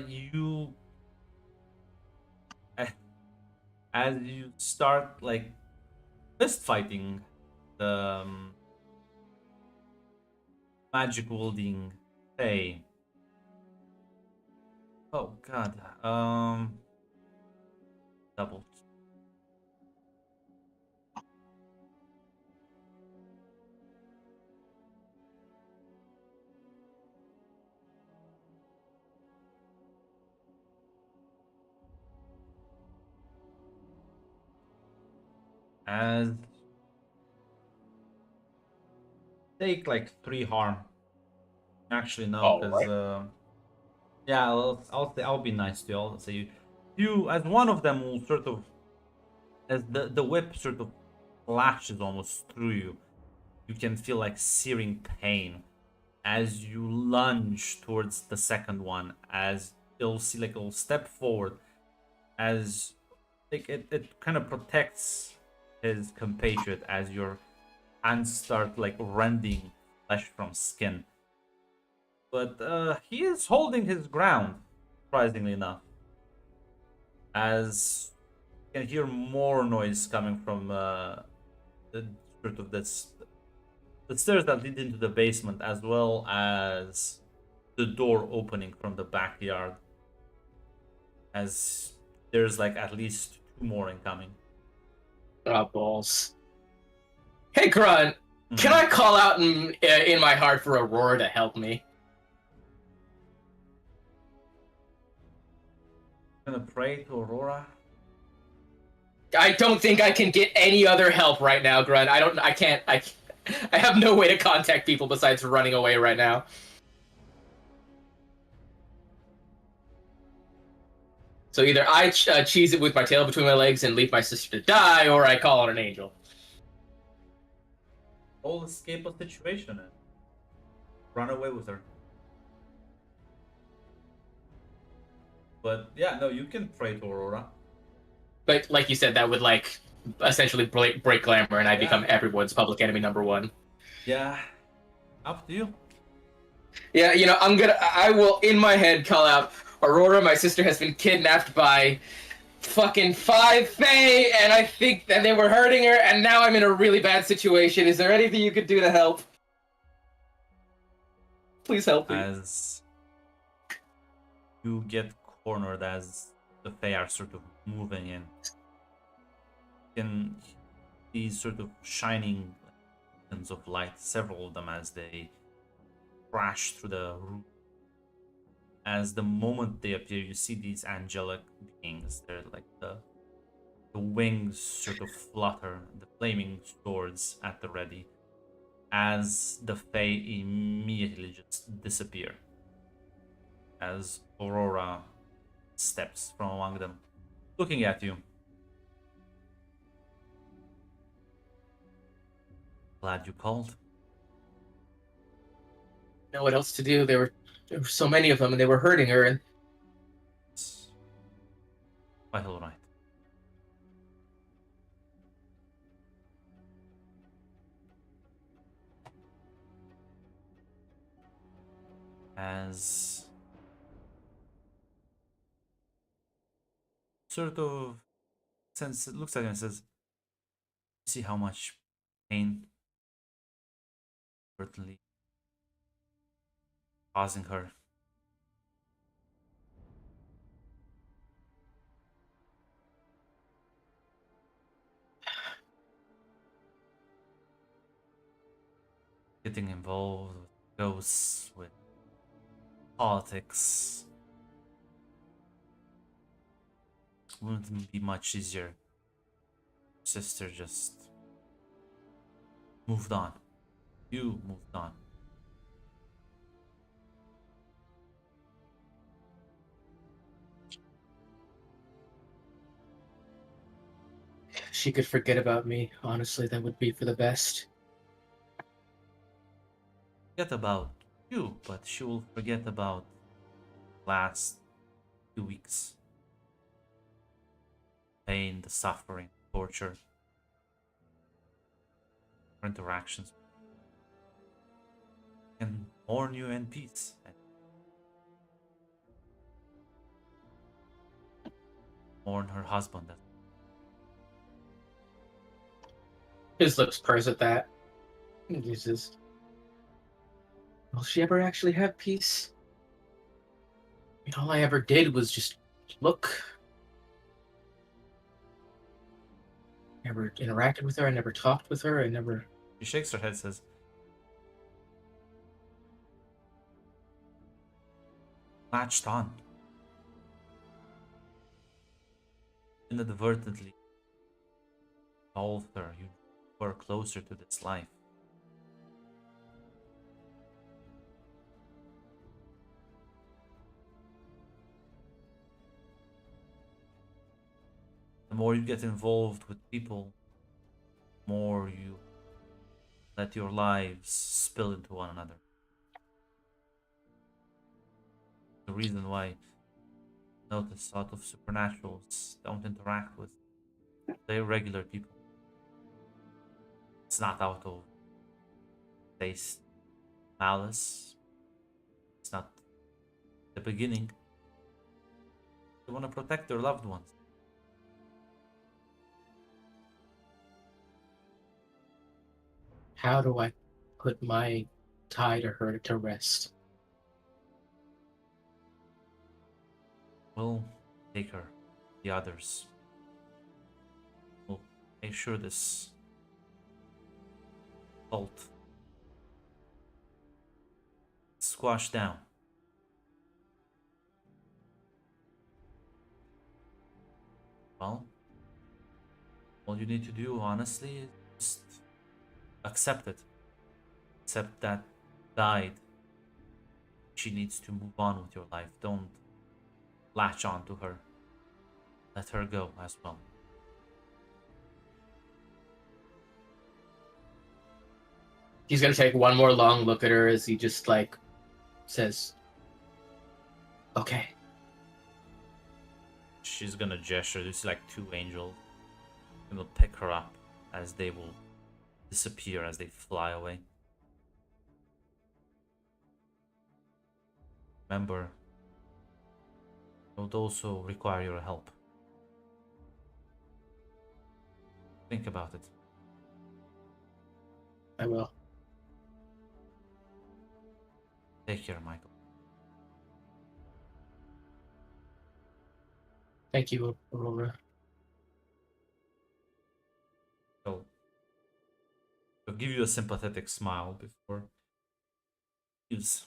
You as you start like fist fighting the magic wielding Fae. Oh god. Double. As take like 3 harm. Actually, no, because yeah, I'll be nice to you. I'll say you as one of them will sort of, as the whip sort of flashes almost through you. You can feel like searing pain as you lunge towards the second one. As you'll see, like it'll step forward, as like it kind of protects his compatriot as your hands start like rending flesh from skin. But he is holding his ground, surprisingly enough. As you can hear more noise coming from the sort of the stairs that lead into the basement, as well as the door opening from the backyard. As there's like at least 2 more incoming.
Oh, balls. Hey, Grunt, can I call out in my heart for Aurora to help me?
Gonna pray to Aurora.
I don't think I can get any other help right now, Grunt. I have no way to contact people besides running away right now. So either I cheese it with my tail between my legs and leave my sister to die, or I call on an angel.
All escape a situation and run away with her. But yeah, no, you can pray to Aurora.
But like you said, that would like essentially break glamour, and I become everyone's public enemy #1.
Yeah, up to you.
Yeah, you know, I will in my head call out, Aurora, my sister has been kidnapped by fucking 5 Fae, and I think that they were hurting her, and now I'm in a really bad situation. Is there anything you could do to help? Please help me.
As you get cornered as the Fae are sort of moving in, you can see sort of shining beacons of light, several of them as they crash through the roof. As the moment they appear, you see these angelic beings. They're like the wings sort of flutter, the flaming swords at the ready, as the Fae immediately just disappear. As Aurora steps from among them, looking at you. Glad you called.
Know what else to do? There were so many of them, and they were hurting her. And
It's quite all right. As sort of, since it looks at him and says, see how much pain certainly causing her. Getting involved with ghosts, with politics, wouldn't be much easier. Sister just moved on. You moved on.
If she could forget about me, honestly, that would be for the best.
Forget about you, but she will forget about last 2 weeks. Pain, the suffering, torture, interactions, and mourn you in peace. And mourn her husband.
His lips purse at that. He says, will she ever actually have peace? I mean, all I ever did was just look. Never interacted with her. I never talked with her. I never.
She shakes her head, says, latched on. Inadvertently involved her. You were closer to this life. The more you get involved with people, the more you let your lives spill into one another. The reason why notice a lot of supernaturals don't interact with their regular people. It's not out of taste, malice. It's not the beginning. They want to protect their loved ones.
How do I put my tie to her to rest?
We'll take her, the others. We'll make sure this cult is squashed down. Well, all you need to do, honestly, is just accept it. Accept that died. She needs to move on with your life. Don't latch on to her. Let her go as well.
He's gonna take one more long look at her as he just like says, "Okay."
She's gonna gesture. You see like two angels. And will pick her up as they will disappear as they fly away. Remember, it would also require your help. Think about it.
I will.
Take care, Michael.
Thank you, Aurora.
So, I'll give you a sympathetic smile before he leaves.